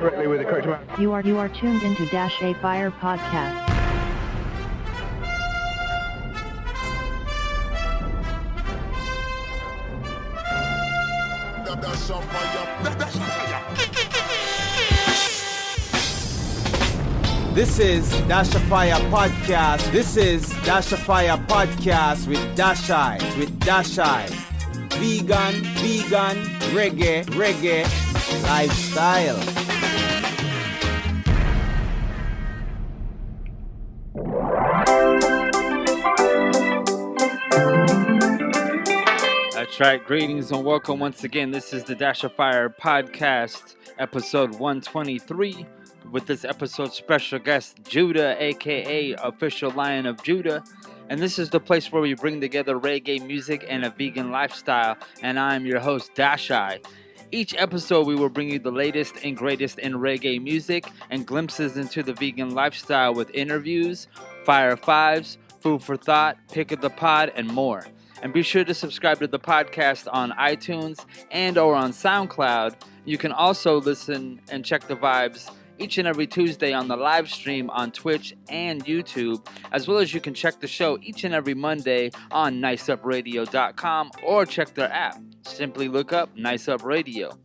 correctly with the correct amount. You are tuned into Dash A Fire Podcast. This is Dash A Fire Podcast. This is Dash A Fire Podcast with Dash I. Vegan, reggae lifestyle. That's right. Greetings and welcome once again. This is the Dash A Fire Podcast, episode 123. With this episode's special guest, Judah, aka Official Lion of Judah. And this is the place where we bring together reggae music and a vegan lifestyle. And I'm your host, Dashai. Each episode, we will bring you the latest and greatest in reggae music and glimpses into the vegan lifestyle with interviews, Fire Fives, Food for Thought, Pick of the Pod, and more. And be sure to subscribe to the podcast on iTunes and or on SoundCloud. You can also listen and check the vibes each and every Tuesday on the live stream on Twitch and YouTube, as well as you can check the show each and every Monday on niceupradio.com or check their app. Simply look up Nice Up Radio.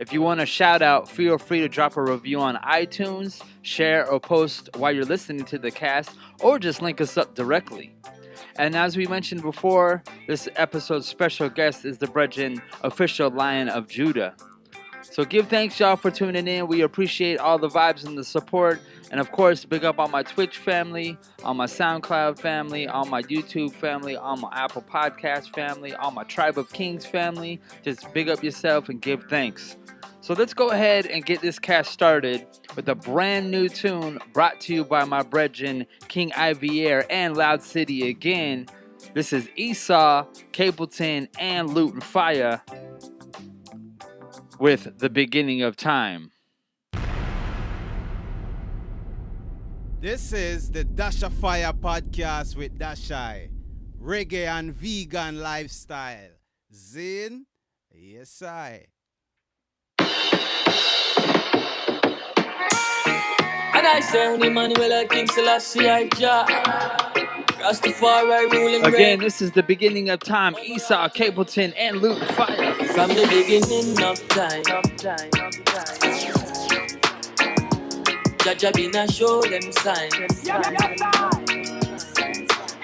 If you want a shout out, feel free to drop a review on iTunes, share or post while you're listening to the cast, or just link us up directly. And as we mentioned before, this episode's special guest is the Brethren Official Lion of Judah. So give thanks, y'all, for tuning in. We appreciate all the vibes and the support. And, of course, big up on my Twitch family, on my SoundCloud family, on my YouTube family, on my Apple Podcast family, on my Tribe of Kings family. Just big up yourself and give thanks. So let's go ahead and get this cast started with a brand new tune brought to you by my brethren, King Eye-Reggae and Loud City again. This is Esau, Capleton, and Luton Fire with The Beginning of Time. This is the Dash A Fire Podcast with Dashai. Reggae and vegan lifestyle. Zin? Yes, I. And I say, Emmanuel, King Selassie, I Rastafari ruling. Again, this is The Beginning of Time. Esau, Capleton, and Luton Fire. From the beginning of time. Jaja been a show them signs.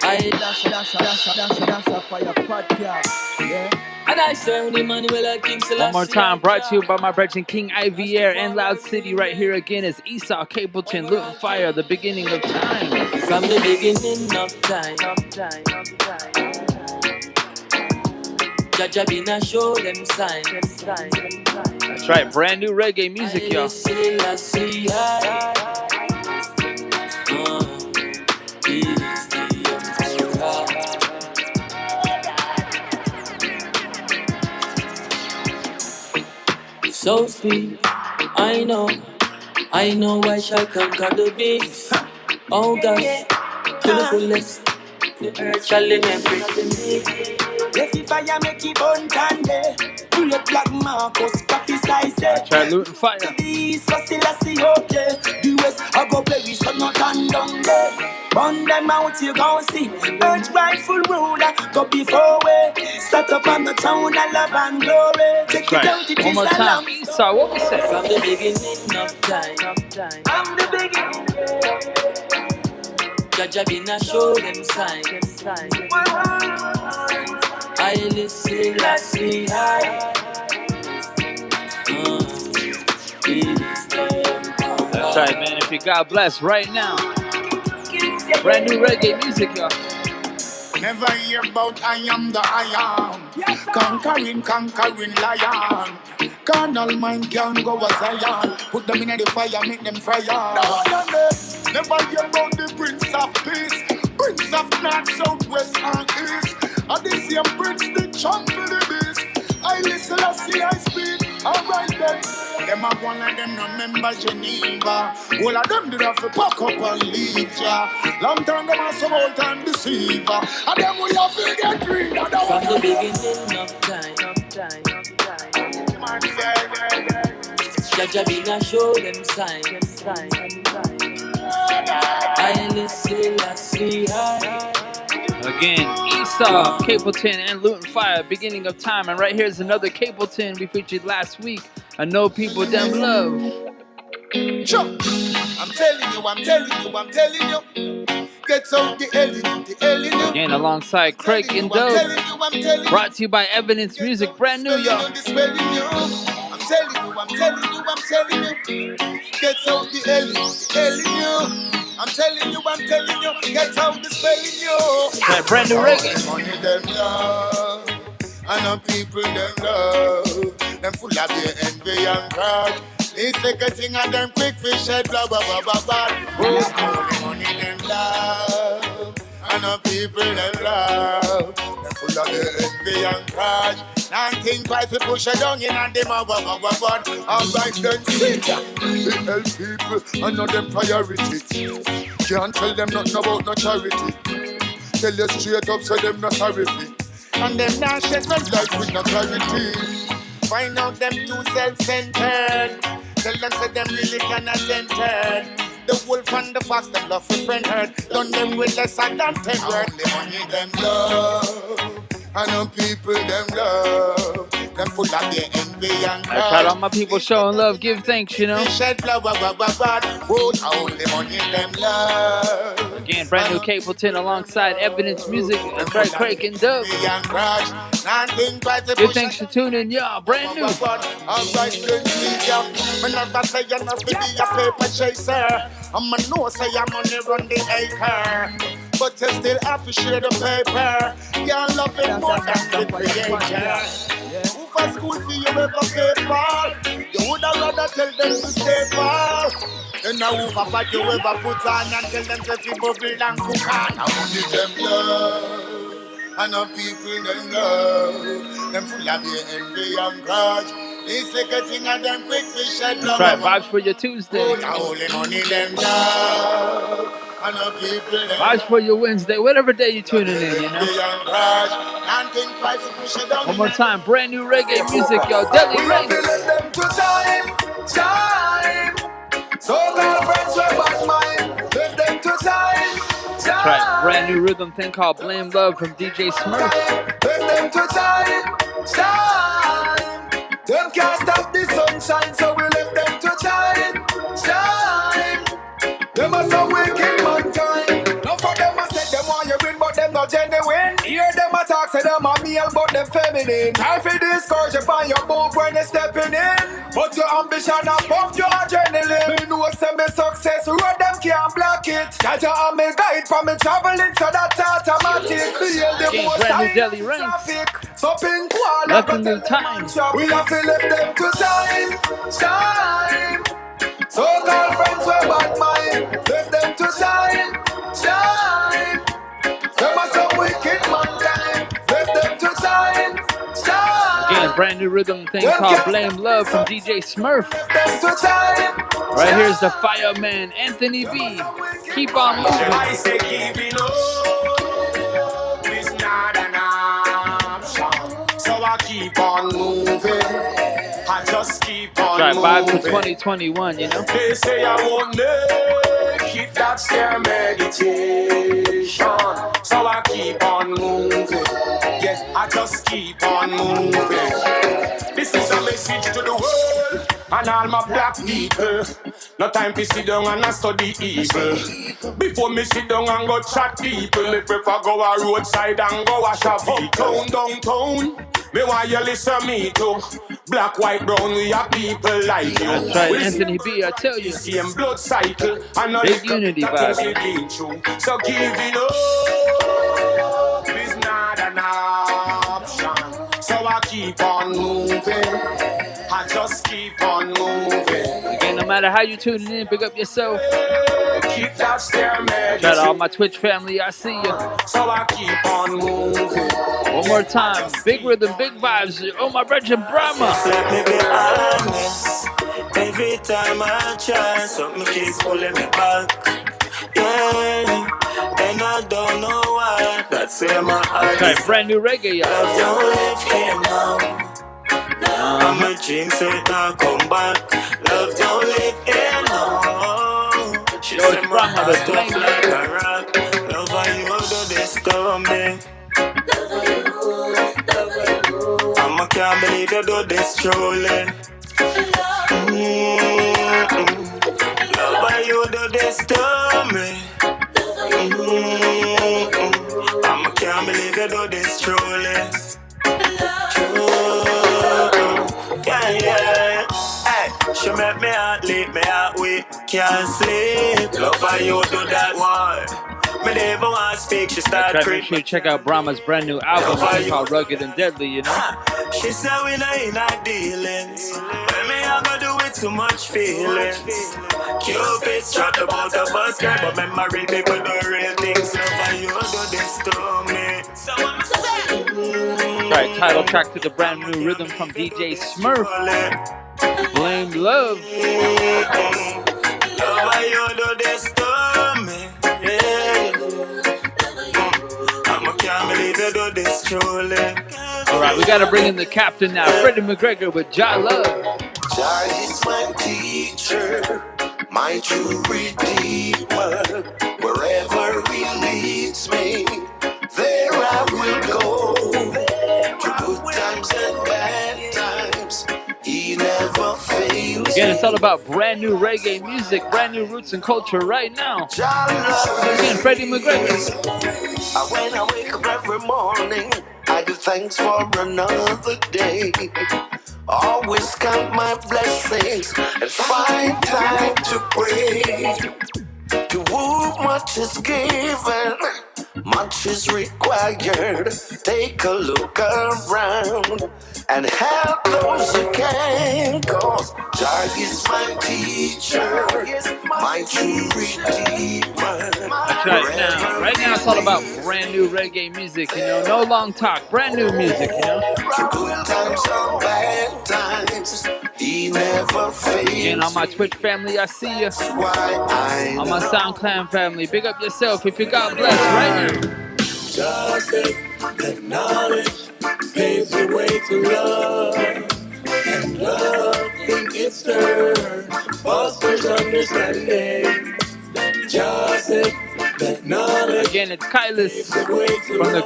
I Dash A Fire Podcast. Yeah. And I say, Emmanuel, King Selassie. One more time, brought to you by my brethren, King Eye-Reggae and Loud City. Right here again is Esau, Capleton, Luton Fire, The Beginning of Time. From the beginning of time. Jaja been a show them signs. That's right, brand new reggae music, y'all. So speak, I know I shall conquer the beast. Oh gosh, to the fullest, the earth shall remember me. If you fire make it burn candy, pull up Black Marcus, coffee size. Try Luton Fire. The east, Selassie, okay. The west, I go Paris, so not turn down there. Burn them out, you gon' see. Earth rightful ruler, go before we. Start up on the town of love and glory. Take it out, it one more is a time, lamb. Esau, what we say? From the beginning of time. I'm the beginning. Jaja been a show them signs. I listen, I see, That's right, man. If you God bless right now. Brand new reggae music, y'all. Never hear about I am the I am. Conquering lion. Carnal mind can go as Zion. Put them in the fire, make them fire. Never hear about the Prince of Peace. Prince of North, South, West, and East. And the same Prince, the champ of the beast. I listen, I see, I speak. Alright then. Them a one of them remember Geneva. All of them did have to pack up and leave ya. Long time them have some old time deceiver. And them we have to get rid of. From the beginning of time. Jaja Bina show them signs. I listen, I see high. Again, Esau, Capleton, and Luton Fire, beginning of time. And right here's another Capleton we featured last week. I know people them love. Sure. I'm telling you. Get out the L. Again, alongside Craig and Dope. Brought to you by Evidence Music, brand new, y'all. I'm telling you. Get out the L. I'm telling you, get out the spelling you. That brand new reggae. Money them love, and the people them love. Them full of their envy and pride. It's like a thing and them quick fish head, blah blah blah blah blah. Oh, money them love, and the people them love. Them full of their envy and pride. And think twice to push it down in and them alright then see ya. We help people and know them priority. Can't tell them nothing about no charity. Tell you straight up so them not sorry for. And them not share them life with no clarity. Find out them too self-centered. Tell them say them really cannot enter. The wolf and the fox them love for friend herd. Done them with less than 10 words. The money them love. And the people them love. Them full of their envy and pride. I tried all my people showing love, give thanks, you know. Shed blah blah blah blah blah. All the money them love. Again, brand new Capleton alongside Evidence Music, and Craig and Dope. Give thanks for tuning, y'all. Brand new. Alright, me never say you not be a paper chaser. I'ma know say I'm on the run the acre. But you still have to share the paper. You love it more than the creator. Who for school fee you ever pay for? You woulda rather tell them to stay far. Then now who for what you ever put on and tell them to fi bubble and cook on. I want them love, and the people them love. Them full of their envy and grudge. It's like a thing of them quick fish and love. That's right, vibes for your Tuesday. Only money them love. And the people them vibes for your Wednesday, whatever day you're tuning in, you know. One more time, brand new reggae music, y'all. Deli reggae. Time. So called friends were bad mind. Let them to time. That's right, brand new rhythm thing called Blame Love from DJ Smurf. Let them to time. Them can't stop the sunshine, so we left them to time. Them are so wicked mankind. None for them a say them want you win, but them not genuine. Hear them a talk, say them a male, but them feminine. Try for discourage you find your move when you stepping in. But your ambition a pump your adrenaline. Me know say me success, road them can't block it. Jaja and me guide for me traveling, so that's automatic. Clear the Again, most brand new Deli ranks. So pink one, Left in new time. we have to let them to time. So called friends were bad mind. Left them to time. Them are some wicked mankind. Left them to time. Again, brand new rhythm thing called Blame Love from DJ Smurf. Left them to time. Right here's the fireman, Anthony B. Keep on moving. I say giving up is not an option. So I keep on moving. I just keep on Right, vibe for moving. 2021, you know. They say I won't make it, that's their meditation. So I keep on moving. Yeah, I just keep on moving. This is a message to the world and all my black people. No time to sit down and study evil. Before me sit down and go chat people, me prefer go a roadside and go wash a vehicle. Downtown, me want you listen me too. Black, white, brown, we are people like you. That's right, Anthony B, I tell you. Same blood cycle and Big unity vibe. So giving up is not an option. So I keep on moving. I just keep on moving. Again, no matter how you tuning in, pick up yourself. Keep that stairmail. Shout out all my Twitch family, I see you. So I keep on moving. One more time, big rhythm, big vibes. Oh, my brother Brahma. Let me be honest. Every time I try, something keeps pulling me back. Yeah, and I don't know why. That's where my eyes. Okay, brand new reggae, y'all. Don't live here now. I'm a dream, so it not come back. love don't live here long. She Yo, said it's my Brahma, heart the tough flame like maker. a rock. Love how you do this to me. I can't believe you do this truly. Love how you do this to me. I can't believe you do this truly. Yeah. Hey, she make me heart leap, me heart weak, can't sleep. Love how you do that one. Me never want to speak, she start Make creep. sure you check out Brahma's brand new album, it's called Rugged and Deadly, you know? She said we not in our dealings. When me I go do with too much feelings. Cupid struck the both of us, but memory people do real things. Love how you do this to me. So I'm saying, Right, title track to the brand new rhythm from DJ Smurf. Blame Love. love how you do this to me. Yeah. I can't believe you do this truly. Alright, we gotta bring in the captain now, Freddie McGregor with Jah Love. Jah is my teacher, my true redeemer. Wherever he leads me, there I will go. Through good times and bad times, he never fails. Again, it's all about brand new reggae music, brand new roots and culture right now. Jah loves Again, Freddie McGregor. When I wake up every morning, I give thanks for another day. Always count my blessings and find time to pray. To whom much is given, much is required. Take a look around and help those who can. Cause Jah is my teacher, my true redeemer. That's right now. Right now it's all about brand new reggae music, you know. No long talk, brand new music, you know. Through good times or bad times, he never fails. Again, on my Twitch family, I see you. Why On my SoundCloud family, big up yourself if you got blessed right now. Just that knowledge paves the way to love, and love in its turn fosters understanding. Just that knowledge Again, it's Kylis paves the way to from the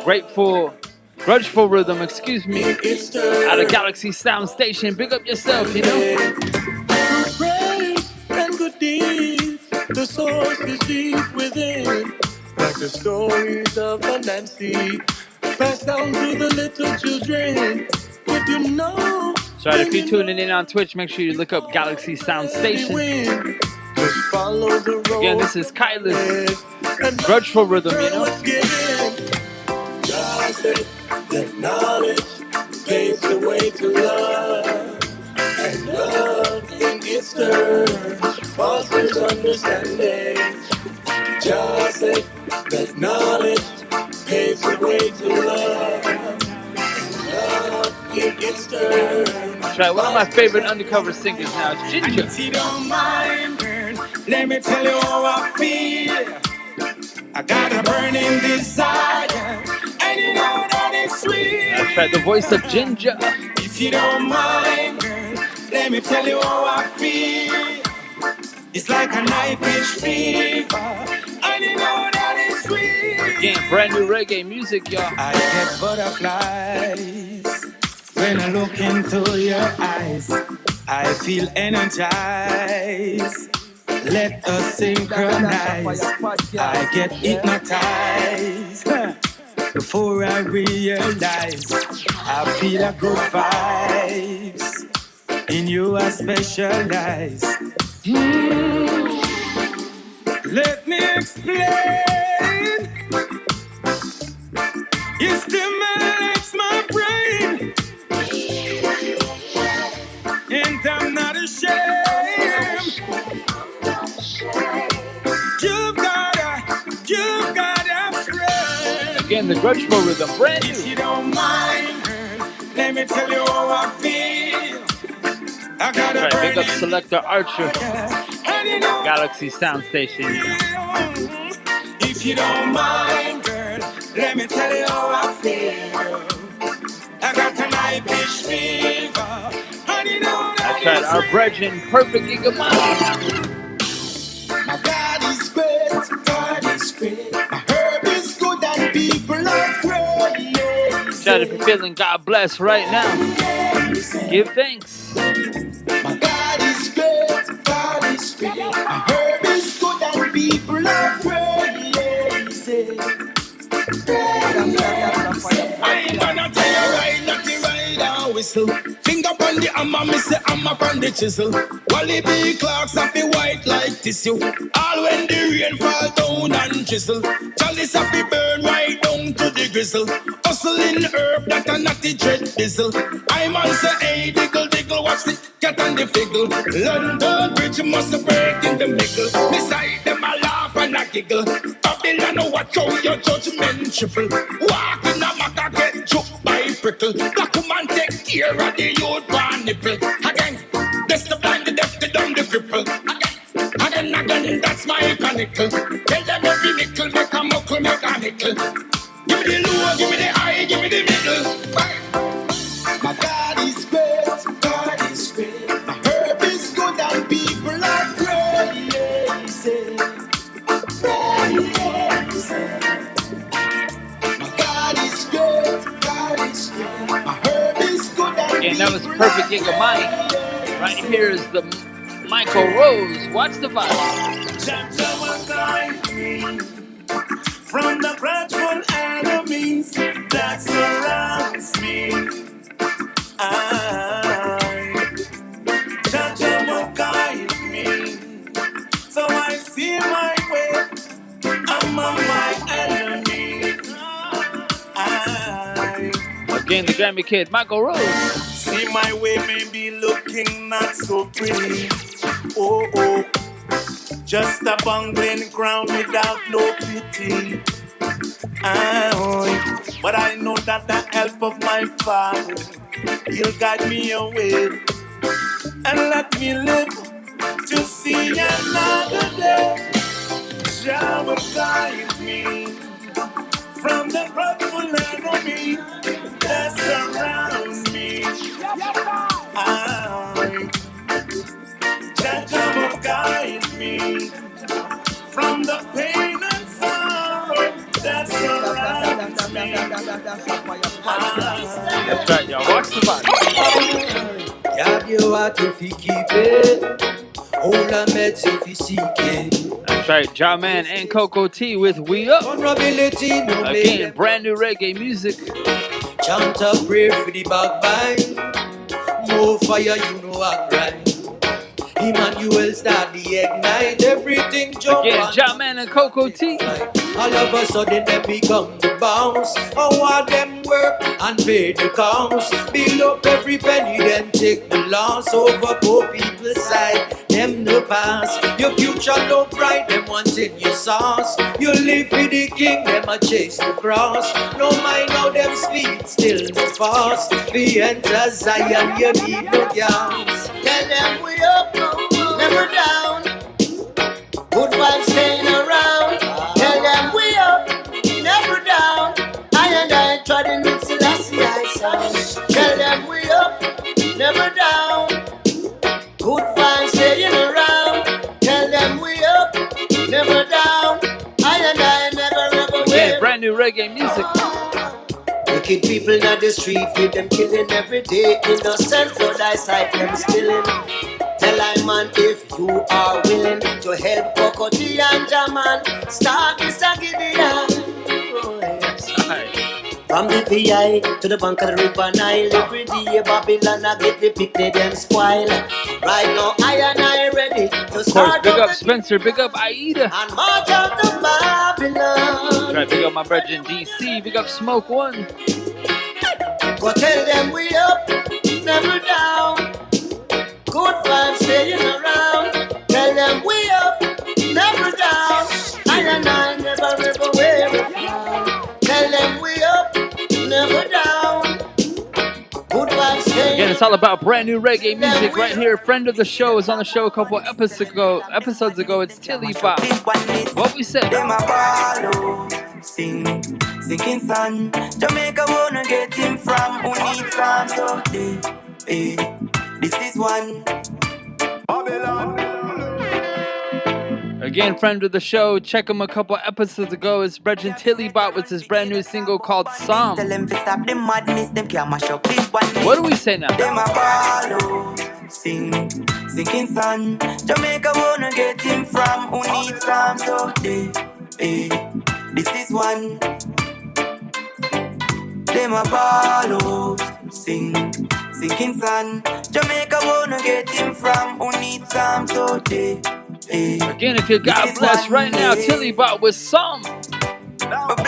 Grudgeful Rhythm, excuse me, its turn. out of Galaxy Sound Station. Big up yourself, you know. Praise and good deeds, the source is deep within. Like the stories of Nancy, passed down to the little children. If you know, So if you're tuning in on Twitch, make sure you look up Galaxy Sound Station. just follow the road. Again, this is Kylis, Grudgeful Rhythm, you know. God said that knowledge paves the way to love, and love in its turn fosters understanding. God said that knowledge paves the way to love, and love in its turn. That's right, one of my favorite undercover singers now is Ginger. If you don't mind, girl, let me tell you how I feel. I got a burning desire, and you know that it's sweet. That's right, the voice of Ginger. If you don't mind, girl, let me tell you how I feel. It's like a night pitch fever, and you know that it's sweet. Again, brand new reggae music, y'all. I get butterflies when I look into your eyes. I feel energized. Let us synchronize. I get hypnotized before I realize. I feel a good vibes. In you I specialize. Let me explain. You stimulates my brain, and I'm not ashamed. You've got a friend. Again, the Grudgeful Rhythm, brand If new. you don't mind, girl, let me tell you how I feel. I got a That's right, big up burning Selector Archer, and you know, Galaxy Sound Station. if you don't mind, girl, let me tell you how I feel. I got a night pitch fever, and you know that Tried our brethren, perfect Gigamani. My God is great, God is great. My herb is good and people are great. Shout if you're feeling God bless right now. Give thanks. My God is great, God is great. My herb is good and people are great. I ain't gonna tell you right, not the ride and whistle. Finger on the hammer, me say hammer on the chisel. Wally B. Clark's happy white like tissue. All when the rain fall down and drizzle. Chalice happy burn right down to the grizzle. Hustling herb that a natty dread bizzle. I man say hey diggle diggle, watch the cat and the figgle. London Bridge must break in the middle. Beside them a laugh and a giggle. Babylon watch out your judgment triple. Walk in a maca get choked by prickle. Black woman take care of the youth by nipple. Again, this the blind, the deaf, the dumb, the cripple. Again, that's my chronicle. Tell them every nickel, make a muckle, make a nickel. Give me the low, give me the high, give me the middle. My God is great, God is great. My herb is good and people are crazy. My God is great, God is great. My herb is good and Again, that was perfect Gigamani. Right here is the Michael Rose. Watch the vibe. From the grudgeful enemies that surrounds me, Jah will guide me, so I see my way among my enemies. Again, the Grammy Kid, Michael Rose. See my way may be looking not so pretty. Oh, oh. Just a bungling ground without no pity. But I know that the help of my Father, He'll guide me away and let me live to see another day. Jah will guide me from the grudgeful enemy that surrounds me. Jah will guide me from the pain and sorrow that surrounds me. That's right, y'all. Watch the vibe. Have you what if you keep it? All I met if you seek it. That's right, Ja Man and Coco T with We Up. Vulnerability, no Again, brand new reggae music. Chant a prayer for the backbite. More fire, you know I grind. Emmanuel start the ignite. Everything jump. Again, Ja Man and Coco T. All of a sudden they become the bounce. Oh, all them work and pay the counts. Build up every penny, then take the loss. Over poor people's side, them no pass. Your future look bright, them wanting your sauce. You live with the king, them a chase the cross. No mind how them speed, still no fast. We enter Zion, you need no gas. Tell them we up, never down. Good vibes staying around. Tell them we up, never down. I and I trodden with Selassie I sound. Tell them we up, never down. Good vibes staying around. Tell them we up, never down. I and I never ever Again, brand new reggae music. Wicked people in the street with them killing every day. Innocent blood I sight them spilling. Tell I man if you are willing to help Coco T and Jaman start this Gideon. From the PI to the bank of the river Nile, every day Babylon I get the picnic them spoil. Right now I and I ready to Of course, start big up Spencer, big up Aida. and march out to Babylon. Right, big up my brethren DC, big up Smoke One. Go tell them we up, never down. Good vibes staying around. Tell them we up, never down. I and I never ever wear it down. Tell them we up, never down. Good vibes staying. Again, it's all about brand new reggae music right here. Friend of the show is on the show a couple episodes ago. It's Tilly Bob. What we said? Them a ball, sing, singing son. Jamaica wanna get him from who needs some so This is one. Again, friend of the show, check him a couple episodes ago. It's Brethren Tillybot with his brand new single called Psalm. Tell them to stop the madness, them can't mash up this one. What do we say now? Them a follow, sinking sun. Jamaica wanna get him from who needs some so this is one. Them a follow, sinking sun. Jamaica wanna get him from who needs some so Again, if you God bless right now, Tillybot with Psalm. But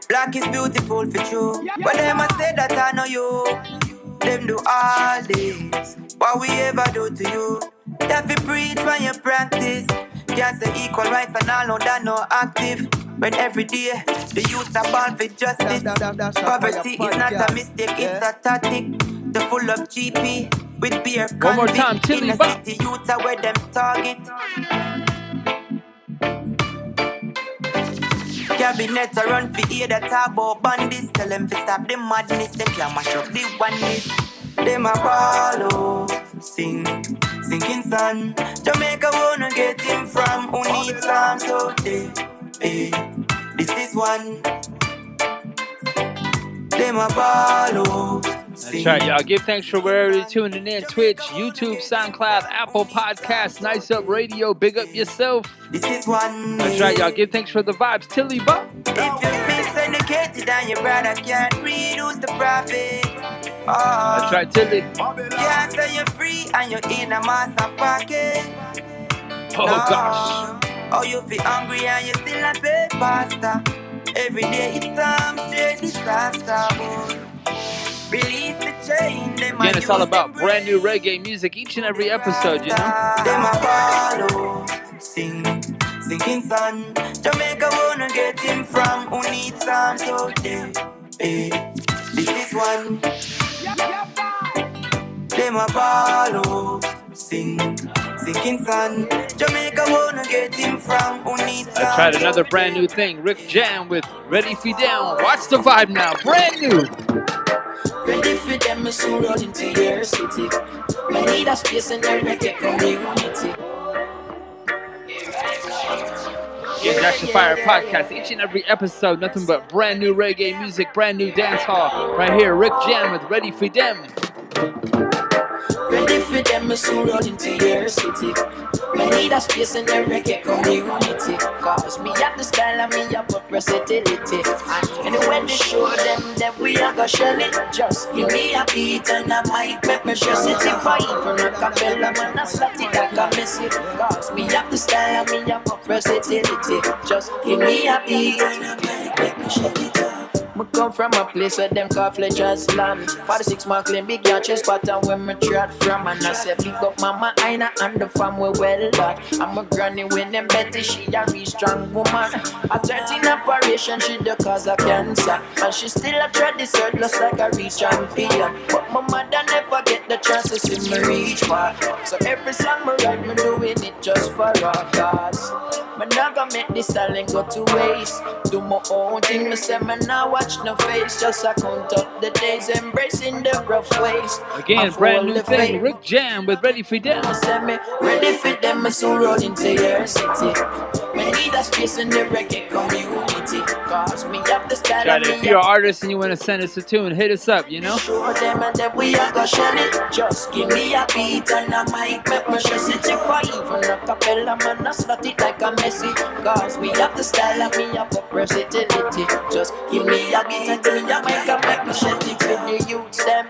black is beautiful for you. But them a say that I know you. Them do all this. What we ever do to you? That we preach when you practice. Can't say equal rights and all know that no active. When every day the youths are born for justice. Poverty is not a mistake, it's a tactic. The full of GP with beer convict. One more time, in the city youths are where them target. Cabinet a run for ear that talk about bandits. Tell them to stop the madness. Them can't mash up the oneness. Them a follow, sinking sun. Jamaica wanna get him from who needs some so this is one. Them a follow. That's right, y'all. Give thanks for wherever you're tuning in. Twitch, YouTube, SoundCloud, Apple Podcasts, Nice Up Radio. Big up yourself. This is one. That's right, y'all. Give thanks for the vibes. Tillybot. If you're miseducated and your brother can't read, who's the prophet? That's right, Tilly. Can't say you're free and you're in a master pocket. Oh, gosh. Oh, you feel hungry and you still a pay pasta. Every day it's time, straight disaster. Release the chain. Again, it's all about brand new reggae music each and every episode, you know? Them a follow, sinking sun. Jamaica wanna get him from who needs some so this is one. Them a follow, sinking sun. Jamaica wanna get him from who needs some. I tried another brand new thing. Rick Jam with Ready For Down. Watch the vibe now. Brand new. Ready for them, me soon roll into your city. Me need a space in their reggae community. Yeah, Dash the Fire podcast. Each and every episode, nothing but brand new reggae music, brand new dance hall. Right here, Rick Jam with Ready For Them. Ready for them, me soon roll into your city. Me need a space in the reggae community. Cause me have the style and me have a versatility. And anyway, they show them that we are gonna shell it. Just give me a beat and I might make me just it. If I even a capella, man, I slot it like a miss it. Cause me have the style and me have a versatility. Just give me a beat and I might make me shell it up. Me come from a place where them call Fletcher's land. 46 Marklin, big yacht spot and where me trot from. And I say big up mama Aina and the fam we well back. I'm a granny when them Betty, she a real strong woman. At 13 operation, she the cause of cancer. And she still a try this earth just like a real champion. But my mother never get the chance to see me reach far. So every song me write, me doing it just for her cause. Me not gonna make this talent go to waste. Do my own thing, me say me now watch no face. Just I count up the days, embracing the rough ways. Again, brand new thing, Rick Jam with Ready For Them. Me say me ready for them, me soon roll into your city. Me need a space in the reggae community. Cause me have the style Try and to, me if you're an artist and you want to send us a tune, hit us up, you know? show them and then we are gonna shell it. Just give me a beat and I might make me stress it. If I even a capella, man, I slot it like a messy. Cause we have the style and me have the versatility. Just give me a beat and then I make me shell it with the youths them.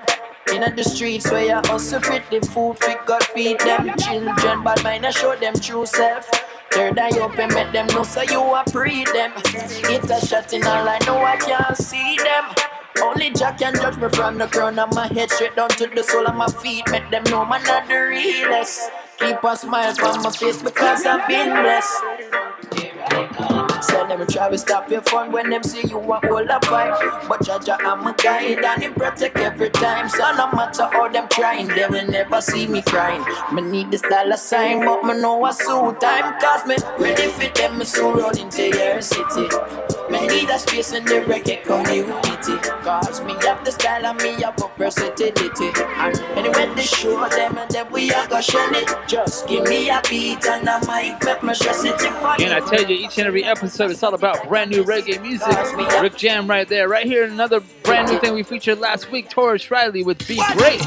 In the streets where you hustle fit the food, fit God feed them children, but mine I show them true self. Third eye open, make them know so you are pre them. Hit a shot in all I know I can't see them. Only Jack can judge me from the crown of my head straight down to the sole of my feet. Make them know man not the realest. Keep a smile from my face because I've been blessed. So them try to stop your fun when them see you a hold a vibe. But Jaja I'm a guide and him protect every time. So no matter how them trying, they will never see me crying. Me need this dollar sign, but me know a suit time. Cause me ready for them, me soon roll into your city. Me need a space in the reggae community. Cause me have the style and me have a versatility. And anyway they show them and then we are gonna shell it. Just give me a beat and I might make my stress it. Again, I tell you, each and every episode it's all about brand new reggae music. Rick Jam right there. Right here, another brand new thing we featured last week, Taurus Riley with Be Great.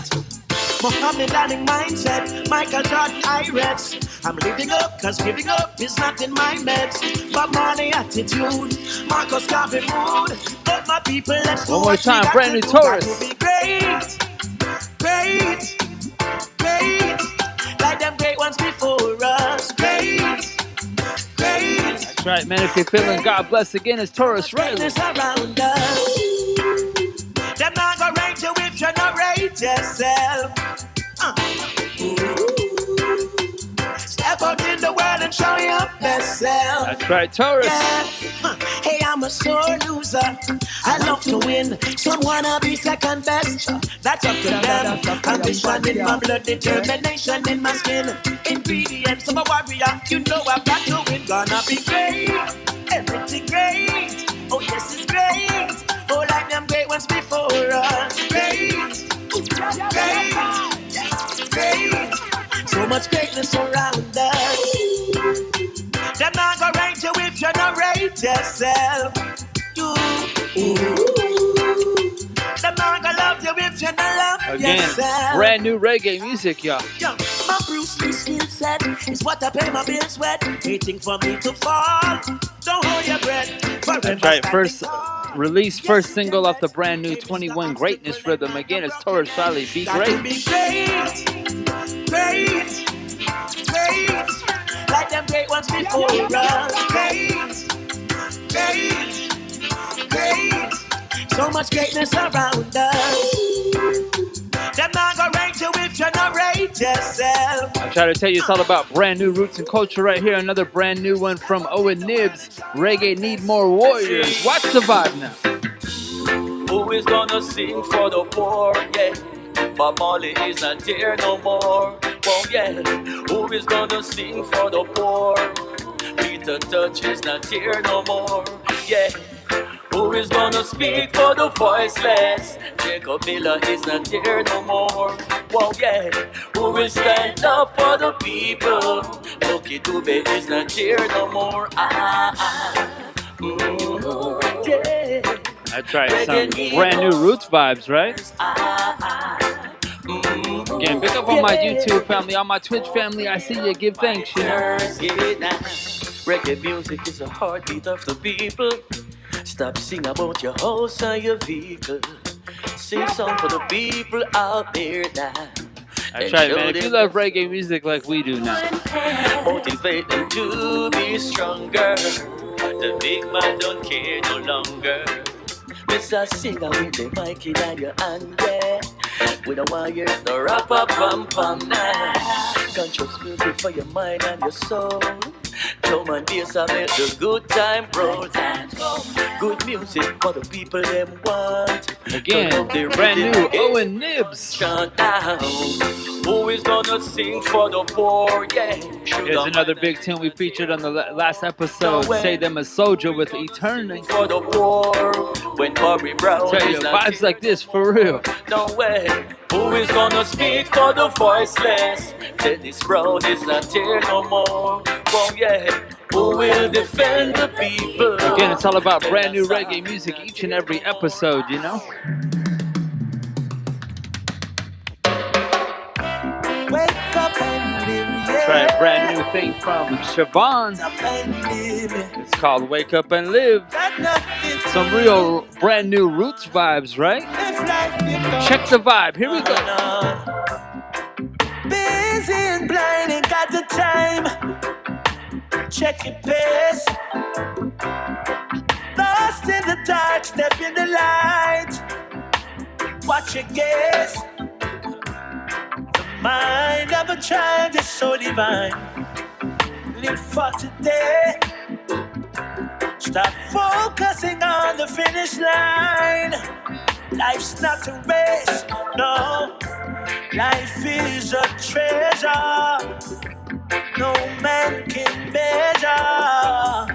Mohammedanic mindset, Michael Jordan, Eye-Reggae. I'm living up, cause giving up is not in my meds. But money attitude, Marcus Garvey mood. But my people, let's do one more time, brand new Taurus. Be great, great, great. Like them great ones before us. Great, great. That's right, man. If you're feeling God bless again, it's Taurus Riley. Around us. Them not gonna rate you if you not rate yourself. Step out in the world and show your best self. That's right, Taurus. Yeah. Hey, I'm a sore loser. I love to win. Some wanna be second best. That's up to them. Ambition in my blood, determination in my skin. Ingredients of a warrior. You know I've got to win. Gonna be great. Everything great. Oh yes, it's great. Oh, like them great ones before us. Great. Great. Great. So much greatness around us. Them not gonna rate you if you not rate yourself. Them not gonna love you if you not love yourself. Again, brand new reggae music, y'all. Yo, my Bruce Lee skill set is what I pay my bills with. Waiting for me to fall. Don't hold your breath. That's right, first single off the brand new 21 Greatness Rhythm. Again, it's Taurus Riley, Be Great. Be great, great, great. Like them great ones before us. Great, great, great. So much greatness around us. Them not gonna rate you if you not rate yourself. I try to tell you it's all about brand new roots and culture right here. Another brand new one from Owen Nibs. Reggae Need More Warriors. Watch the vibe now. Who is gonna sing for the poor? Yeah, Bob Marley is not there no more. Oh yeah, who is gonna sing for the poor? Peter Touch is not here no more. Yeah. Who is gonna speak for the voiceless? Jacob Miller is not here no more. Whoa, yeah. Who will stand up for the people? Lucky Dube is not here no more. Yeah. That's right, some brand new roots vibes, right? Again, pick up on my YouTube family, on my Twitch family. I see you. Give thanks, you know. Reggae music is the heartbeat of the people. Stop singing about your house and your vehicle. Sing song for the people out there now. That's right, man. If you love reggae music like we do now, motivate them to be stronger. The big man don't care no longer. Mr. Singer with the mic in your hand, yeah. We don't want you to rap up, pam pam now. Conscious music for your mind and your soul. Come and bass and make the good time roll. Good music for the people them want. Again, brand new Owen Nibs. Shut down. Who is gonna sing for the poor? Yeah. Here's another big tune we featured on the last episode. Say Them a Soldier with Eternity. For the poor. When Bobby Brown tell you, vibes like this for real. No way. Who is gonna speak for the voiceless? Dennis Brown is not here no more. Oh yeah. Who will defend the people? Again, it's all about brand new reggae music each and every episode, you know? Wake up and live, yeah. Try a brand new thing from Siobhan. It's called Wake Up and Live. Some real brand new roots vibes, right? Check the vibe. Here we go. Busy and blind, ain't got the time. Check your pace. Lost in the dark, step in the light. Watch your gaze. The mind of a child is so divine. Live for today. Stop focusing on the finish line. Life's not a race, no. Life is a treasure. No man can measure.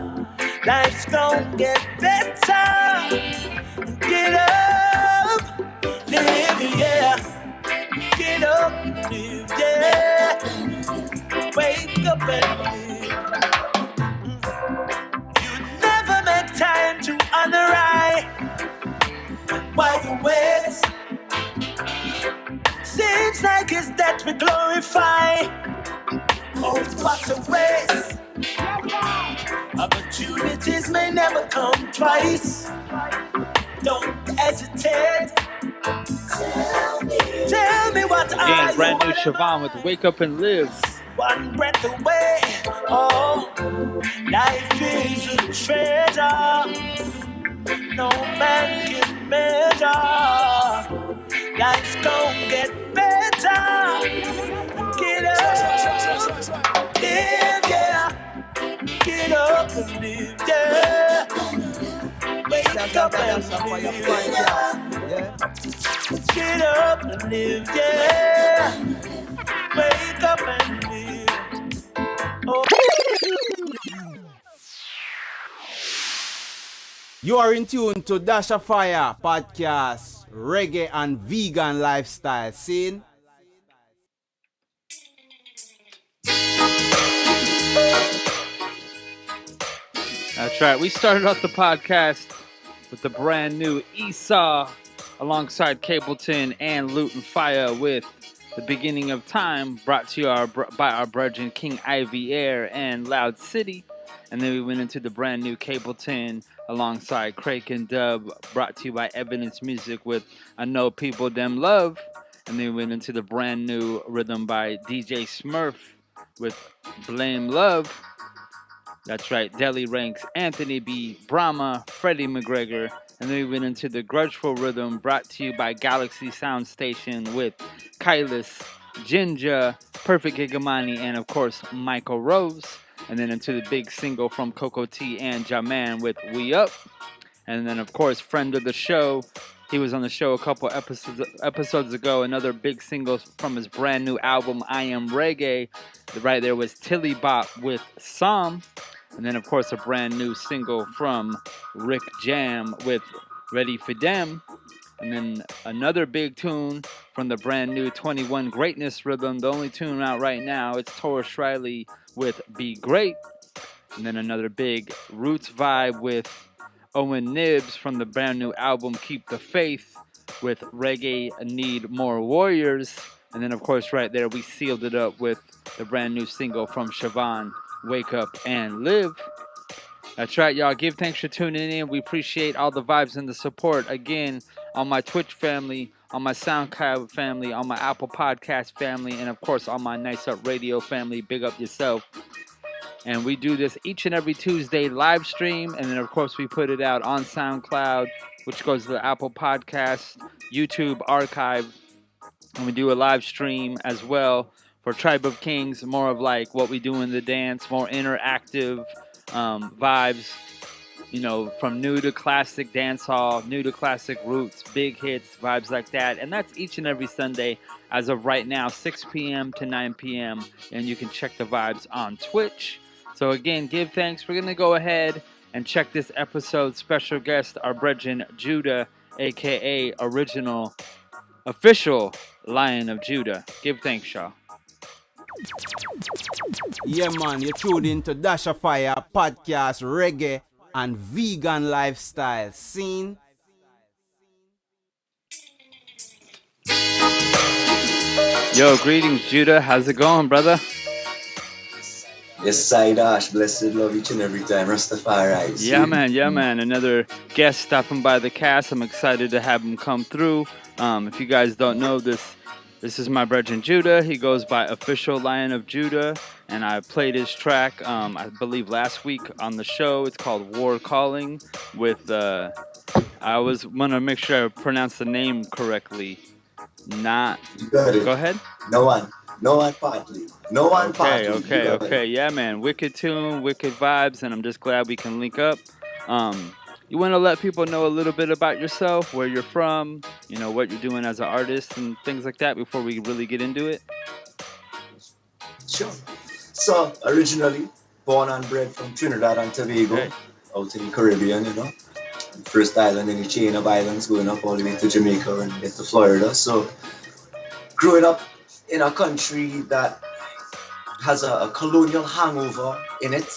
Life's gonna get better. Get up, live, yeah. Get up, live, yeah. Wake up and live. You never make time to honor right. Why you wait? Seems like it's that we glorify. Oh, what a waste. Opportunities may never come twice. Don't hesitate. Tell me what Again, brand new Siobhan with Wake Up and Live. One breath away. Oh, life is a treasure. No man can measure. Life's gonna get better. Get up, live, yeah. Get up and live, yeah. Wake up and live, yeah. Get up and live, yeah. Wake up and live. Oh. You are in tune to Dash of Fire podcast, Reggae and Vegan Lifestyle. Scene. That's right. We started off the podcast with the brand new Esau alongside Capleton and Luton Fire with The Beginning of Time, brought to you by our brethren King Ivy Air and Loud City. And then we went into the brand new Capleton alongside Crake and Dub, brought to you by Evidence Music with I Know People Them Love. And then we went into the brand new rhythm by DJ Smurf with Blame Love. That's right, Deli Ranks, Anthony B, Brahma, Freddie McGregor. And then we went into the Grudgeful Rhythm, brought to you by Galaxy Sound Station with Kylus, Jinja, Perfect Gigamani, and of course, Michael Rose. And then into the big single from Coco T and Jaman with We Up. And then, of course, friend of the show. He was on the show a couple episodes ago. Another big single from his brand new album, I Am Reggae. Right there was Tilly Bop with Psalm. And then, of course, a brand new single from Rick Jam with Ready for Them. And then another big tune from the brand new 21 Greatness Rhythm. The only tune out right now, it's Taurus Riley with Be Great. And then another big Roots vibe with Owen Nibbs from the brand new album Keep the Faith with Reggae Need More Warriors. And then, of course, right there, we sealed it up with the brand new single from Siobhan, Wake Up and Live. That's right, y'all. Give thanks for tuning in. We appreciate all the vibes and the support. Again, on my Twitch family, on my SoundCloud family, on my Apple Podcast family, and, of course, on my Nice Up Radio family. Big up yourself. And we do this each and every Tuesday live stream. And then, of course, we put it out on SoundCloud, which goes to the Apple Podcast, YouTube archive. And we do a live stream as well for Tribe of Kings, more of like what we do in the dance, more interactive vibes, you know, from new to classic dancehall, new to classic roots, big hits, vibes like that. And that's each and every Sunday as of right now, 6 p.m. to 9 p.m. And you can check the vibes on Twitch. So again, give thanks. We're going to go ahead and check this episode's special guest, our brethren Judah, a.k.a. original, official Lion of Judah. Give thanks, y'all. Yeah, man, you tuned into Dash of Fire podcast, Reggae and Vegan Lifestyle. Scene. Yo, greetings, Judah. How's it going, brother? Yes, I Dash. Blessed love each and every time. Rastafari. Yeah, man. Yeah, man. Another guest stopping by the cast. I'm excited to have him come through. If you guys don't know this is my brethren Judah. He goes by Official Lion of Judah, and I played his track, I believe last week on the show. It's called War Calling with, I always want to make sure I pronounce the name correctly. Go ahead. No one partly. Okay. Yeah, man. Wicked tune, wicked vibes, and I'm just glad we can link up. You want to let people know a little bit about yourself, where you're from, you know, what you're doing as an artist and things like that before we really get into it? Sure. So, originally born and bred from Trinidad and Tobago, out in the Caribbean, you know. First island in a chain of islands going up all the way to Jamaica and get to Florida. So growing up in a country that has a colonial hangover in it,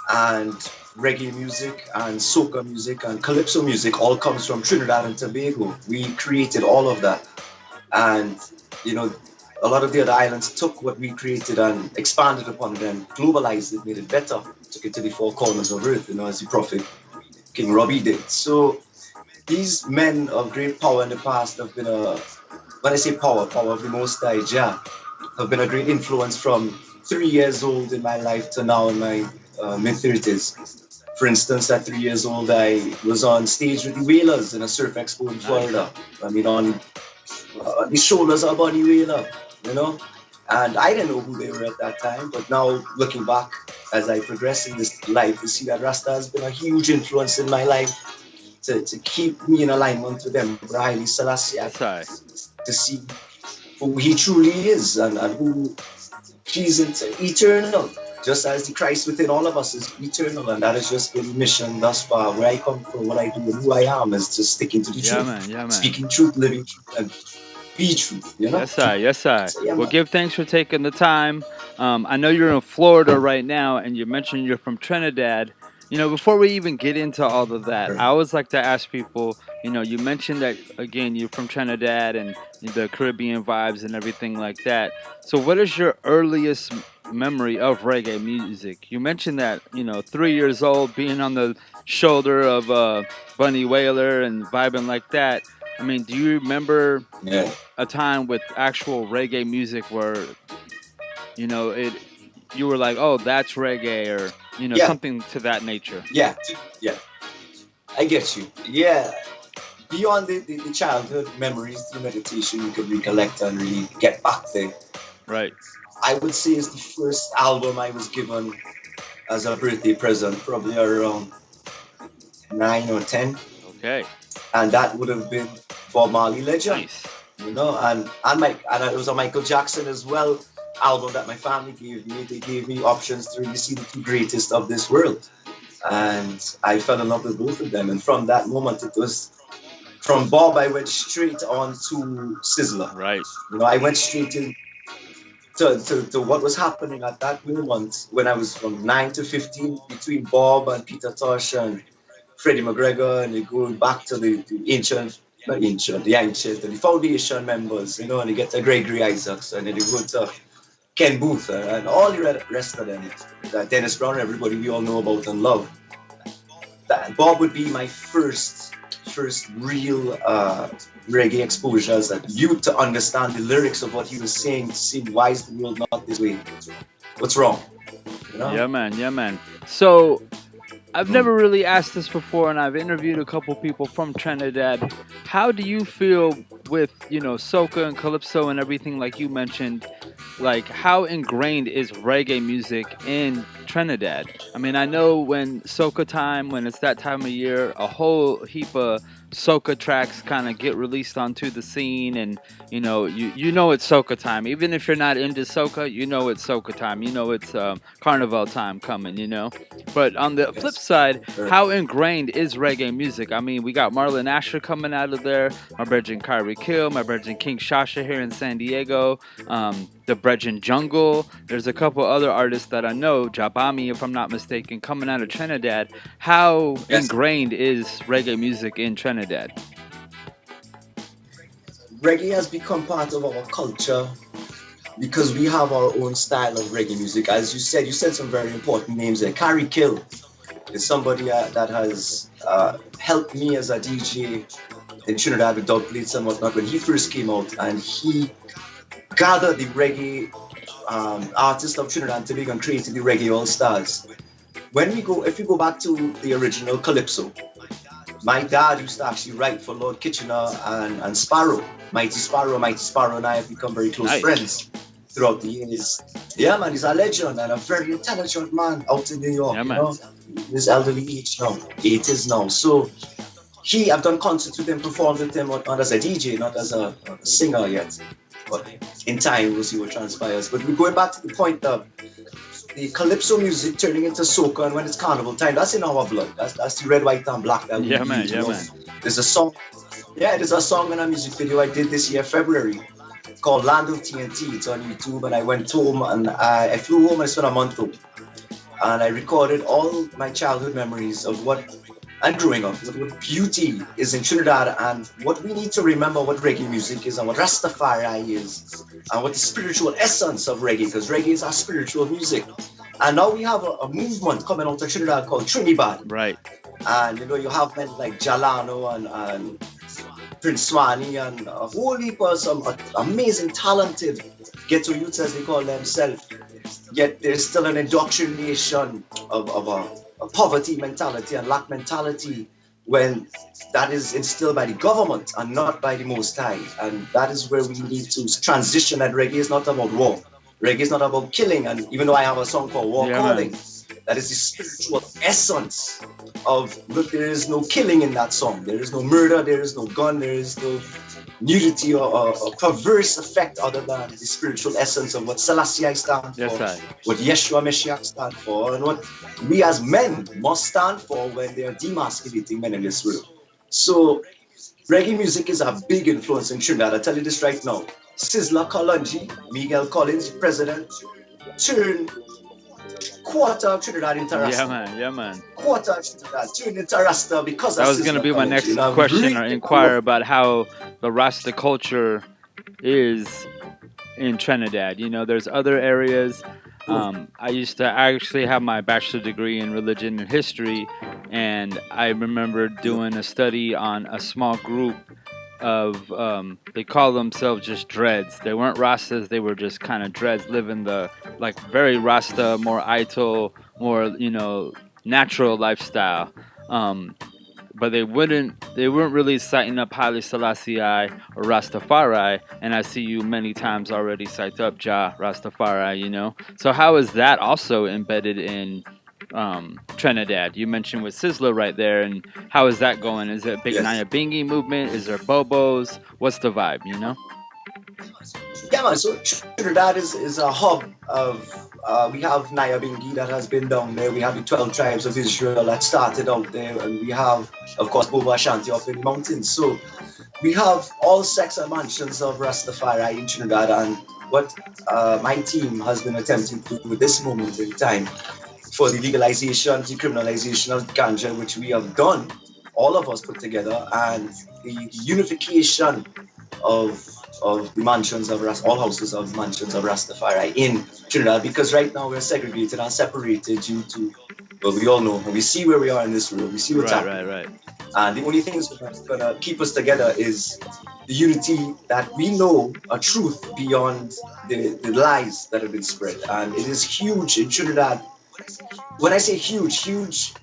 and reggae music and soca music and calypso music all comes from Trinidad and Tobago. We created all of that. And, you know, a lot of the other islands took what we created and expanded upon it and globalized it, made it better, took it to the four corners of earth, you know, as the prophet King Robbie did. So these men of great power in the past have been when I say power of the Most High Jah, have been a great influence from 3 years old in my life to now in my mid-30s. For instance, at 3 years old, I was on stage with the Whalers in a surf expo in Florida. I mean, on the shoulders of Bunny Whaler, you know? And I didn't know who they were at that time, but now looking back as I progress in this life, you see that Rasta has been a huge influence in my life to keep me in alignment with them, Haile Selassie, to see who he truly is and who he's eternal, just as the Christ within all of us is eternal, and that has just been the mission thus far. Where I come from, what I do, and who I am is just sticking to the truth, speaking truth, living truth, and be truth, you know? Yes, I. So, yeah, well, give thanks for taking the time. I know you're in Florida right now, and you mentioned you're from Trinidad. You know, before we even get into all of that, I always like to ask people, you know, you mentioned that, again, you're from Trinidad and the Caribbean vibes and everything like that. So what is your earliest memory of reggae music? You mentioned that, you know, 3 years old, being on the shoulder of Bunny Whaler and vibing like that. I mean, do you remember a time with actual reggae music where, you know, you were like, oh, that's reggae, or, you know, something to that nature? Yeah, I get you. Yeah, beyond the childhood memories, the meditation you could recollect and really get back there. Right. I would say it's the first album I was given as a birthday present, probably around 9 or 10. Okay. And that would have been Bob Marley Legend. Nice. You know, and it was a Michael Jackson as well album that my family gave me. They gave me options to really see the two greatest of this world. And I fell in love with both of them. And from that moment, it was from Bob, I went straight on to Sizzler. Right. You know, I went straight to what was happening at that moment when I was from 9 to 15 between Bob and Peter Tosh and Freddie McGregor, and you go back to the foundation members, you know, and you get to Gregory Isaacs, and then you go to Ken Booth and all the rest of them, Dennis Brown, everybody we all know about and love. Bob would be my first real reggae exposure as a youth, to understand the lyrics of what he was saying, to see why is the world not this way? What's wrong? You know? Yeah, man. So I've never really asked this before, and I've interviewed a couple people from Trinidad. How do you feel with, you know, soca and calypso and everything like you mentioned? Like, how ingrained is reggae music in Trinidad? I mean, I know when soca time, when it's that time of year, a whole heap of soca tracks kind of get released onto the scene, and you know it's soca time. Even if you're not into soca, you know it's soca time. You know it's carnival time coming, you know. But on the flip side, how ingrained is reggae music? I mean, we got Marlon Asher coming out of there, my brethren Kyrie Kill, my brethren King Shasha here in San Diego, the brethren Jungle. There's a couple other artists that I know, Jabami, if I'm not mistaken, coming out of Trinidad. How ingrained is reggae music in Trinidad? Reggae has become part of our culture because we have our own style of reggae music. As you said some very important names there. Kyrie Kill is somebody that has helped me as a DJ in Trinidad with dub plates and whatnot when he first came out, and he gathered the reggae artists of Trinidad and Tobago and created the Reggae All Stars. If you go back to the original Calypso, my dad used to actually write for Lord Kitchener and Sparrow, Mighty Sparrow and I have become very close friends throughout the years. Yeah, man, he's a legend and a very intelligent man out in New York. Yeah, you man. know? His elderly age now, 80s now. So I've done concerts with him, performed with him, not as a DJ, not as a singer yet. But in time, we'll see what transpires. But we're going back to the point of the calypso music turning into soca, and when it's carnival time, that's in our blood. That's the red, white, and black that we Yeah, man. bleed, Yeah, you know. man. There's a song, yeah, there's a song and a music video I did this year, February, called Land of TNT. It's on YouTube, and I went home and I flew home. I spent a month home, and I recorded all my childhood memories of what and growing up, what beauty is in Trinidad, and what we need to remember what reggae music is, and what Rastafari is, and what the spiritual essence of reggae, because reggae is our spiritual music. And now we have a movement coming out of Trinidad called Trinibad. Right. And you have men like Jalano and Prince Swani and a whole heap of some amazing, talented ghetto youths, as they call themselves. Yet there's still an indoctrination of a poverty mentality and lack mentality when that is instilled by the government and not by the Most High. And that is where we need to transition. That reggae is not about war. Reggae is not about killing. And even though I have a song called War Calling, that is the spiritual essence of, look, there is no killing in that song. There is no murder, there is no gun, there is no nudity or perverse effect other than the spiritual essence of what Selassie stands for, what Yeshua Meshiach stands for, and what we as men must stand for when they are demasculating men in this world. So reggae music is a big influence in Trinidad. I tell you this right now. Sizzla Kalonji, Miguel Collins, president, turned quarter of Trinidad into Rasta. Yeah, man. Quarter of Trinidad turned into Rasta because that was going to be my next question, or inquire about how the Rasta culture is in Trinidad. There's other areas. I actually have my bachelor degree in religion and history, and I remember doing a study on a small group of they call themselves just dreads. They weren't Rastas, they were just kind of dreads, living the very Rasta, more Ito, more natural lifestyle. But they weren't really citing up Haile Selassie or Rastafari, and I see you many times already cite up Jah Rastafari. So how is that also embedded in Trinidad? You mentioned with Sizzla right there, and how is that going? Is it a big Nyabingi movement? Is there Bobos? What's the vibe, Yeah, man, so Trinidad is a hub of, we have Nyabingi that has been down there, we have the 12 tribes of Israel that started out there, and we have, of course, Bobo Ashanti up in the mountains. So we have all sects and mansions of Rastafari in Trinidad, and what my team has been attempting to do at this moment in time for the legalization, decriminalization of ganja, which we have done, all of us put together, and the unification of the mansions of all houses of mansions of Rastafari in Trinidad, because right now we're segregated and separated due to, well, we all know, and we see where we are in this world, we see what's happening. Right. And the only thing that's going to keep us together is the unity that we know a truth beyond the lies that have been spread. And it is huge in Trinidad. When I say huge,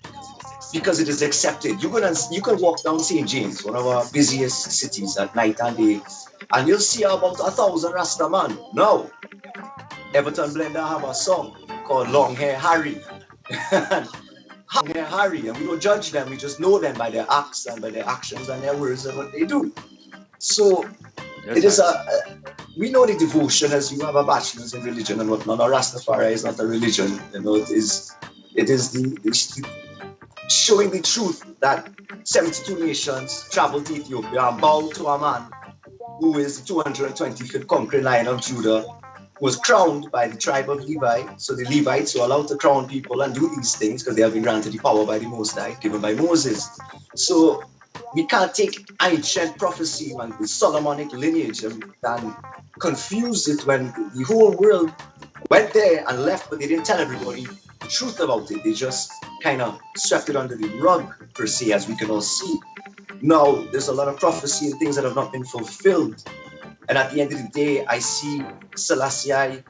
because it is accepted. You can walk down St. James, one of our busiest cities, at night and day, and you'll see about 1,000 Rasta man. Now, Everton Blender have a song called Long Hair Harry. Long Hair Harry, and we don't judge them, we just know them by their acts and by their actions and their words and what they do. So it is we know the devotion, as you have a bachelor's in religion and whatnot. Now, Rastafari is not a religion, it is the showing the truth that 72 nations traveled to Ethiopia and bowed to a man who is the 225th conquering lion of Judah, who was crowned by the tribe of Levi. So the Levites were allowed to crown people and do these things because they have been granted the power by the Most High, given by Moses. So we can't take ancient prophecy and the Solomonic lineage and confuse it when the whole world went there and left, but they didn't tell everybody the truth about it. They just kind of swept it under the rug, per se, as we can all see. Now, there's a lot of prophecy and things that have not been fulfilled. And at the end of the day, I see Selassie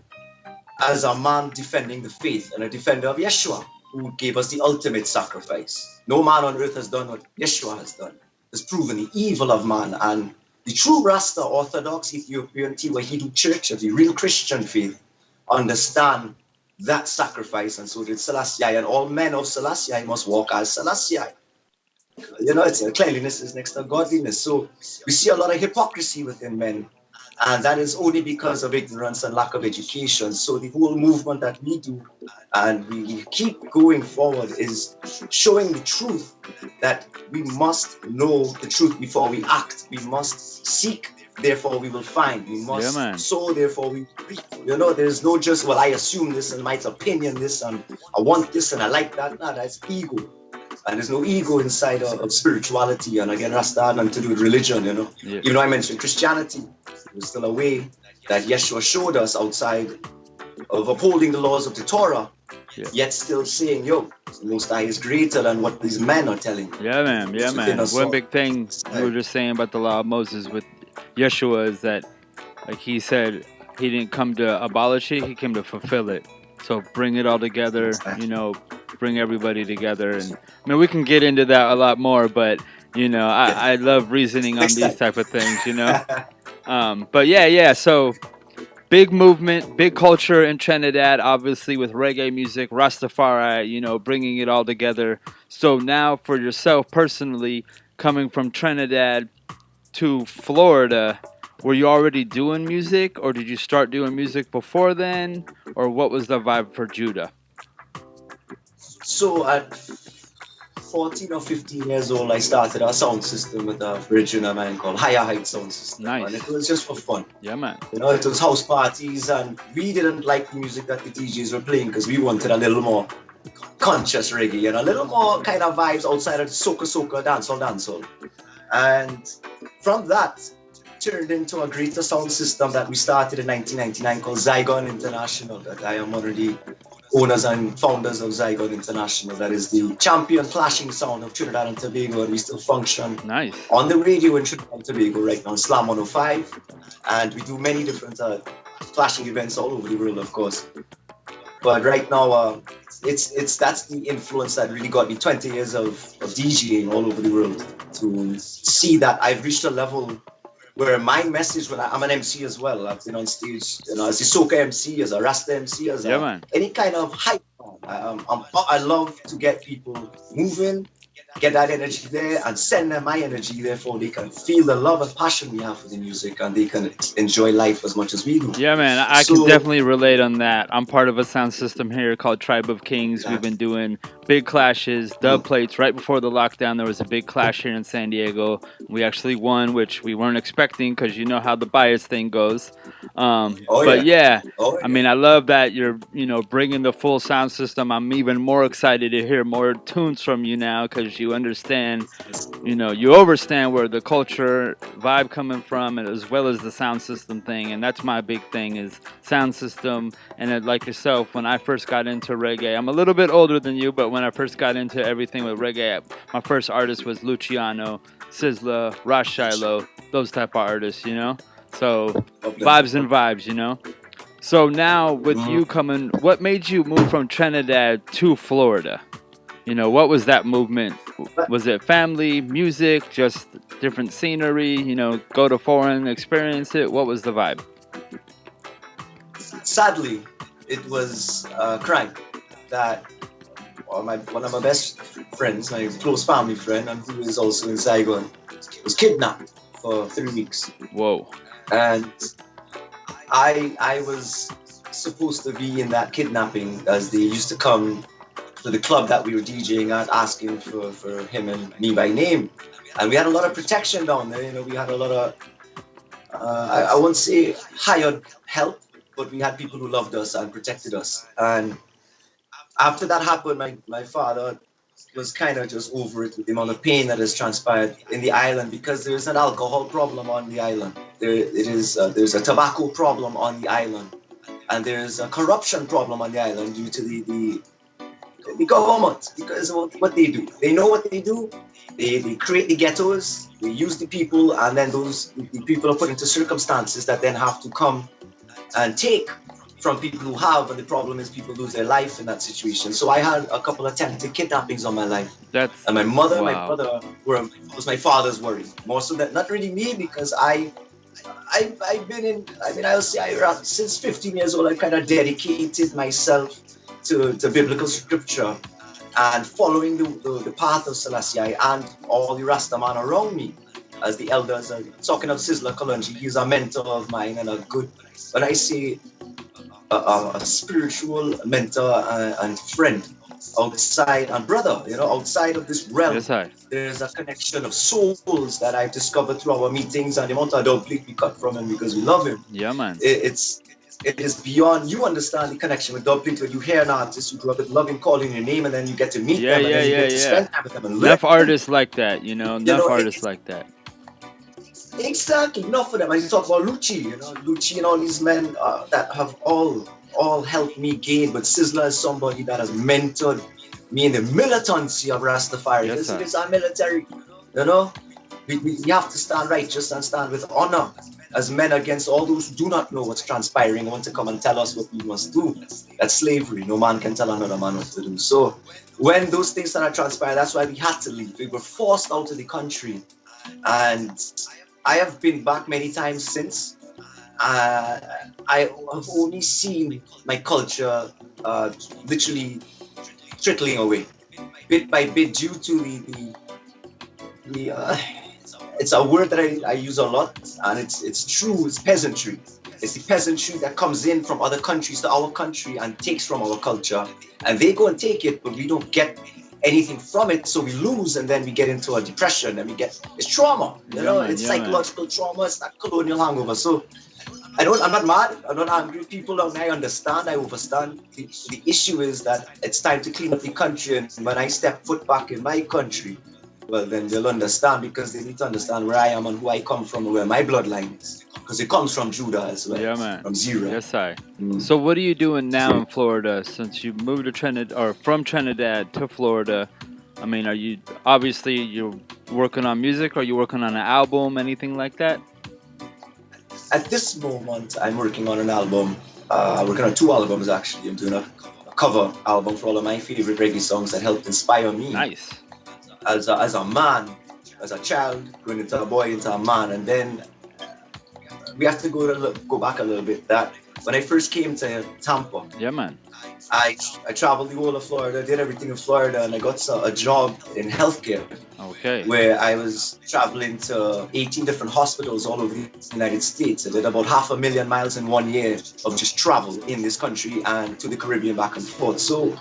as a man defending the faith and a defender of Yeshua, who gave us the ultimate sacrifice. No man on earth has done what Yeshua has done. Has proven the evil of man. And the true Rasta, Orthodox, Ethiopian, Tiwahidu Church of the real Christian faith understand that sacrifice, and so did Selassie, and all men of Selassie must walk as Selassie. It's cleanliness is next to godliness. So we see a lot of hypocrisy within men And that is only because of ignorance and lack of education. So the whole movement that we do and we keep going forward is showing the truth, that we must know the truth before we act. We must seek, therefore we will find. We must sow, therefore we reap. You know, there's no just, well, I assume this and my opinion this and I want this and I like that. No, that's ego. And there's no ego inside of spirituality. And again, Rasta had nothing to do with religion, you know. Yeah. Even though I mentioned Christianity, there's still a way that Yeshua showed us outside of upholding the laws of the Torah, yet still saying, yo, the Most High is greater than what these men are telling you. Yeah, man. Yeah, man. One big thing you were just saying about the law of Moses with Yeshua is that, like he said, he didn't come to abolish it, he came to fulfill it. So bring it all together, you know, bring everybody together. And I mean, we can get into that a lot more, but, you know, I love reasoning on these type of things, you know. But yeah, so big movement, big culture in Trinidad, obviously with reggae music, Rastafari, you know, bringing it all together. So now for yourself personally, coming from Trinidad to Florida, were you already doing music, or did you start doing music before then, or what was the vibe for Judah? So at 14 or 15 years old, I started a sound system with a original man called Higher Height Sound System. Nice. And it was just for fun. Yeah, man. You know, it was house parties, and we didn't like the music that the DJs were playing because we wanted a little more conscious reggae and a little more kind of vibes outside of the soca, dancehall. And from that, turned into a greater sound system that we started in 1999 called Zygon International, that I am one of the owners and founders of Zygon International. That is the champion clashing sound of Trinidad and Tobago, and we still function on the radio in Trinidad and Tobago right now, Slam 105, and we do many different clashing events all over the world, of course. But right now, that's the influence that really got me 20 years of DJing all over the world, to see that I've reached a level where my message, when I'm an MC as well, I've been on stage, you know, as a soca MC, as a Rasta MC, as any kind of hype. I love to get people moving, get that energy there, and send them my energy, therefore they can feel the love and passion we have for the music, and they can enjoy life as much as we do. Yeah, man, I can definitely relate on that. I'm part of a sound system here called Tribe of Kings. We've been doing big clashes, dub plates. Right before the lockdown, there was a big clash here in San Diego. We actually won, which we weren't expecting, because you know how the bias thing goes. But yeah, I mean, I love that you're, you know, bringing the full sound system. I'm even more excited to hear more tunes from you now, because you understand, you know, you understand where the culture vibe coming from, and as well as the sound system thing. And that's my big thing, is sound system. And like yourself, when I first got into reggae, I'm a little bit older than you, but when I first got into everything with reggae, my first artist was Luciano, Sizzla, Ross Shiloh, those type of artists, you know. So vibes and vibes, you know. So now with you coming, what made you move from Trinidad to Florida? You know, what was that movement? Was it family, music, just different scenery, you know, go to foreign, experience it? What was the vibe? Sadly, it was crime that one of my best friends, my close family friend, and who is also in Saigon, was kidnapped for 3 weeks. Whoa. And I was supposed to be in that kidnapping, as they used to come to the club that we were DJing at, asking for him and me by name. And we had a lot of protection down there, you know, we had a lot of, I won't say hired help, but we had people who loved us and protected us. And after that happened, my father was kind of just over it with the amount of pain that has transpired in the island, because there's an alcohol problem on the island. There's a tobacco problem on the island, and there's a corruption problem on the island due to the government, because of what they do. They know what they do. They create the ghettos, they use the people, and then the people are put into circumstances that then have to come and take from people who have, and the problem is people lose their life in that situation. So I had a couple of attempted kidnappings on my life. And my mother, my brother was my father's worry. More so that, not really me, because I've been in, I mean, I'll say since 15 years old, I kind of dedicated myself to biblical scripture and following the path of Selassie and all the Rastaman around me. as the elders are talking of Sizzler Kalonji. He's a mentor of mine and a good, when I say a spiritual mentor and friend outside and brother, outside of this realm. Yes, I. There's a connection of souls that I've discovered through our meetings and the amount of dub plate we cut from him because we love him. Yeah, man. It is beyond. You understand the connection with dub plate when you hear an artist, you grow up with loving calling your name, and then you get to meet them, and then you get to spend time with them and enough artists like that, enough artists like that. Exactly, enough of them. And you talk about Lucci, Lucci and all these men that have all helped me gain. But Sizzler is somebody that has mentored me in the militancy of Rastafari. Yes, This is our military, We have to stand righteous and stand with honor as men against all those who do not know what's transpiring and want to come and tell us what we must do. That's slavery. No man can tell another man what to do. So when those things started transpiring, that's why we had to leave. We were forced out of the country. And I have been back many times since. I have only seen my culture literally trickling away, bit by bit, due to the it's a word that I use a lot, and it's true. It's peasantry. It's the peasantry that comes in from other countries to our country and takes from our culture, and they go and take it, but we don't get anything from it, so we lose, and then we get into a depression, and it's trauma. It's psychological trauma. It's not colonial hangover. So I'm not mad. I'm not angry with people. I understand. I understand. The issue is that it's time to clean up the country, and when I step foot back in my country, well, then they'll understand, because they need to understand where I am and who I come from and where my bloodline is, because it comes from Judah as well. Yeah, man. From zero. Yes, I. So what are you doing now in Florida since you moved to Trinidad, or from Trinidad to Florida? I mean, you're working on music? Are you working on an album, anything like that? At this moment, I'm working on an album. I'm working on 2 albums, actually. I'm doing a cover album for all of my favorite reggae songs that helped inspire me. Nice. As a man, as a child, growing into a boy, into a man. And then we have to go back a little bit. That when I first came to Tampa, yeah, man, I traveled the whole of Florida, did everything in Florida, and I got a job in healthcare. Okay. Where I was traveling to 18 different hospitals all over the United States. I did about 500,000 miles in 1 year of just travel in this country and to the Caribbean back and forth. So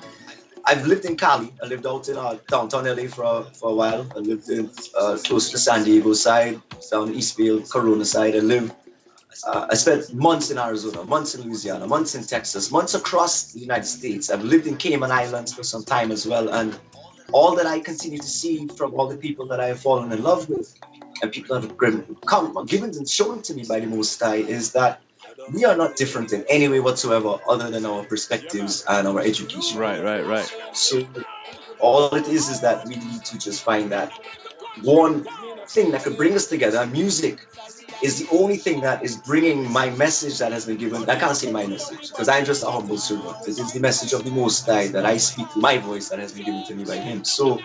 I've lived in Cali. I lived out in downtown LA for a while. I lived in close to San Diego side, down Eastville, Corona side. I spent months in Arizona, months in Louisiana, months in Texas, months across the United States. I've lived in Cayman Islands for some time as well. And all that I continue to see from all the people that I have fallen in love with and people that have given and shown to me by the Most High is that we are not different in any way whatsoever other than our perspectives and our education. Right. So all it is that we need to just find that one thing that could bring us together. Music is the only thing that is bringing my message that has been given. I can't say my message because I'm just a humble servant. It is the message of the Most High that I speak through my voice that has been given to me by Him. So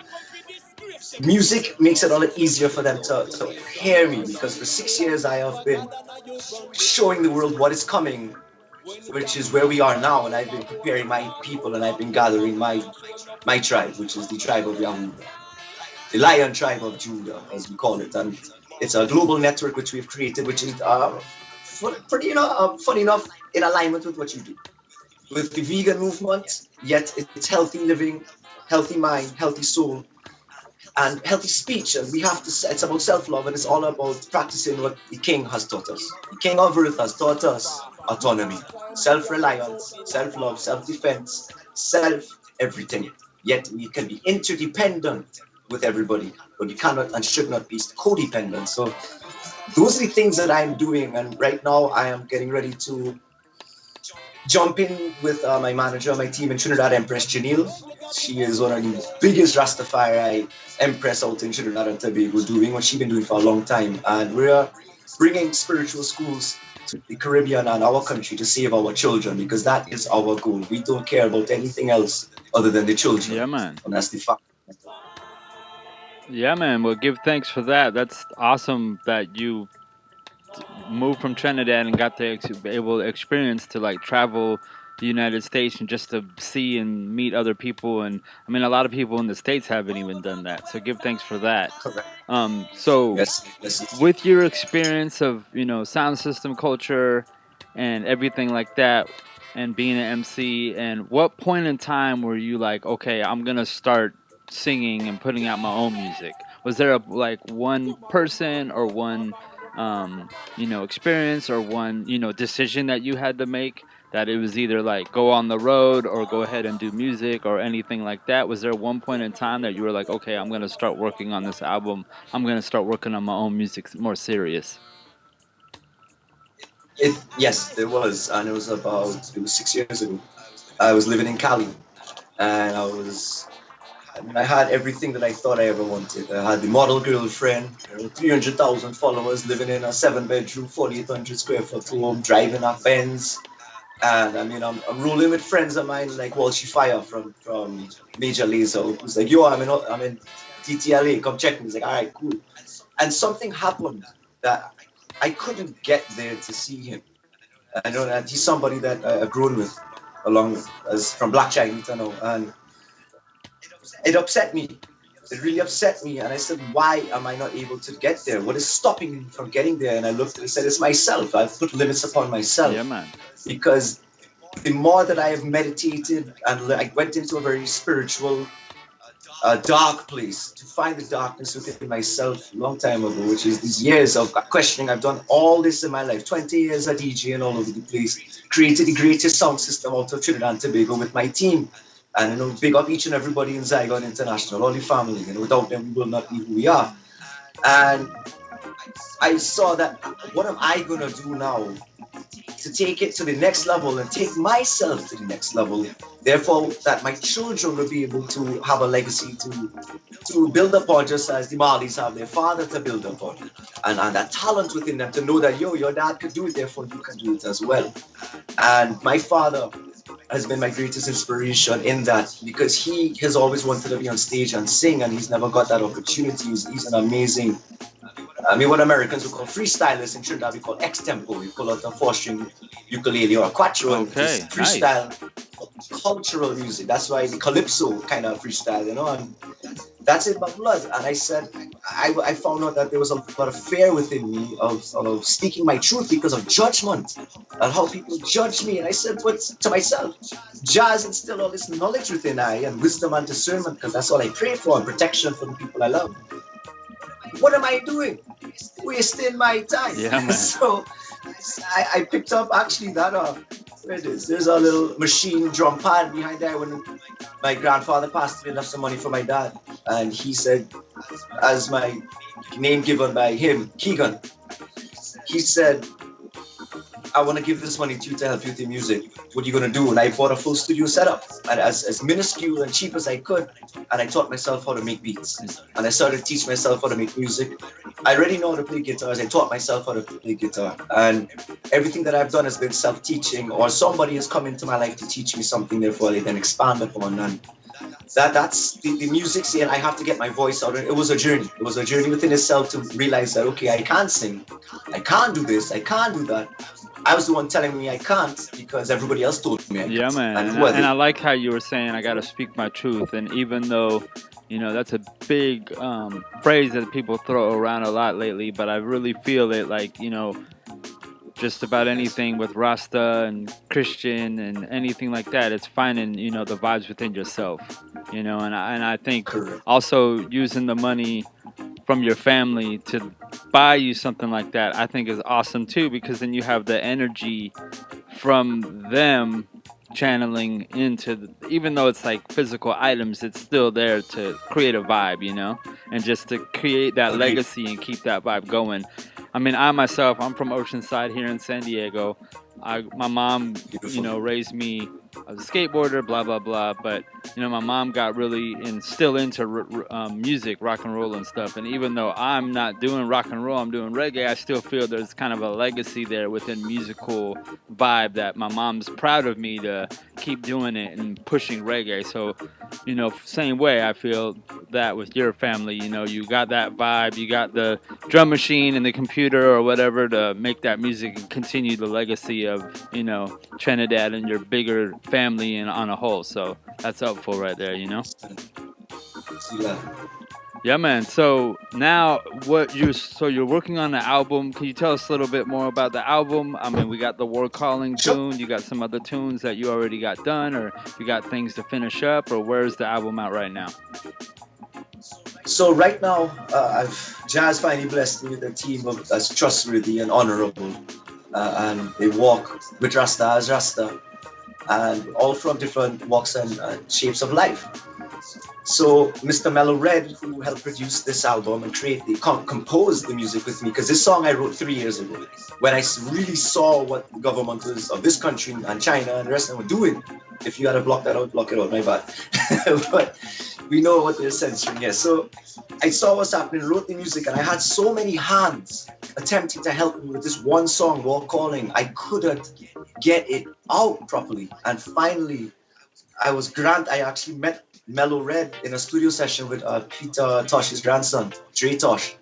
music makes it a lot easier for them to hear me, because for 6 years I have been showing the world what is coming, which is where we are now, and I've been preparing my people, and I've been gathering my tribe, which is the tribe of Yahuwah, the Lion Tribe of Judah, as we call it. And it's a global network which we've created, which is pretty, funny enough, in alignment with what you do. With the vegan movement, yet it's healthy living, healthy mind, healthy soul, and healthy speech. And it's about self-love, and it's all about practicing what the King has taught us. The King of Earth has taught us autonomy, self-reliance, self-love, self-defense, self-everything. Yet we can be interdependent with everybody, but we cannot and should not be codependent. So those are the things that I'm doing, and right now I am getting ready to jump in with my manager, my team in Trinidad, Empress Janelle. She is one of the biggest Rastafari Empress out in Trinidad and Tobago, doing what she's been doing for a long time. And we're bringing spiritual schools to the Caribbean and our country to save our children, because that is our goal. We don't care about anything else other than the children. Yeah, man. And that's the fact. Yeah, man. Well, give thanks for that. That's awesome that you moved from Trinidad and got to be able to experience to like travel the United States and just to see and meet other people. And I mean, a lot of people in the States haven't even done that. So give thanks for that. Correct. So Yes. with your experience of, sound system culture and everything like that, and being an MC, and what point in time were you like, okay, I'm gonna start singing and putting out my own music? Was there one person or one experience or one decision that you had to make, that it was either like go on the road or go ahead and do music or anything like that? Was there one point in time that you were like, okay, I'm gonna start working on this album, I'm gonna start working on my own music more serious? Yes, there was, and it was 6 years ago. I was living in Cali, and I had everything that I thought I ever wanted. I had the model girlfriend, 300,000 followers, living in a 7-bedroom, 4,800 square foot home, driving a Benz. And I mean, I'm rolling with friends of mine like Walshy Fire from Major Lazer, who's like, yo, I'm in TTLA, come check me. He's like, all right, cool. And something happened that I couldn't get there to see him. I know that he's somebody that I've grown with from Black Chinese, and it upset me. It really upset me, and I said, why am I not able to get there? What is stopping me from getting there? And I looked and I said, it's myself. I've put limits upon myself. Yeah, man. Because the more that I have meditated, and I went into a very spiritual, dark place to find the darkness within myself a long time ago, which is these years of questioning. I've done all this in my life, 20 years of DJing all over the place, created the greatest sound system out of Trinidad and Tobago with my team. And big up each and everybody in Zygon International, all the family. Without them, we will not be who we are. And I saw that, what am I gonna do now to take it to the next level and take myself to the next level? Therefore, that my children will be able to have a legacy to build upon, just as the Marleys have their father to build upon, and that talent within them to know that your dad could do it, therefore you can do it as well. And my father has been my greatest inspiration in that, because he has always wanted to be on stage and sing, and he's never got that opportunity. He's an amazing, what Americans would call freestylers. In Trinidad we call X-tempo. We pull out a 4-string ukulele or a quattro, and Okay, freestyle cultural music. That's why the calypso kind of freestyle, and that's in my blood. And I said, I found out that there was a lot of fear within me of speaking my truth because of judgment and how people judge me. And I said, but to myself, jazz instilled all this knowledge within I, and wisdom and discernment, because that's all I pray for, and protection for the people I love. What am I doing? Wasting my time. Yeah, man. So I picked up actually that where it is. There's a little machine drum pad behind there. When my grandfather passed away, left some money for my dad, and he said, as my name given by him, Keegan, he said, I want to give this money to you to help you with your music. What are you going to do? And I bought a full studio setup, and as minuscule and cheap as I could, and I taught myself how to make beats. And I started to teach myself how to make music. I already know how to play guitars. I taught myself how to play guitar. And everything that I've done has been self-teaching, or somebody has come into my life to teach me something, therefore I then expand upon. And that's the music scene. I have to get my voice out. It was a journey. It was a journey within itself to realize that, okay, I can't sing. I can't do this. I can't do that. I was the one telling me I can't because everybody else told me I can't. Yeah, man. And I like how you were saying, I got to speak my truth. And even though, that's a big phrase that people throw around a lot lately, but I really feel it like, just about anything with Rasta and Christian and anything like that, it's finding, the vibes within yourself, and I think also using the money from your family to buy you something like that, I think is awesome too, because then you have the energy from them channeling into, even though it's like physical items, it's still there to create a vibe, and just to create that legacy and keep that vibe going. I mean, I myself, I'm from Oceanside here in San Diego. My mom, raised me as a skateboarder, blah, blah, blah. But, my mom got really still into music, rock and roll and stuff. And even though I'm not doing rock and roll, I'm doing reggae, I still feel there's kind of a legacy there within musical vibe that my mom's proud of me to keep doing it and pushing reggae. So, same way I feel that with your family, you got that vibe, you got the drum machine and the computer or whatever to make that music and continue the legacy of, Trinidad and your bigger family and on a whole. So that's helpful right there, See that? Yeah, man. So now you're working on the album. Can you tell us a little bit more about the album? I mean, we got the War Calling tune. You got some other tunes that you already got done, or you got things to finish up, or where's the album out right now? So right now, Jazz finally blessed me with a team that's trustworthy and honorable, and they walk with Rasta as Rasta, and all from different walks and shapes of life. So Mr. Mellow Red, who helped produce this album and compose the music with me, because this song I wrote 3 years ago, when I really saw what the government of this country and China and the rest of them were doing. If you gotta block that out, block it out, my bad. But we know what they're censoring here. So I saw what's happening, wrote the music, and I had so many hands attempting to help me with this one song, War Calling. I couldn't get it out properly. And finally, I actually met Mellow Red in a studio session with Peter Tosh's grandson, Dre Tosh.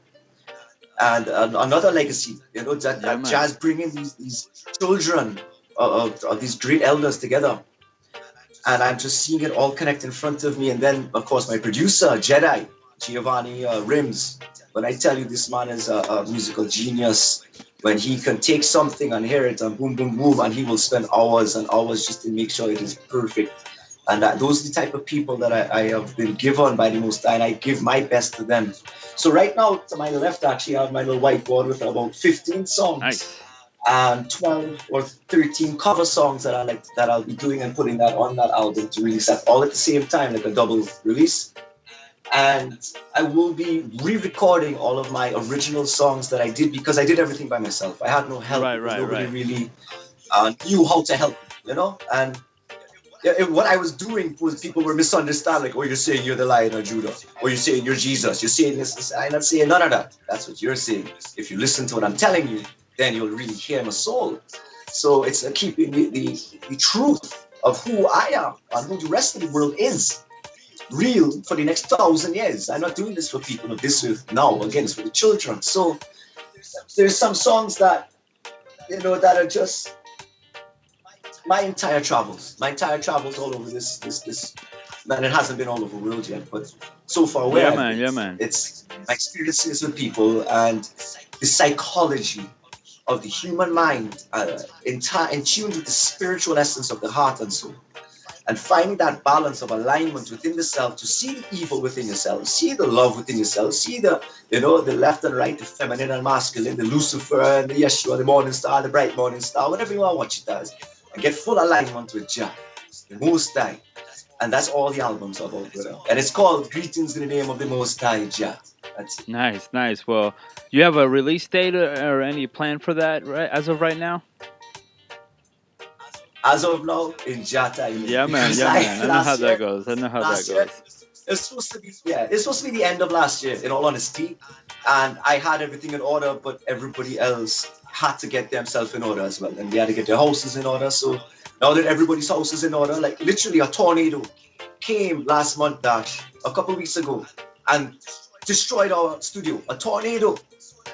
And another legacy, that Jazz bringing these children of these great elders together. And I'm just seeing it all connect in front of me. And then, of course, my producer, Jedi, Giovanni Rims. When I tell you this man is a musical genius, when he can take something and hear it and boom, boom, boom, and he will spend hours and hours just to make sure it is perfect. And those are the type of people that I have been given by the Most High, and I give my best to them. So right now, to my left, actually, I have my little whiteboard with about 15 songs. Nice. And 12 or 13 cover songs that I'll be doing and putting that on that album to release that all at the same time, like a double release. And I will be re-recording all of my original songs that I did, because I did everything by myself. I had no help. Nobody really knew how to help, And what I was doing was people were misunderstanding, like, oh, you're saying you're the Lion of Judah, or you're saying you're Jesus, you're saying this. I'm not saying none of that. That's what you're saying. If you listen to what I'm telling you, then you'll really hear my soul. So it's keeping the truth of who I am and who the rest of the world is real for the next 1,000 years. I'm not doing this for people of this earth now. Again, it's for the children. So there's some songs that, that are just my entire travels all over this, and it hasn't been all over the world yet, but so far away. Yeah, man. It's my experiences with people and the psychology of the human mind, in tune with the spiritual essence of the heart and soul, and finding that balance of alignment within the self to see the evil within yourself, see the love within yourself, see the left and right, the feminine and masculine, the Lucifer and the Yeshua, the morning star, the bright morning star, whatever you want to watch it as, and get full alignment with Jah, the Most High. And that's all the album's about, brother. And it's called Greetings in the Name of the Most High, Jah. That's it. Nice. Well, you have a release date or any plan for that as of right now? As of now, in Jah time. Yeah, man. I know how that goes. It's supposed to be the end of last year, in all honesty. And I had everything in order, but everybody else had to get themselves in order as well. And they had to get their houses in order. So now that everybody's house is in order, like literally a tornado came last month, a couple of weeks ago, and destroyed our studio. A tornado.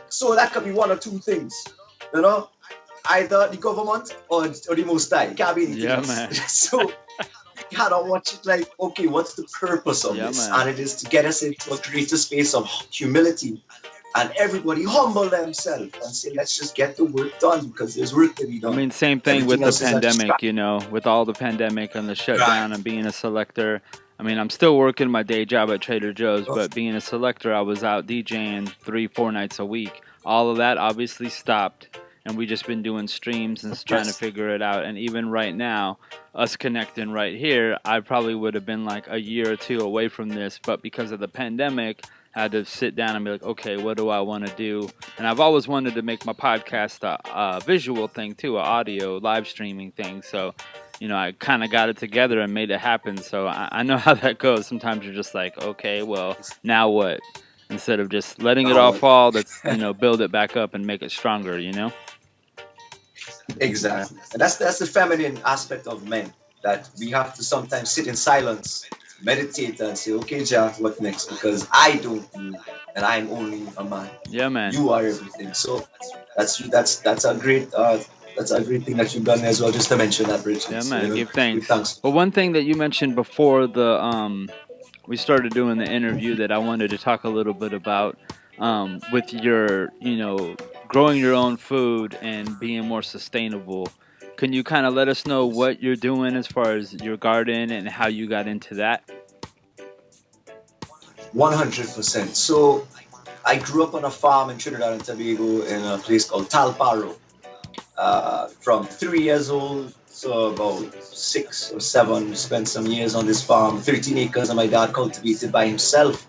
So that could be one or two things, either the government or the Most High. It can't be anything else. Man. So you gotta watch it like, okay, what's the purpose of this? Man. And it is to get us into a greater space of humility, and everybody humble themselves and say, let's just get the work done, because there's work to be done. I mean, same thing with the pandemic, with all the pandemic and the shutdown and being a selector. I mean, I'm still working my day job at Trader Joe's, but being a selector, I was out DJing 3-4 nights a week. All of that obviously stopped, and we just been doing streams and trying to figure it out. And even right now, us connecting right here, I probably would have been like a year or two away from this, but because of the pandemic, I had to sit down and be like, okay, what do I want to do? And I've always wanted to make my podcast a visual thing too, an audio live streaming thing. So, I kind of got it together and made it happen. So I know how that goes. Sometimes you're just like, okay, well, now what? Instead of just letting it all fall, let's, build it back up and make it stronger, Exactly. And that's the feminine aspect of men, that we have to sometimes sit in silence, meditate and say, okay, Jah, what next? Because I don't know, and I'm only a man. Yeah, man. You are everything. So that's a great that's everything that you've done as well. Just to mention that, Bridget. Yeah, So, man. Give thanks. thanks. But one thing that you mentioned before we started doing the interview that I wanted to talk a little bit about with your, growing your own food and being more sustainable. Can you kind of let us know what you're doing as far as your garden and how you got into that? 100%. So I grew up on a farm in Trinidad and Tobago in a place called Talparo. From 3 years old to about 6 or 7, spent some years on this farm. 13 acres, and my dad cultivated by himself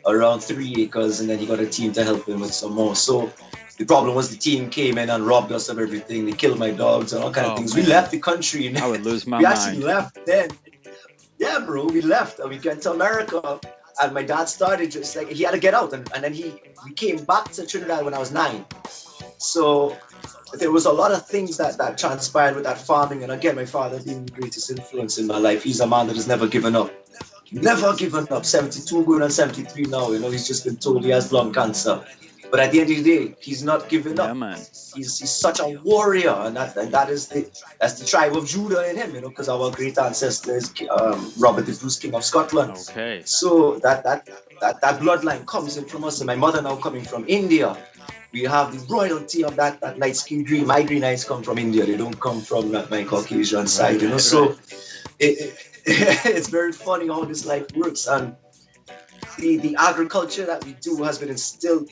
around 3 acres, and then he got a team to help him with some more. So the problem was the team came in and robbed us of everything. They killed my dogs and all kind of things. Man. We left the country. I would lose my we mind. actually left then. Yeah, bro, we left and we went to America. And my dad started just like, he had to get out. And then we came back to Trinidad when I was 9. So there was a lot of things that transpired with that farming. And again, my father being the greatest influence in my life. He's a man that has never given up. Never given up. 72 going on 73 now. He's just been told he has lung cancer. But at the end of the day, he's not giving up. Yeah, man. He's such a warrior, and that's the tribe of Judah in him, because our great ancestor is Robert the Bruce, King of Scotland. Okay. So that bloodline comes in from us, and my mother now coming from India. We have the royalty of that light skin green. My green eyes come from India. They don't come from my Caucasian side, Right. So it's very funny how this life works, and the agriculture that we do has been instilled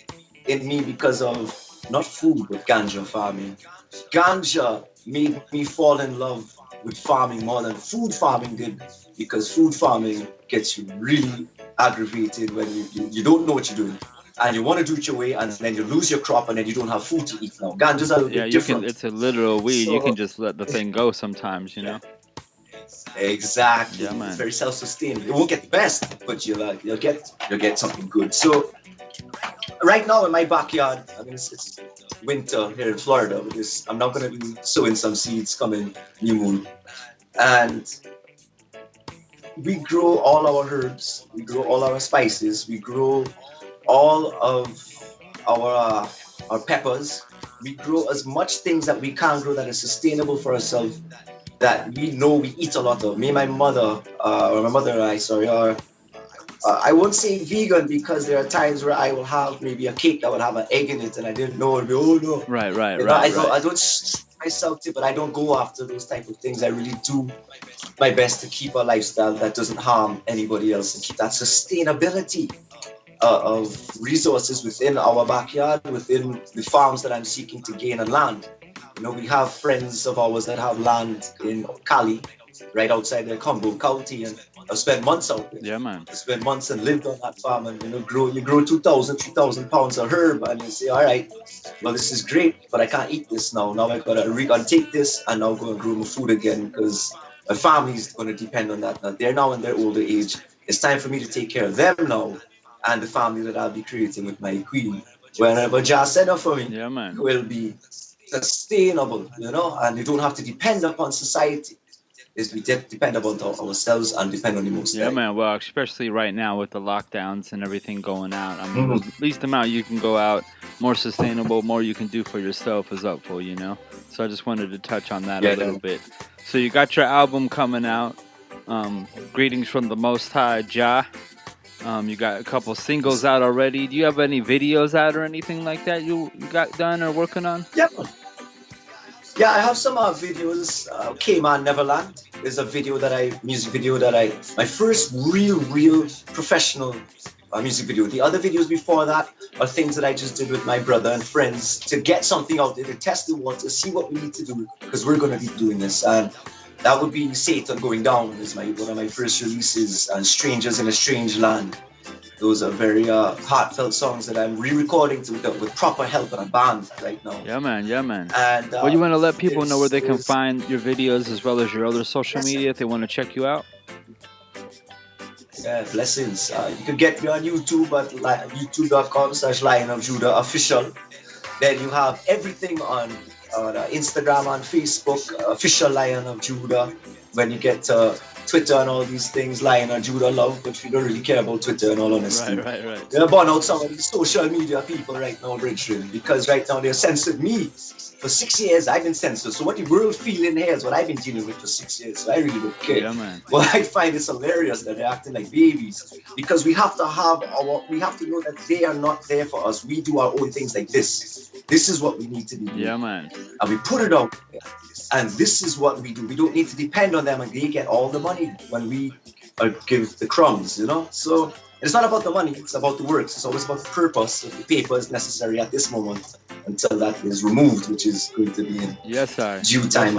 in me because of not food but ganja farming. Ganja made me fall in love with farming more than food farming did, because food farming gets you really aggravated when you don't know what you're doing and you want to do it your way, and then you lose your crop and then you don't have food to eat. Now ganja's a little bit different. It's a literal weed. You can just let the thing go sometimes, Exactly. Yeah, man. It's very self-sustained. You won't get the best, but you'll get something good. So right now in my backyard, it's winter here in Florida, because I'm now going to be sowing some seeds coming new moon. And we grow all our herbs, we grow all our spices, we grow all of our peppers. We grow as much things that we can grow that is sustainable for ourselves, that we know we eat a lot of. Me and my mother, I won't say vegan, because there are times where I will have maybe a cake that would have an egg in it and I didn't know it would be, oh no. Right. I don't myself to, but I don't go after those type of things. I really do my best to keep a lifestyle that doesn't harm anybody else and keep that sustainability of resources within our backyard, within the farms that I'm seeking to gain on land. We have friends of ours that have land in Cali, right outside their Combo County, and I've spent months out there. Yeah, man. I spent months and lived on that farm, and you grow 2,000, 3,000 pounds of herb, and you say, all right, well, this is great, but I can't eat this now. Now I've got to take this and now go and grow my food again, because my family's going to depend on that. Now they're now in their older age. It's time for me to take care of them now, and the family that I'll be creating with my queen. Whenever Jah set up for me, yeah, man, will be sustainable, and you don't have to depend upon society. We depend upon ourselves and depend on the most. Yeah, man. Well, especially right now with the lockdowns and everything going out. The least amount you can go out, more sustainable, more you can do for yourself is up for, So I just wanted to touch on that a little bit. So you got your album coming out. Greetings from the Most High, Jah. You got a couple singles out already. Do you have any videos out or anything like that you got done or working on? Yep. Yeah, I have some videos. Cayman Neverland is a music video my first real professional music video. The other videos before that are things that I just did with my brother and friends to get something out there, to test the water, see what we need to do, because we're going to be doing this. And that would be Satan Going Down is one of my first releases, and Strangers in a Strange Land. Those are very heartfelt songs that I'm re-recording with proper help in a band right now. Yeah, man. And you want to let people know where they can find your videos as well as your other social media if they want to check you out? Yeah, blessings. You can get me on YouTube at youtube.com/Lion of Judah official. Then you have everything on Instagram and Facebook, official Lion of Judah. When you get to Twitter and all these things, Lion and Judah love, but we don't really care about Twitter in all honesty. Right. They're burn out some of these social media people right now, Richard, because right now they're censored me. For 6 years, I've been censored. So what the world feeling here is what I've been dealing with for 6 years. So I really don't care. Yeah, man. Well, I find it's hilarious that they're acting like babies because we have to know that they are not there for us. We do our own things like this. This is what we need to be doing. Yeah, man. And we put it out there. And this is what we do. We don't need to depend on them and they get all the money when we give the crumbs, you know? So it's not about the money, it's about the works. It's always about the purpose. If the paper is necessary at this moment until that is removed, which is going to be in due time.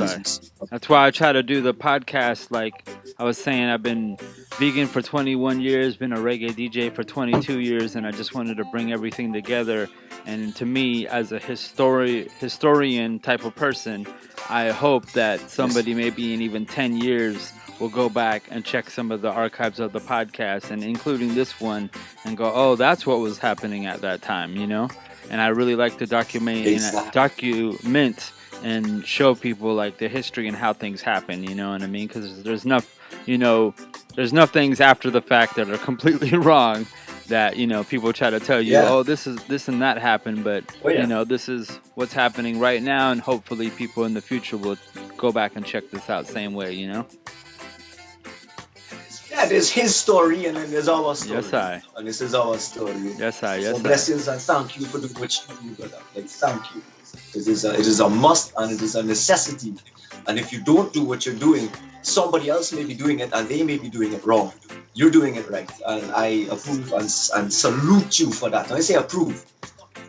That's why I try to do the podcast. Like I was saying, I've been vegan for 21 years, been a reggae DJ for 22 years, and I just wanted to bring everything together. And to me, as a historian type of person, I hope that somebody maybe in even 10 years will go back and check some of the archives of the podcast, and including this one, and go, oh, that's what was happening at that time, you know? And I really like to document and show people like the history and how things happen, you know what I mean? Because there's enough things after the fact that are completely wrong that, you know, people try to tell you, oh, this and that happened, but you know, this is what's happening right now, and hopefully people in the future will go back and check this out same way, you know? Yeah, there's his story and then there's our story. Yes, I. And this is our story. Yes, I. Yes, so blessings and thank you for doing what you do, brother. Like, thank you. It is a must and it is a necessity. And if you don't do what you're doing, somebody else may be doing it and they may be doing it wrong. You're doing it right. And I approve and salute you for that. When I say approve,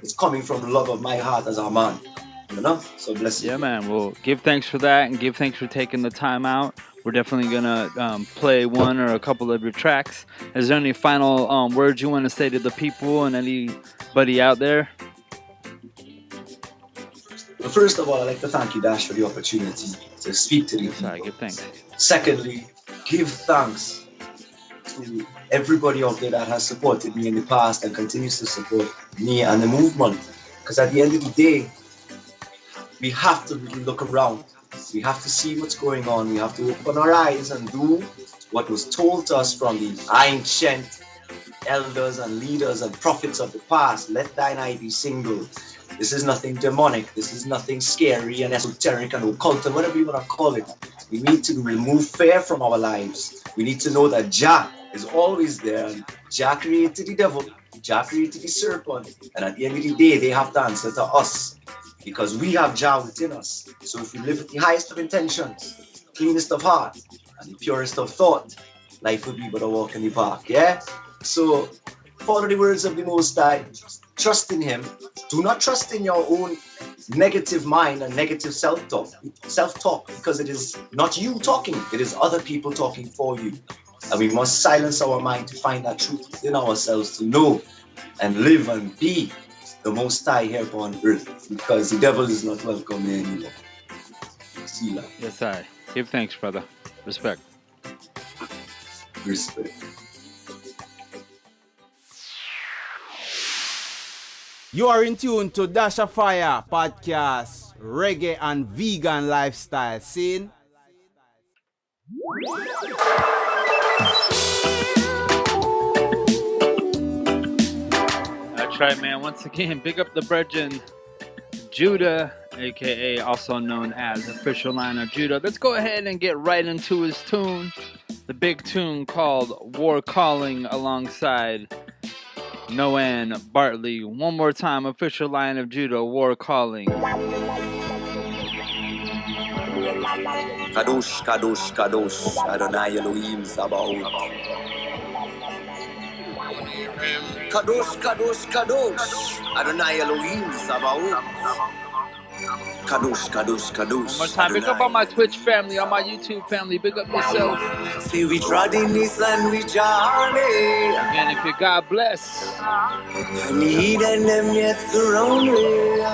it's coming from the love of my heart as a man. You know? So bless you. Yeah, man. Well, give thanks for that and give thanks for taking the time out. We're definitely going to play one or a couple of your tracks. Is there any final words you want to say to the people and anybody out there? Well, first of all, I'd like to thank you, Dash, for the opportunity to speak to the people. Sorry, give thanks. Secondly, give thanks to everybody out there that has supported me in the past and continues to support me and the movement. Because at the end of the day, we have to really look around. We have to see what's going on. We have to open our eyes and do what was told to us from the ancient elders and leaders and prophets of the past. Let thine eye be single. This is nothing demonic. This is nothing scary and esoteric and occult and whatever you want to call it. We need to remove fear from our lives. We need to know that Jah is always there. And Jah created the devil. Jah created the serpent. And at the end of the day, they have to answer to us. Because we have Jah within us. So if we live with the highest of intentions, cleanest of heart, and the purest of thought, life will be but a walk in the park, yeah? So follow the words of the Most High, trust in Him. Do not trust in your own negative mind and negative self-talk, because it is not you talking, it is other people talking for you. And we must silence our mind to find that truth within ourselves, to know and live and be the Most High here upon earth, because the devil is not welcome here anymore. See that? Yes, I. Give thanks, brother. Respect. Respect. You are in tune to Dash of Fire podcast, Reggae and Vegan Lifestyle. Scene. That's right, man. Once again, big up the brethren, Judah, aka also known as Official Line of Judah. Let's go ahead and get right into his tune, the big tune called War Calling, alongside Noan Bartley. One more time, Official Line of Judah, War Calling. Kadosh, Kadosh, Kadosh, Adonai Elohim Sabaoth. Kadosh, Kadosh, Kadosh, Adonai Elohim Sabaoth. Kadosh, Kadosh, Kadosh. One more time, big up on my Twitch family, on my YouTube family, big up yourself. See, we trod in this land, we journey. And if you God bless, I need and them yet surround me.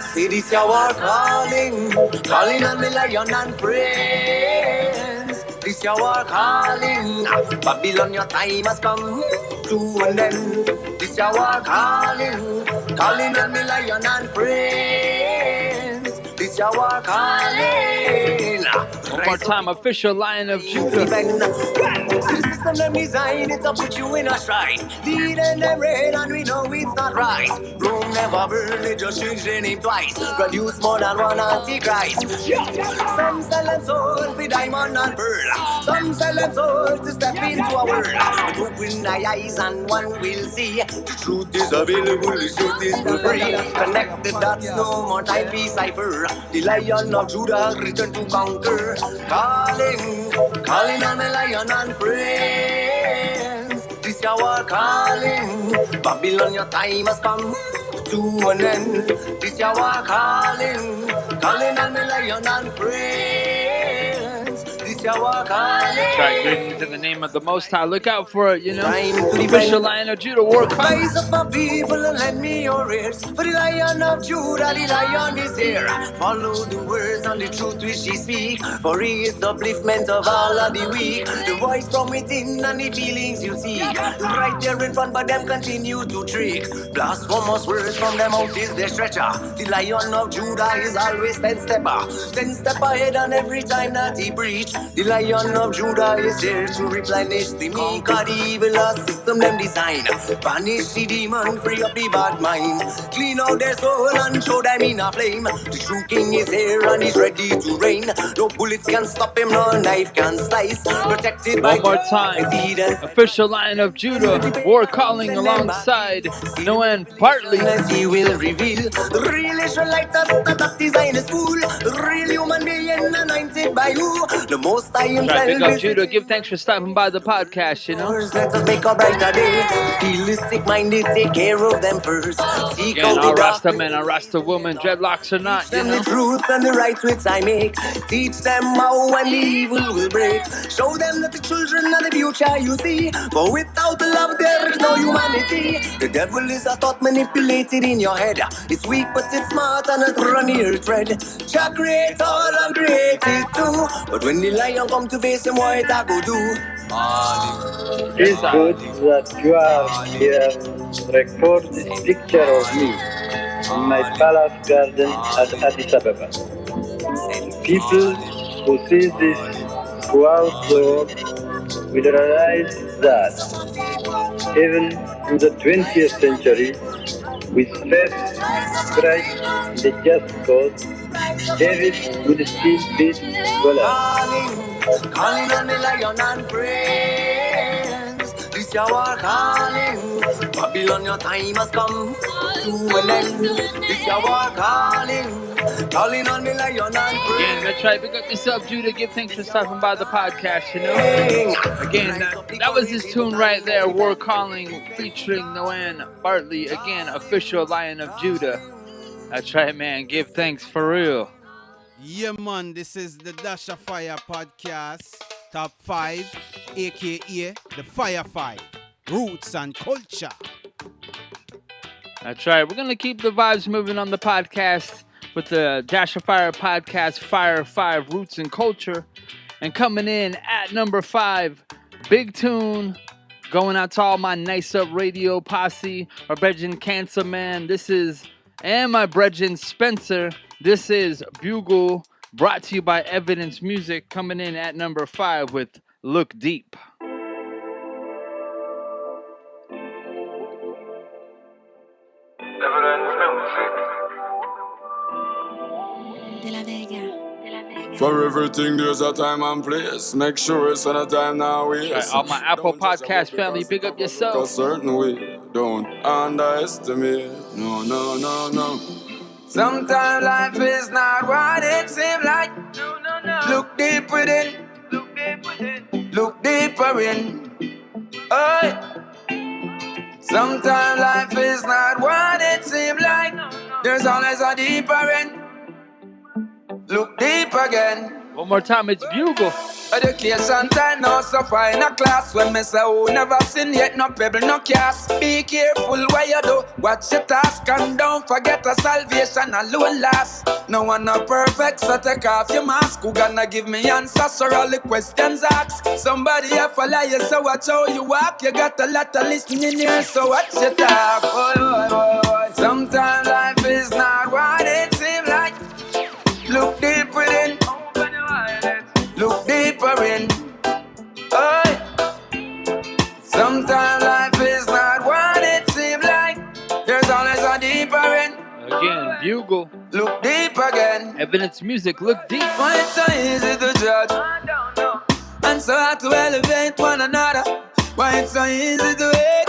See, this our calling, calling on me lion and friends. This our calling, Babylon, your time has come to an end. This our calling, calling on me lion and friends. This our calling, One more time, official Lion of Judah. The system them design it to put you in a stride. Lead and them red and we know it's not right. Rome never burn, they just change their name twice. Produce more than one antichrist. Some sell them soul for diamond and pearl. Some sell them soul to step into a world. But open thy eyes and one will see. The truth is available, the truth is for free. Connect the dots, no more time for cipher. The Lion of Judah returned to conquer. Calling on the Lion and friends. This our calling. Babylon, your time has come to an end. This our calling. Calling on the Lion and friends. This our calling. Try greeting to the name of the Most High. Look out for it, you know. Official Lion of Judah war calling. Rise up, my people, and lend me your ears. For the Lion of Judah, the Lion is here. Follow the words and the truth which he speak. For he is the upliftment of all of the weak. The voice from within and the feelings you seek. Right there in front, but them continue to trick. Blasphemous words from them out is their stretcher. The Lion of Judah is always 10 step ahead on every time that he preach. The Lion of Judah is here to replenish the meek. Cause the evil system them design. Banish the demon, free up the bad mind. Clean out their soul and show them in a flame. The true king is here and he's ready to reign. No bullet can stop him, no knife can slice. Protected by one more time. Official Lion of Judah war calling alongside Noan Bartley. He will reveal the real Israelite that design is fool. The real human being anointed by you. The most I am trying to pick up Judah. Give thanks for stopping by the podcast, you know. Let us make a brighter day. Heal the sick-minded, take care of them first. Seek Again, out our the Rasta men, our Rasta woman, dreadlocks or not, you them know. the truth and the right which I make. Teach them how and the evil will break. Show them that the children are the future you see. For without the love there is no humanity. The devil is a thought manipulated in your head. It's weak but it's smart and it's run your thread. Jah create all and create it too. But when the lion come to face him, what I go do? It's good that you are here to record this picture of me in my palace garden at Addis Ababa. People who see this throughout the world will realize that even in the 20th century, with faith, Christ, the just cause, David would still beat Goliath. Calling on the Lion and friends. This your calling. Babylon, your time has come to an end. This your calling. Calling on the Lion and friends. Again, let's try to pick up yourself, Judah. Give thanks for stopping by the podcast, you know. Again, that was his tune right there, War Calling, featuring Noan Bartley. Again, official Lion of Judah. That's right, man. Give thanks for real. Yeah, man, this is the Dash of Fire podcast, top 5, aka the Fire 5, Roots and Culture. That's right. We're going to keep the vibes moving on the podcast with the Dash of Fire podcast, Fire 5, Roots and Culture. And coming in at number 5, big tune, going out to all my Nice Up Radio posse, our Bredgen Cancer Man. This is, and my Bredgen Spencer. This is Bugle, brought to you by Evidence Music, coming in at number 5 with Look Deep. For everything there's a time and place. Make sure it's on a time now. Right, all my Apple Podcast family, big up yourself. A certain way, don't underestimate. No, no, no, no. Sometimes life is not what it seems like. Look deep within. Look deeper in. Oh. Sometimes life is not what it seems like. There's always a deeper end. Look deep again. One more time, it's Bugle. Education time now suffer in a class. When me say who never seen yet no pebble no cast. Be careful what you do, watch your task. And don't forget a salvation alone last. No one no perfect, so take off your mask. Who gonna give me answers for all the questions asked? Somebody have follow you, so watch how you walk. You got a lot of listening here, so watch your talk. Sometimes life is not what it seems like. Look deep within. Evidence Music, Look Deep. Why it's so easy to judge and so hard to elevate one another? Why it's so easy to hate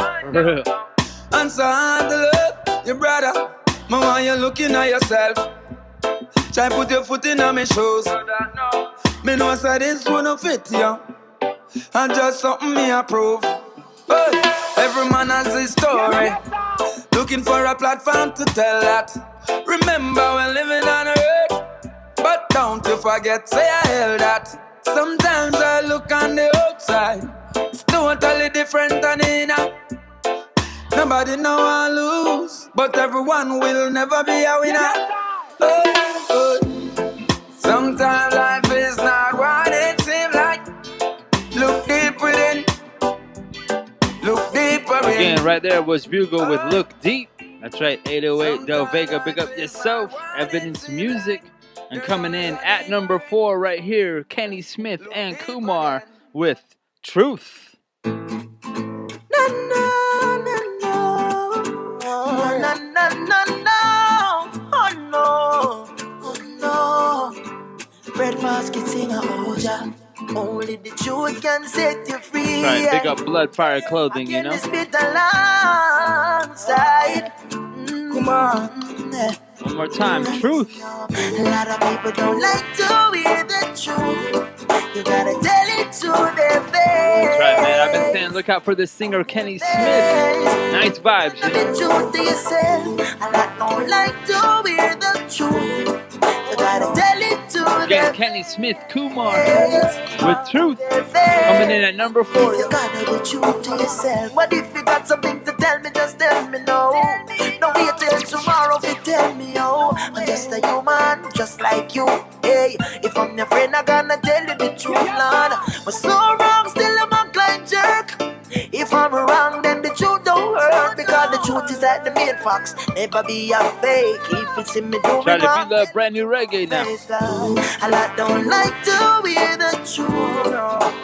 and so hard to love your brother? Man, why you looking at yourself? Try put your foot in my shoes. Me know say this wouldn't fit you, and just something me approve. Hey, every man has his story, looking for a platform to tell that. Remember we're living on earth, but don't you forget, say I held that. Sometimes I look on the outside, it's totally different than inner. Nobody know I lose, but everyone will never be a winner. Sometimes life is not what it seems like. Look deep within, look deeper in. Again, right there was Bugle with Look Deep. That's right, 808 Del Vega, big up yourself. Evidence Music. And coming in at number 4 right here, Kenny Smith and Kumar with Truth. Red mask, it's in a Oja. Only the truth can set you free. Right, big up Blood Fire Clothing, you know. Spit alongside. Come on. One more time, Truth. A lot of people don't like to hear the truth. You gotta tell it to their face. That's right, man. I've been saying, look out for this singer Kenny Smith. Nice vibes, you know. The truth to yourself. A lot don't like to hear the truth. You gotta tell it to Again, their Kenny Smith, Kumar with Truth. Coming in at number 4. You gotta be true to yourself. What if you got something to tell me? Just tell me no. Don't wait till tomorrow to tell me oh. I'm just a human, just like you. Hey, if I'm your friend, I'm gonna tell you the truth, Lord. But so wrong, still I'm a blind jerk. If I'm wrong, then the truth don't hurt. Because the truth is at the main facts. Never be a fake. If it's in me doing Try to wrong, feel that brand new reggae now. a lot don't like to hear the truth.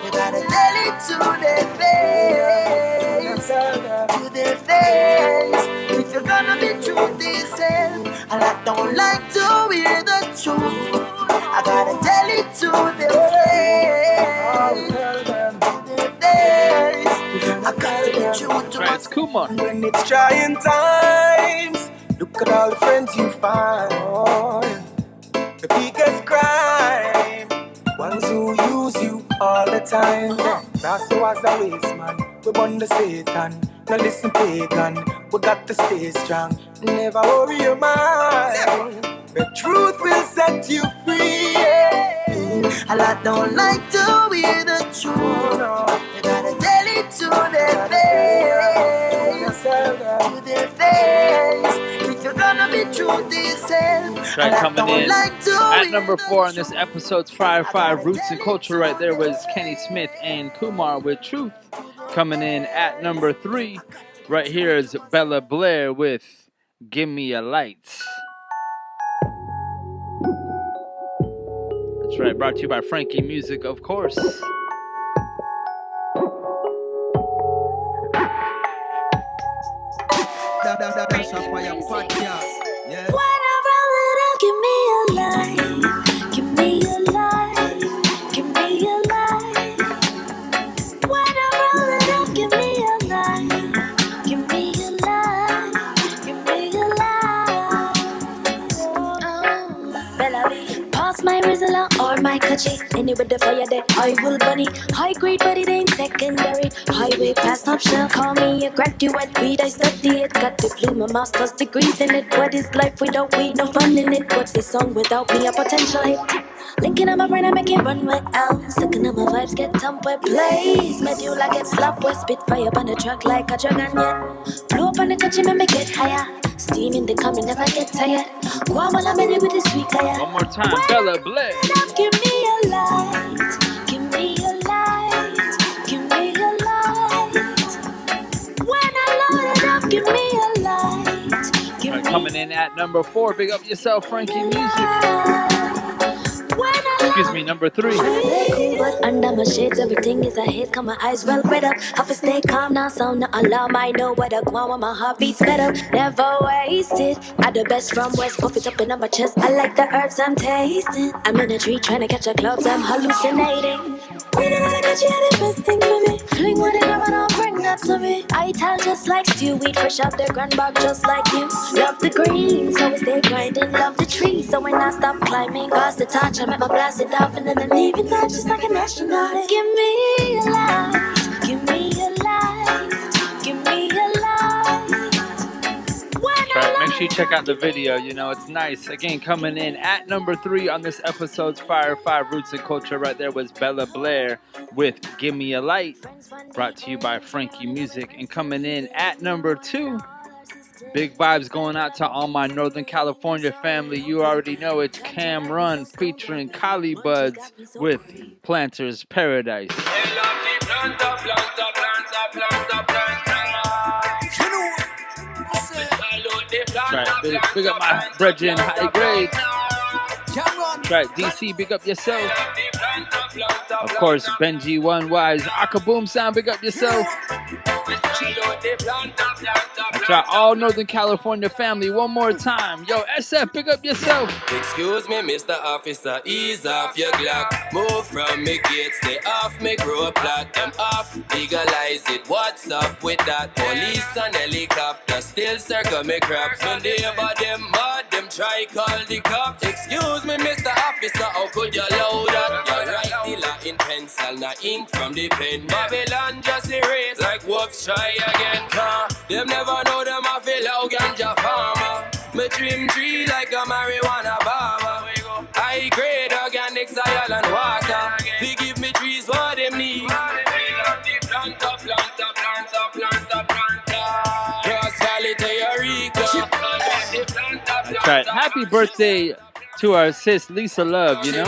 You gotta tell it to their face. To their face. If you're gonna be true to yourself, a lot don't like to hear the truth. I gotta tell it to their face. I got to be true to Right, it's Kumar. when it's trying times. Look at all the friends you find. The biggest crime, ones who use you all the time. That's who was a waste man. We born the Satan. Now listen, pagan. We got to stay strong. Never worry your mind. The truth will set you free. A lot don't like to hear the truth. You gotta tell it to their face. To their face. If you're gonna be true to yourself. Right, coming in at number 4 on this episode's Fire Roots and Culture right there was Kenny Smith and Kumar with Truth. Coming in at number 3 right here is Bella Blair with Give Me a Light. That's right, brought to you by Frankie Music, of course. That's a fire podcast. Yeah. When I roll it up, give me a light. Give me a light. Give me a light. When I roll it up, give me a light. Give me a light. Give me a light. Bella B, pass my Rizla or my Kachi. Anyway, the fire there, I will bunny. High grade, but it ain't secondary. Highway past top shelf. Call me a graduate, weed, I study it. Got diploma, master's degrees in it. What is life without weed? No fun in it. What's this song without me? A potential hit. Linking on my brain, I make it run right out. Sucking on my vibes, get thumped with blaze. Medulla get slapped with spit fire on the track like a dragon yet. Blow up on the country, make it higher. Steam in the coming, never get tired. Guam while I'm in it with the sweet fire. One more time, Bella Blair. Give me a light. Give me a light. Give me a light. When I load it up, give me a light. Give Right, me coming in at number 4, big up yourself, Frankie Music. Excuse me, number 3. Cool, but under my shades, everything is a haze. Come my eyes well red up. Have to stay calm now, sound no alarm. I know where to go when my heart beats better. Never wasted. I the best from West, puff it up in my chest. I like the herbs I'm tasting. I'm in a tree trying to catch a clouds. I'm hallucinating. Waiting on get you the best thing for me. Fling what it up and I'll bring that to me. I tell just like stew, weed fresh up their grand bag just like you. Love the green, so we stay grinding. Love the tree, so when I stop climbing, cause the touch, I make my blast it off and then I'm leaving that just like an astronaut. Give me a light, give me a light, give me a light. Right, make sure you check out the video, you know, it's nice. Again, coming in at number 3 on this episode's Fire 5 Roots and Culture right there was Bella Blair with Give Me a Light, brought to you by Frankie Music. And coming in at number 2, big vibes going out to all my Northern California family. You already know it's Cam Run featuring Kali Buds with Planter's Paradise. Right, big up my brethren, High Grade. Right, DC, big up yourself. Of course, Benji One Wise, Akaboom Sound, big up yourself. That's right, all Northern California family, one more time. Yo, SF, big up yourself. Excuse me, Mr. Officer, ease off your Glock. Move from me gate, stay off me roadblock. Them off, legalize it, what's up with that? Police and helicopter still circle me crap. So neighbor them mad, them try call the cops. Excuse me, Mr. Officer, how could you allow that? You write the law in pencil, not ink from the pen. Babylon just erase like whoops, try again. Them never know them a feel out ganja farmer. Me trim tree like a marijuana barber. I grade organic soil and water. They give me trees what them need. Cross Valley to Eureka. That's right, happy birthday to our sis Lisa Love, you know?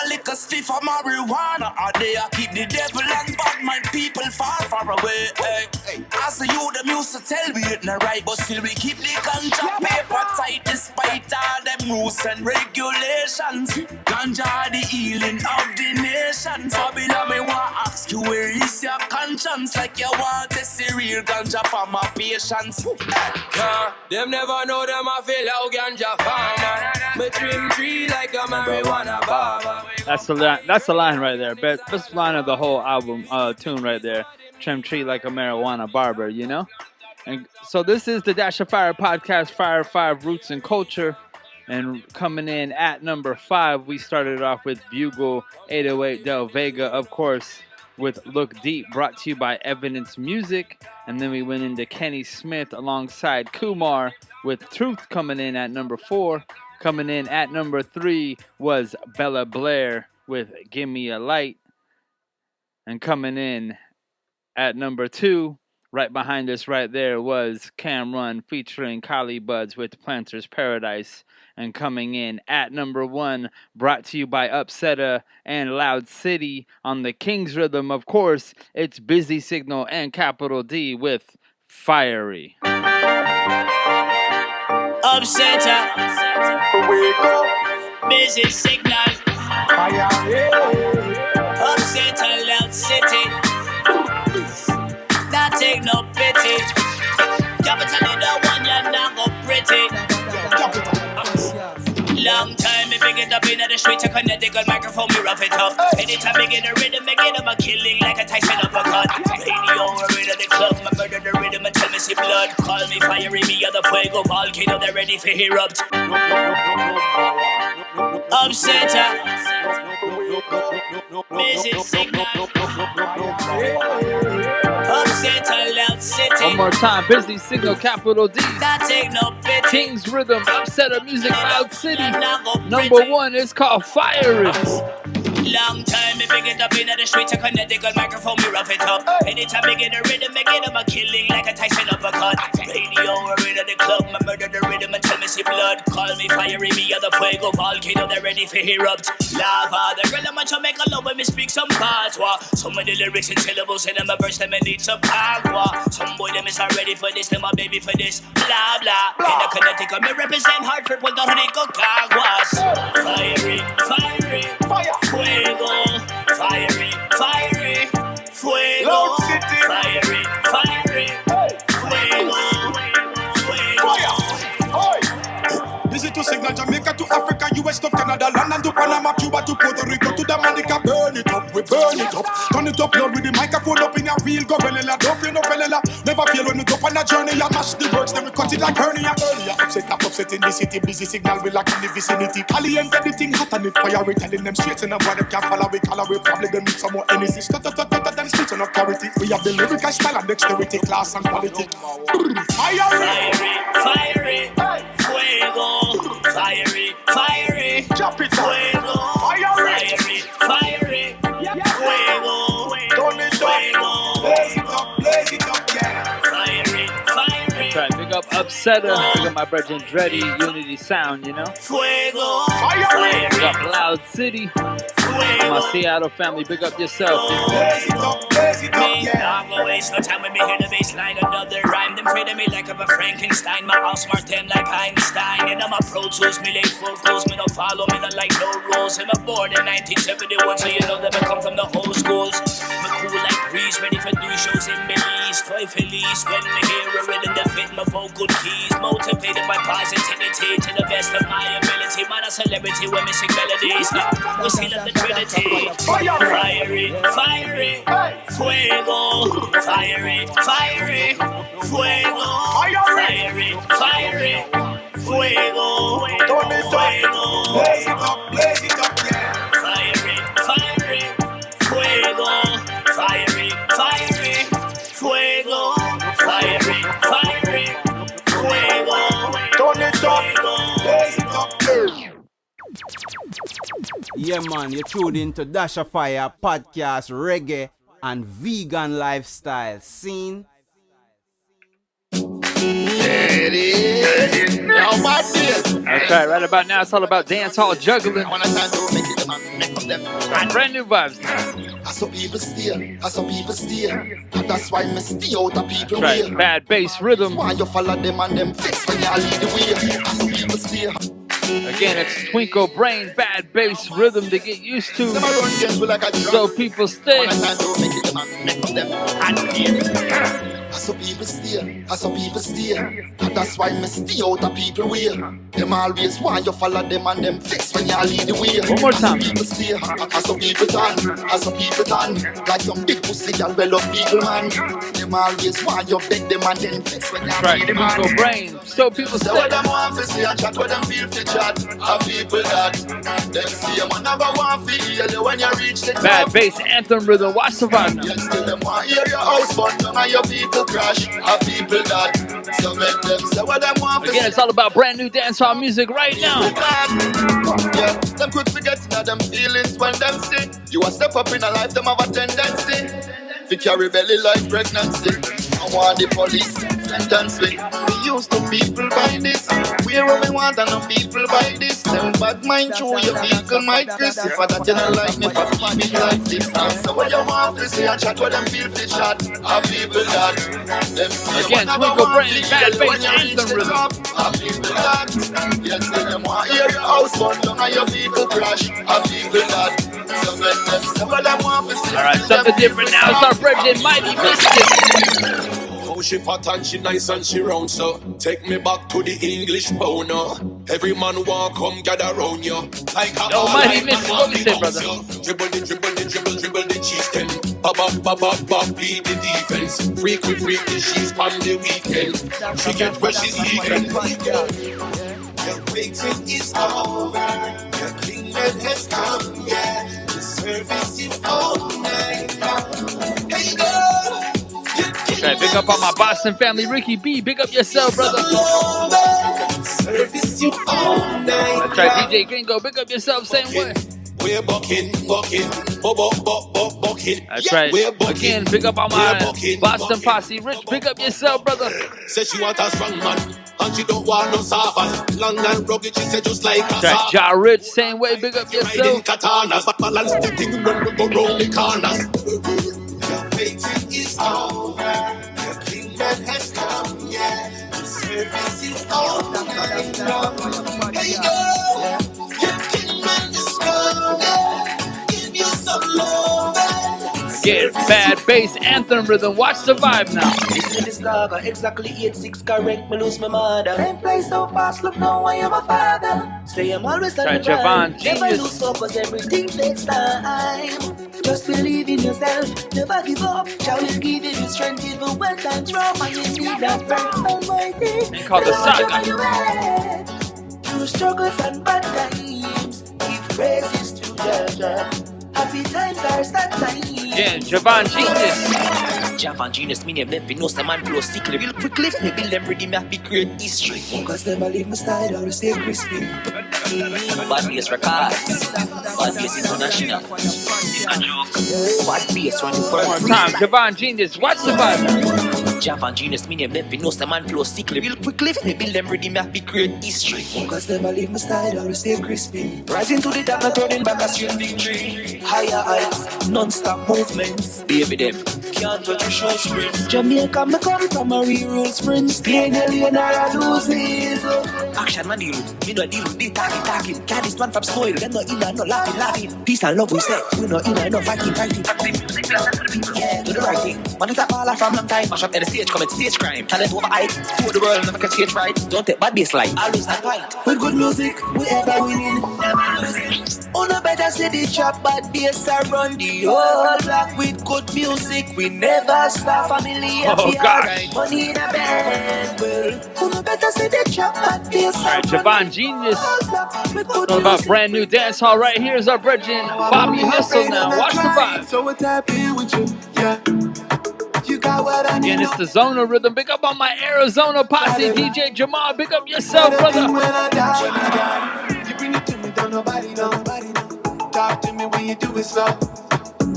A liquor stiff of marijuana. Are they a keep the devil and bad mind people far, far away. Hey. As the youth them used to tell me it not right, but still we keep the ganja paper tight despite all them rules and regulations. Ganja the healing of the nation. Babylon, me want ask you where is your conscience? Like you want to see real ganja for my patients. Them never know them a feel out ganja farmer. Me trim tree like a marijuana barber. That's the line right there. Best line of the whole album, tune right there. Trim tree like a marijuana barber, you know? And so this is the Dash of Fire podcast, Fire 5 Roots and Culture. And coming in at number 5, we started off with Bugle 808 Del Vega, of course, with Look Deep, brought to you by Evidence Music. And then we went into Kenny Smith alongside Kumar with Truth coming in at number 4. Coming in at number 3 was Bella Blair with Give Me a Light. And coming in at number 2, right behind us right there, was Cam Run featuring Kali Buds with Planter's Paradise. And coming in at number 1, brought to you by Upsetta and Loud City on the King's Rhythm, of course, it's Busy Signal and Capital D with Fiery. Upsetta, Busy Signal, Upsetta, Loud City, not take no pity. Capital in the one you're not go pretty. Long time, me bring it up in the street, I connect the microphone, me rough it up. Anytime me get a rhythm, me get them a killing like a Tyson uppercut. Radio, we're in the club, my murder the rhythm and tell me see blood. Call me fiery, me other fuego, volcano, they're ready for erupt. Upsetta, Busy Signal, Upsetta, Loud City. One more time, Busy Signal, Capital D. Not take no pity. King's Rhythm, Upsetta Music, Loud City. Number 1 is called Fiery. Long time, me bring it up in the street, I connect the microphone, me rough it up. Anytime me get a rhythm, me get them a killing like a Tyson uppercut. Radio, we're in the club, my murder the rhythm and tell me see blood. Call me fiery, me other fuego, volcano, they're ready for erupt. Lava, the girl I'm a Jamaica love when me speak some patois. Some of the lyrics and syllables in them a verse, them I need some agua. Some boy them is not ready for this, them a baby for this. Blah, blah. In the Connecticut, me represent Hartford, Puerto Rico, Caguas. Fiery. Jamaica to Africa, US to Canada, London to Panama, Cuba to Puerto Rico to Dominica. Burn it up, we burn it up. Turn it up, Lord, with the microphone up in a real gorilla. Don't feel no fella. Never feel when we go on a journey. I mash the words, then we cut it like hernia. Earlier, upset in the city, busy signal, we like in the vicinity. Alien get the thing hot and it fire, we telling them straight and why they can't follow, we color, we probably them need some more energy. Than speech and authority. We have the lyrical style and dexterity, class and quality. Fire it, fuego, fire it, drop it, fuego, fire it, fuego, blaze it up, yeah. Fire it. Try to pick up Upsetter, pick up my brother Dreddy, Unity Sound, you know. Fuego, Pick up Loud City. My Seattle family, big up yourself. I'm gonna waste no time with me hear the baseline. Another rhyme, them afraid of me like of a Frankenstein. My house smart them like Einstein. And I'm a Pro Tools, me late focus. Me don't follow, me don't like no rules. I'm born in 1971, so you know that I come from the old schools. Me cool like breeze, ready for new shows in Belize. Toy Felice, when me hear a rhythm that fit my vocal keys. Motivated by positivity to the best of my ability. Man, a celebrity when me sing melodies. We seal up the Trinity. Fire it, fuego. Fire it, fuego. Fire it, fuego. Blaze it up, yeah. Fire it, fuego. Fire it, fuego. Fire it, fuego. Turn it up, blaze it up, yeah. Yeah, man, you tuned into Dasha Fire podcast, reggae and vegan lifestyle scene. Okay, right about now it's all about dance hall juggling. Brand new vibes. I saw people steal. And that's why me stay out of people way. Right, bad bass rhythm. Why you follow them and them fix when you lead the way. I saw people steal. Again, it's Twinkle Brain, bad bass rhythm to get used to. So people stay. I saw people steal. And that's why me stay out of people way. Them always want you follow them and them fix when you lead the way. One more time. People steal. I saw people done. Like some big pussy and well up people, man. Them always want you beg them and then fix when you lead the man. Twinkle Brain, so people stay. Say what them want to see and chat what them feel to chat. Have people that them see them and never want to hear you when you reach the top. Bad bass anthem rhythm, watch the vibe. Yes, still them want hear your house burn down and your people crash. Have people that so make them say what them want. Again, it's all about brand new dancehall music right now. Yeah, them quick forgetting of them feelings when them see you a step up in a life, them have a tendency to carry belly like pregnancy. I want the police sentence me. We used to people buy this. Where we want and no people buy this. Them bad mind through your vehicle might crisp. If I that you don't like me, for me like this. So what you want to say and chat what them feel to chat. Have people that them see again, Twinkle Brain, bad bass anthem rhythm. Have people that yes, them want hear your house burn down and your vehicle crash. Have people that so let them say what them want to say. Alright, something different now. It's our President Mighty Mystic. Oh, she fat and she nice and she round, so take me back to the English boner. Every man want come gather round you. Like a Mighty Mystic, what we say, brother? Dribble the chieftain. Bop, beat the defense. Freak the she's on the weekend. She get where she's leaving. Your waiting is over. Your kingdom has come, yeah. The service you all night long. Hey, girl. Right, big up on my Boston family, Ricky B. Big up yourself, brother. Service you all night. That's right, DJ Gringo. Big up yourself, same way. We're bucking. That's right. Again, big up on my Boston posse, Rich. Big up yourself, brother. Say she want a strong man, and she don't want no soft. Long and rugged, she said just like a soft. Ja Rich, same way. Big up yourself. Katanas, but balance the thing when we go round the corners. Your waiting is over. Your kingdom has come, yeah. The service is all night long. Hey girl, your kingdom is coming. Give you some love. Get bad bass anthem rhythm. Watch the vibe now. This is the saga, exactly 8-6 correct, me lose my mother. Time flies so fast, look now I am a father. Say I'm always on the grind, never lose focus, everything takes time. Just believe in yourself, never give up. Shall will give you the strength even when times rough and you need that firm almighty. And called the saga. Through struggles and bad times, give praises to Jah. Happy times are sad times. Yeah, Javon Genius. Javon Genius, me name them, we know some man flow sickly. Real quickly, me build them ready, me have big great history. Focus them, I leave my style, I will stay crispy. Bad bass records, bad bass international. It's a joke. Bad bass run for one more time, Javon Genius, watch the vibe. Javon Genius, me name them, we know some man flow sickly. Real quickly, me build them ready, me have big great history. Focus them, I leave my style, I will stay crispy. Rising to the top, not turning back a straight victory. Higher heights, non-stop movements. Baby them, can't touch a short sprint. Jamaica, me come from a real rule sprint. Staying alien or I lose it. Action man deal with, me no deal with the talking. Can't this one from spoil, them no inna, no laughing. Peace and love we say, we no inna, no fighting. Yeah, do the right thing. Want to tap all from long time, mash up at the stage, commit stage crime. Talent over hype, for the world, never can stage right. Don't take bad bass light, always that fight. With good music, we ever winning, never losing. Oh no better say the trap, bad bass run the whole block with good music. We never stop, family happy, alright. Money in a band, well. Oh no better say the trap, bad bass. Alright, Javon Genius. All about brand new dance hall right here is our brethren Bobby Hustle now. Watch the vibe. So what's happening with you? Yeah. You got what I need. Again, it's the Zona rhythm. Big up on my Arizona posse. DJ Jamal, big up yourself, brother. When I die, you bring it to me, don't nobody know. Talk to me when you do it slow.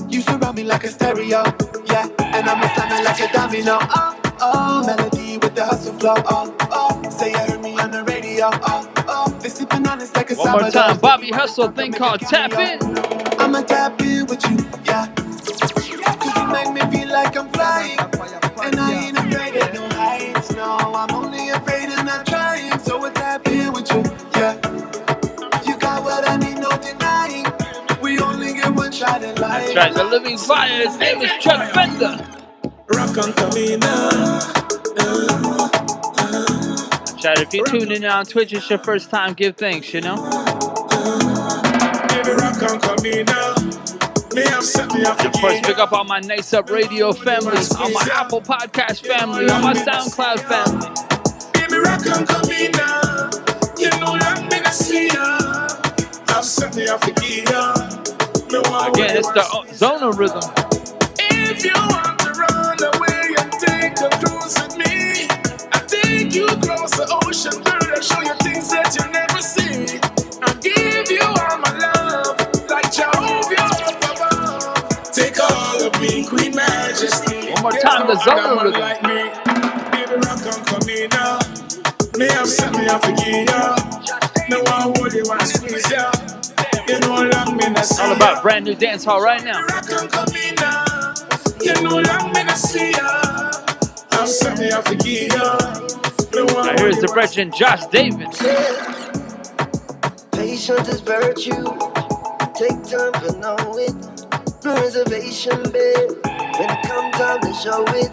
You surround me like a stereo, yeah. And I'm standing like a domino. Oh, melody with the hustle flow. Oh, say you heard me on the radio. Oh, they sipping on this like a one more time, Bobby Hustle, thing called Tap In. I'ma tap in with you, yeah. Cause you make me feel like I'm flying. And I ain't afraid of no heights, no. I'm only afraid of not trying. So we'll tap in with you, yeah. You got what I need, no denying. We only get one shot at life. That's right, the living fire, his name is Chuck Bender. Rock on Camina. Chat, if you're tuning in on Twitch, it's your first time, give thanks, you know? Baby, rock on Camina. Of course, pick up on my Nice Up Radio family, on my Apple Podcast family, on my SoundCloud family. Baby, rock on Camina. You know I'm gonna see ya. I'm something I forget ya. Again, it's the Zona rhythm. If you want to run away and take a cruise with me, I'll take you across the ocean, girl, and show you things that you never see. I'll give you all my love, like Jehovah up above. Take all of me, Queen Majesty. One more time, the Zona rhythm. Like me. Baby, rock on, come in now. Me have something I forgive ya. No one hold you, one squeeze ya. You know long me not see all about brand new dance hall right now. Rock on, come in now. You know long me not see ya. I'm something I forgive ya. Now here's the brethren Josh Davis. Patience is virtue. Take time to know it. No reservation, babe. When it comes time to show it.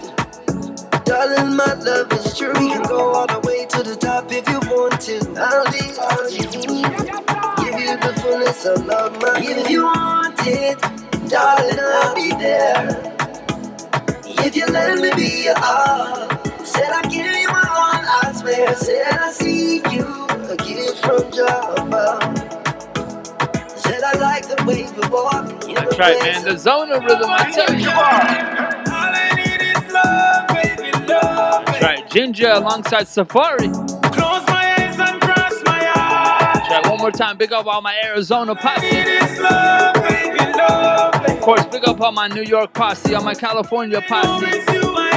Darling, my love is true. We can go all the way to the top if you want to. I'll be all you need. Give you the fullness of love, my. If you want it, darling, I'll be there. If you let me be your all, said I give you my all, I swear. Said I see you, a gift from Java. Said I like the way we walk. That's right, man. The Zona rhythm, I tell you what. All I need is love, baby, love. That's right, Ginger alongside Safari. Close my eyes and cross my eyes. That's right, one more time, big up all my Arizona posse. Love, baby, love. Of course, big up on my New York posse, on my California posse, on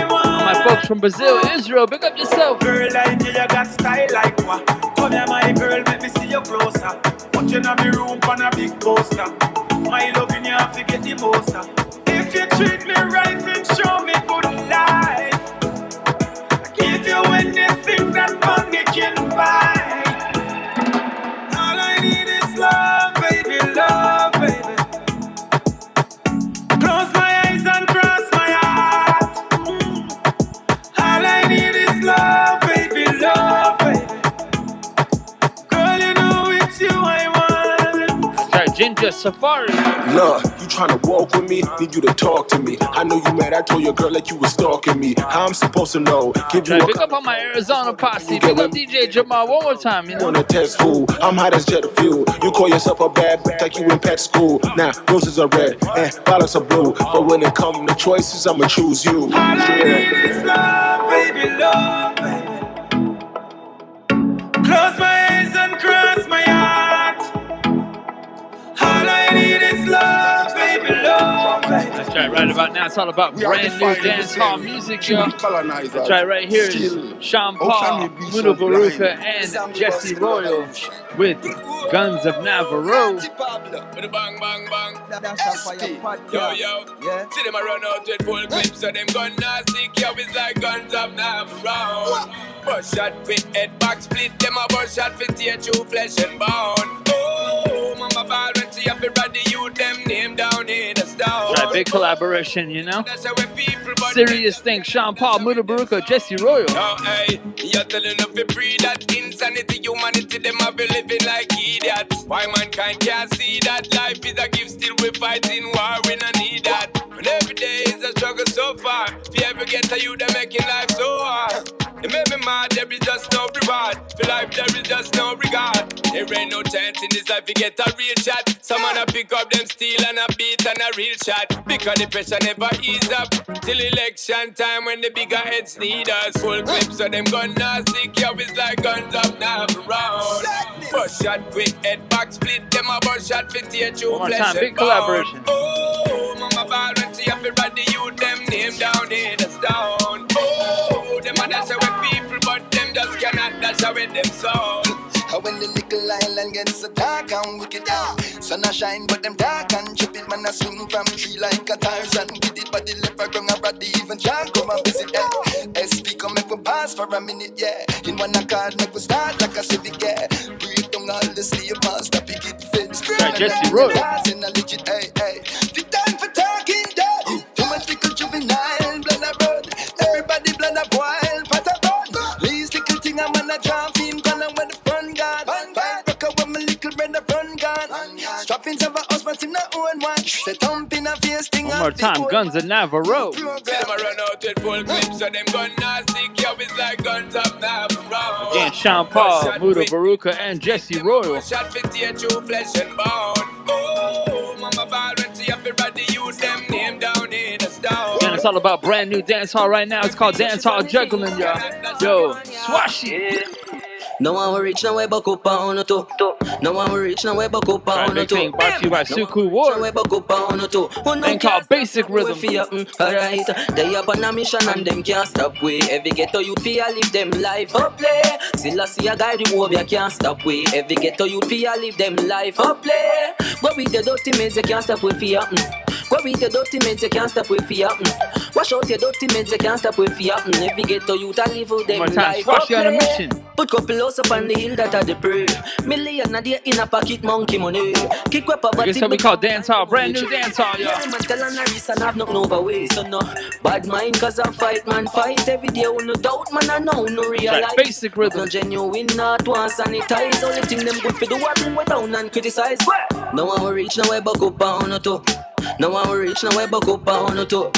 my folks from Brazil, Israel, big up yourself. Girl like you, you got style like what? Come here, my girl, let me see you closer. Put you in my room on a big poster. My loving you have to get the most. If you treat me right and show me good life, I give you anything that money can buy. All I need is love, baby, love, baby. Close my eyes Ginger Safari. Love, you tryna walk with me? Need you to talk to me. I know you mad. I told your girl that you was stalking me. How I'm supposed to know? Give you a Pick up on my Arizona posse. Pick up DJ Jamal one more time. You know. Wanna text who? I'm hot as jet fuel. You call yourself a bad bitch like you in pet school. Now roses are red and violets are blue. But when it comes to choices, I'ma choose you. All I need is love, baby, love, baby. Close my eyes and cross my heart. All I need is love, baby, love, baby. That's right about now. It's all about brand new dance hall music, yo. That's right here is Sean Paul, Muda Baruka, and Jesse Royal with Guns of Navarro. Bang, bang, bang. Yo, yo. Yeah. See them a run out with full clips, so them gun nasty. Yo, it's like Guns of Navarro. Bus shot with head back split. Them a bus shot for tear through flesh and bone. Oh, mama ball when she up and the youth, them name down in the stone. Right, big collaboration, you know. Serious thing. Sean Paul, Muda Baruka, Jesse Royal. Oh, hey, you're telling us to breed that insanity, humanity, them have been living like idiots. Why mankind can't see that life is a gift, still we fighting war, we don't need that. But every day is a struggle so far. If you ever get to you, they're making life so hard. It made me mad, there is just no reward. For life, there is just no regard. There ain't no chance in this life, you get a real shot. Someone a pick up them steel and a beat and a real shot. Because the pressure never ease up. Till election time when the bigger heads need us. Full clips of them gun nasty. Yo, it's like Guns up now around. Bus shot quick, head back split. Them a bus shot for tear through One more flesh time, big and bone. collaboration. Oh, mama ball when she have to ride the youth, them name down in the stone. Oh, them a dash away people, but them just cannot dash away them soul. When the little island gets so dark and wicked, sun a shine, but them dark and chip it. Man a swing from tree like a Tarzan. Get it, but the leper ground a body even can't come and visit them. SP come make we pass for a minute, yeah. In one accord make we start like a civic, yeah. Break down all the slave master, pick it fence. Jesse Roy. In a legit, hey, hey. The time for talking, yeah. Too much little juvenile, blood a run. Everybody blood a boil, fat a run. Least little thing I'm on a jump in, gonna when the fun gone. Five rocker when my little brother run gone. Strapping to a house, but in a own one. Say thump in a face thing. One more time, Guns of Navarro. See them a run out with full clips, so them gun nasty. Yo, it's like Guns up Navarro. Again, Sean Paul, Muda Baruka, and Jesse Royal. Shot for tear through flesh and bone. Oh, mama ball when she up and ride the youth, them name down in the stone. Again, it's all about brand new dance hall right now. It's called Dance Hall Juggling, y'all. Yo, swash it. No one will reach now, we buck up on a two. No one will reach now, we buck up on a two. Brought to you by Suku War. We buck up on a two. Thing called Basic Rhythm. Alright, they up on a mission and them can't stop we. Every ghetto youth feel live them life up play. Still I see a guy the war, you can't stop we. Every ghetto youth feel live them life up play. But with the dirty meds, you can't stop we fear. Go with your dirty meds, you can't stop with fear. Wash out your dirty meds, you can't stop with fear. Every ghetto youth a live with them life up you on a mission. Put couple house up on the hill that are the prey. Million a day in a pocket, monkey money. Kick up a body. This is what we call dance hall, brand new dance hall, y'all. Man tell a Naris and have nothing over way. So no bad mind cause I fight, man fight every day. No doubt, man I know, no realize. Right, Basic Rhythm. No genuine, not one sanitize. Only thing them good for the war, bring way down and criticize. No one will reach, no way back up on no two. No one will reach, no way back up on no two.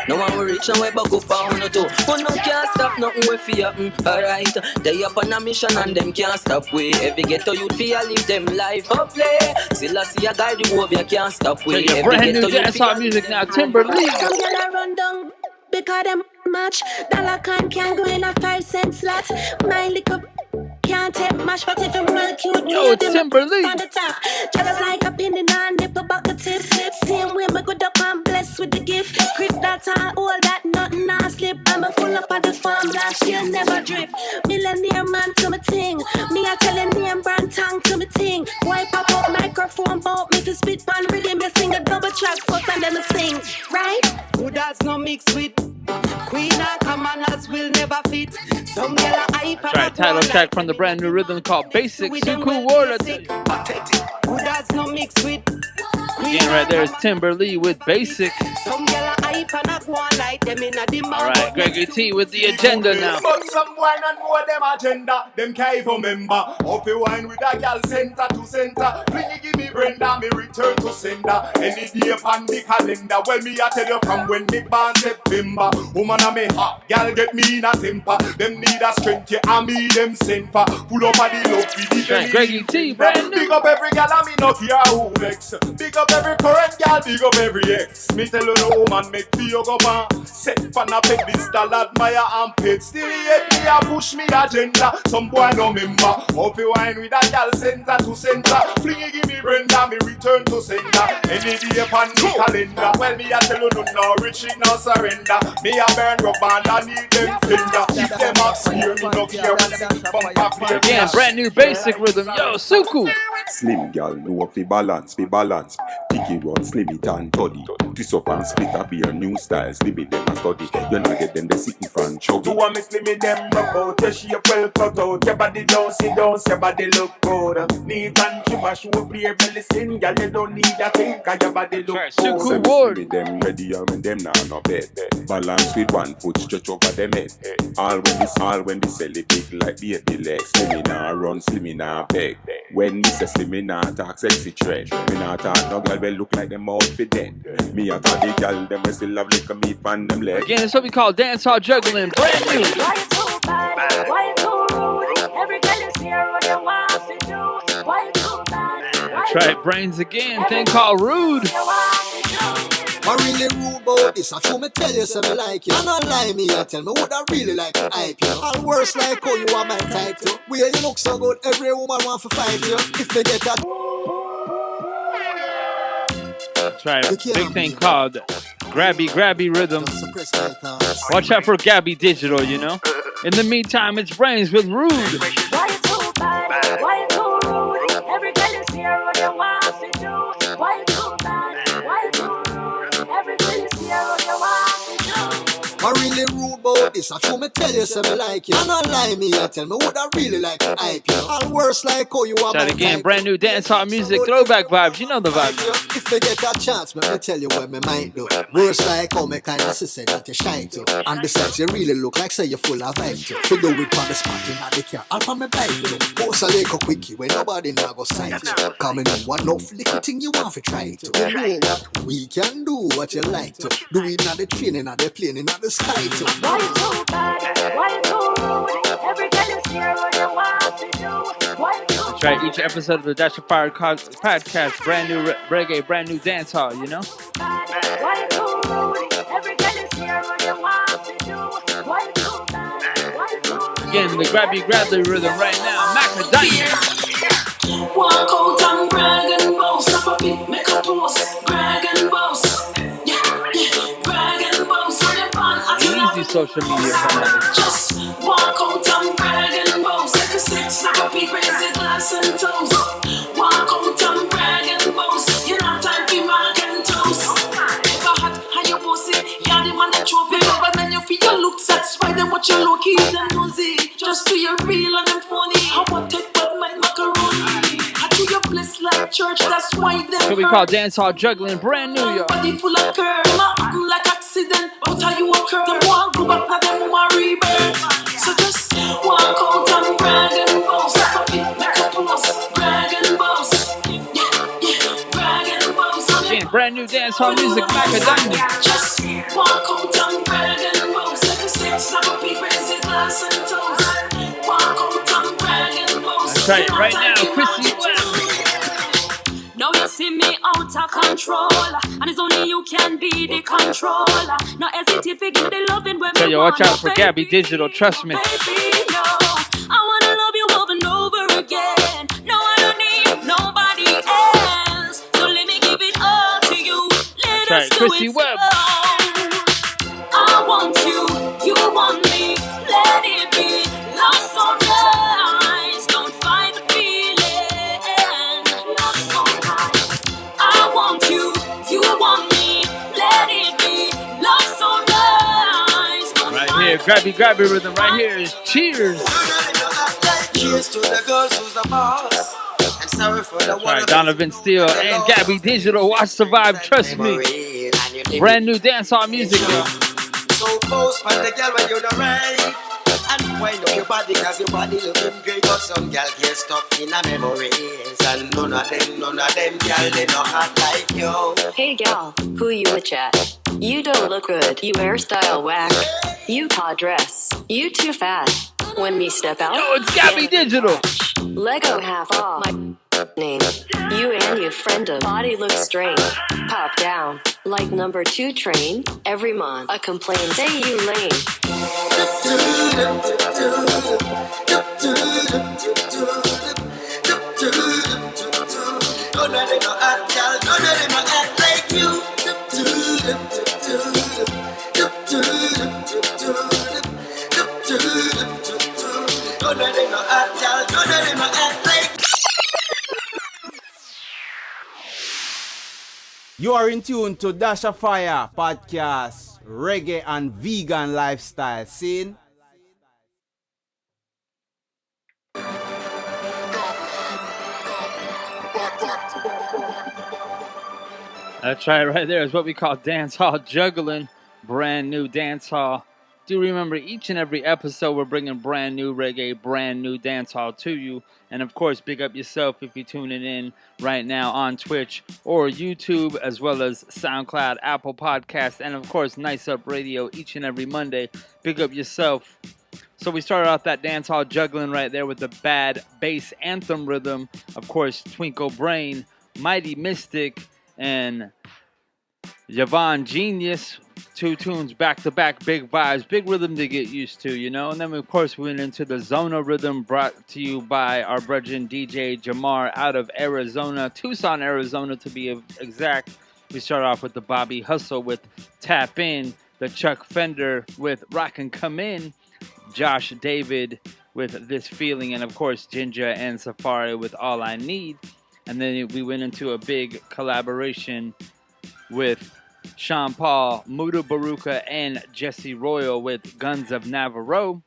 No one will reach, no way back up on no two. But no can't stop nothing with fear. Alright, they up on a mission and them can't stop we. Every ghetto youth feel live them life up play. Still I see a guy the war, you can't stop we. Every brand new dance hall music now, Timberlake. Some gyal a run down because them match. Dollar can't go in a 5-cent slot. My little can't take mash, but if I'm real cute, yo, it's Timberlake. On the top, just like a pin in a nipple bucket tip. Same way me good up and blessed with the gift. Grip that all that nothing I slip. I'm a full up of the farm last year, never drip. Millionaire man to my ting. Me I tell a name brand tongue to my ting. Why pop up microphone bout me to spit pan rhythm. Me sing a double track first and then I sing, right? Who that's no mix with Queen and commoners will never fit. Some girl a hype That's right, title track from the brand new rhythm called Basic. Suku Ward. Good as no mix with. Again, right there is Timber Lee with Basic. Some girl a hype and a go on like them in a demand. Alright, Gregory T with the agenda now. But some wine and know them agenda. Them can't even remember. Up a wine with a gal center to center. Flingy give me Brenda, me return to sender. Any day upon the calendar. Well, me I tell you from when me born September. Woman a me hot, gal get me in a temper. Them need a strength, yeah, and me them send for. Pull up a the love with the Gregory T, brand new. Big up every gal and me no care who vex. Big up every current gal, big up every ex. Me tell you no woman make feel go man. Set fan a pedestal, admire and pet. Still yet me a push me agenda. Some boy no member. Up a wine with a gal center to center. Flingy give me Brenda, me return to sender. Any day upon the calendar. Well me a tell you no retreat, no surrender. Me a burn rubber and I need them finger. If them a smear me no care what the bumper play. Again, brand new Basic rhythm. Yo, Suku. Slim gal know fi balance. Picky run, slim it and toddy. Twist up and split up your new styles. Slim it them a study. You not get them the sitting from chubby. You want me slim it them rock out. Your shape well cut out. Your body don't sit down, your body look good. Neat and trimmer, show clear belly skin. Gal you don't need a thing, cause your body look good. Suku Ward. Slim it them ready and when them now no bed. Balance with one foot stretch over them head. All when they sell it big like baby legs. Slim it now run, slim it now beg. When me say slim it now talk sexy trash. Me now talk no girl will look like them out for dead. Me a talk the girl them will still have liquor meat on them legs. Again, it's what we call dancehall juggling, brand new. Why you too bad? Why you too rude? Every girl is here, what you want to do? Why you too bad? That's right, Brains again, thing called Rude. I really rude about this. I show me tell you something like you. And not lie me and tell me what I really like to hype you. And worse like how you are my type too. Where you look so good, every woman want to fight you. If they get that. That's right, a big thing called Grabby Rhythm. Watch out for Gabby Digital, you know. In the meantime, it's Brains with Rude. Why you too bad? Why you too rude? Every girl is here, what you want to do? Why you too bad? Why you too rude? Every girl is here, what you want to do? I really rude about this. I show me tell you something like you. And not lie me and tell me what I really like to hype you. And worse like how you are. Shout again, brand new dancehall music, throwback vibes. You know the vibes. If they get that chance, let me tell you what me might do. Worse like how me kind of sister that you shine to. And besides, you really look like say you're full of vibe too. So do it on the spot in the car. I'll from me bike too. Post a little quickie when nobody now go sight you. Coming on one off little thing you want to try to. You know what we can do what you like to. Do it on the training, on the plane, on the sky too. Why you too bad? Why you too rude? Every girl is here, what you want to do? Why you too That's right, each episode of the Dash of Fire podcast, brand new reggae, brand new dancehall, you know? Why you too rude? Every girl is here, what you want to do? Why you too bad? Why you too rude? Again, the grabby rhythm right now, Macadamia. Walk out and brag and boast. Stop a bit, make a toast. Brag and boast. Yeah, brag and boast. Easy social media for just walk out and brag and boast. Take a sip, snap a peek, raise a glass and toast. Walk out and brag and boast. You know time for mark and toast. Ever hot, how you pussy? You're the man that trophy. But then you feel your look satisfied and what you look in and nosy. Just do your real and them funny. How about take but my macaroni? I do your bliss like church, that's why them. What we call dancehall juggling, brand new, yo. Body full of curve, like accident. Out how you occur. Them walk go back, now them want rebirth. So just walk out and brag and boast. Make a toast, brag and boast. Yeah, brag and boast. Again, brand new dancehall music, Macadamia. Just walk out and brag and boast. Take a sip, snap a peek, raise a glass and toast. Walk out and brag and boast. That's right, right now, Chrissy Webb. Now you see me out of control, and it's only you can be the controller. Now hesitate to give me the loving when so you watch out for Gabby Digital, trust me. Baby, no, I wanna love you over and over again. No, I don't need nobody else. So let me give it all to you. Let us do Chrissy it Webb. I want you, you want me. Let it be love so nice. Don't fight the feeling. Love so nice. I want you, you want me. Let it be love so nice. grabby rhythm right here is Cheers. Cheers to the girls who's the boss. And sorry for the That's right, Donovan Steele and Gabby Digital. Watch the vibe, trust me. Brand new dancehall music, y'all. So close, but the girl when you're the right. And wind up your body, cause your body looking great. But some girl get stuck in a memories. And none of them, girl, they not hot like you. Hey gal, who you with at? You don't look good, you hairstyle whack. You pod dress, you too fat. When me step out, yo, it's Gabby Digital. Lego half off my name. You and your friend of body looks strange. Pop down, like number 2 train. Every month I complain, say you lame. You are in tune to Dasha Fire podcast, Reggae and Vegan Lifestyle. Scene. That's right there is what we call dancehall juggling. Brand new dancehall. Do remember each and every episode we're bringing brand new reggae, brand new dancehall to you. And of course, big up yourself if you're tuning in right now on Twitch or YouTube, as well as SoundCloud, Apple Podcasts, and of course, Nice Up Radio each and every Monday. Big up yourself. So we started off that dancehall juggling right there with the bad bass anthem rhythm. Of course, Twinkle Brain, Mighty Mystic, and Yvonne Genius. 2 tunes back to back, big vibes, big rhythm to get used to, you know. And then of course we went into the Zona rhythm, brought to you by our brethren DJ Jamar out of Arizona, Tucson, Arizona to be exact. We start off with the Bobby Hustle with Tap In, the Chuck Fender with Rockin' Come In, Josh David with This Feeling, and of course Ginger and Safari with All I Need. And then we went into a big collaboration with Sean Paul, Muda Baruka, and Jesse Royal with Guns of Navarro.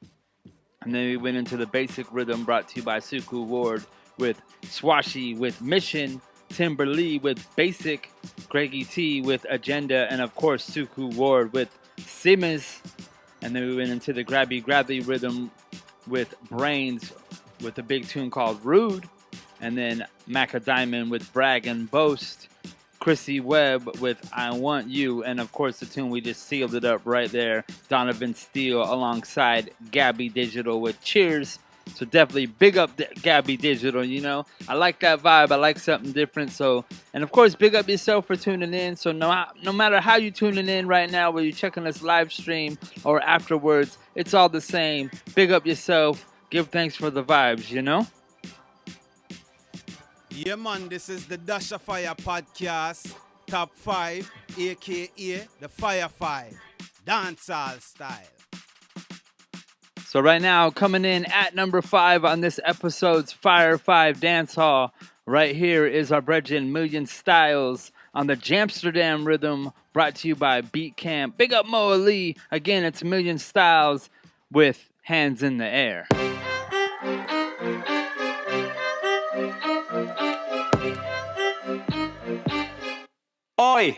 And then we went into the basic rhythm brought to you by Suku Ward with Swashi with Mission, Timberlee with Basic, Greggy T with Agenda, and of course Suku Ward with Simmons. And then we went into the grabby rhythm with Brains with a big tune called Rude. And then Maca Diamond with Brag and Boast. Chrissy Webb with I Want You, and of course the tune we just sealed it up right there, Donovan Steele alongside Gabby Digital with Cheers. So definitely big up Gabby Digital, you know. I like that vibe, I like something different. So, and of course big up yourself for tuning in. So no matter how you tuning in right now, whether you're checking this live stream or afterwards, it's all the same. Big up yourself, give thanks for the vibes, you know. Yeah, man, this is the Dasha Fire podcast, top 5, aka the Fire 5, dancehall style. So right now, coming in at number 5 on this episode's Fire 5 Dancehall, right here is our brethren Million Styles on the Jamsterdam rhythm, brought to you by Beat Camp. Big up Moa Lee. Again, it's Million Styles with Hands in the Air. Oi,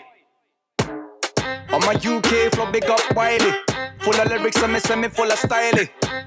I'm a UK flow, big up Wiley. Full of lyrics and me full of style.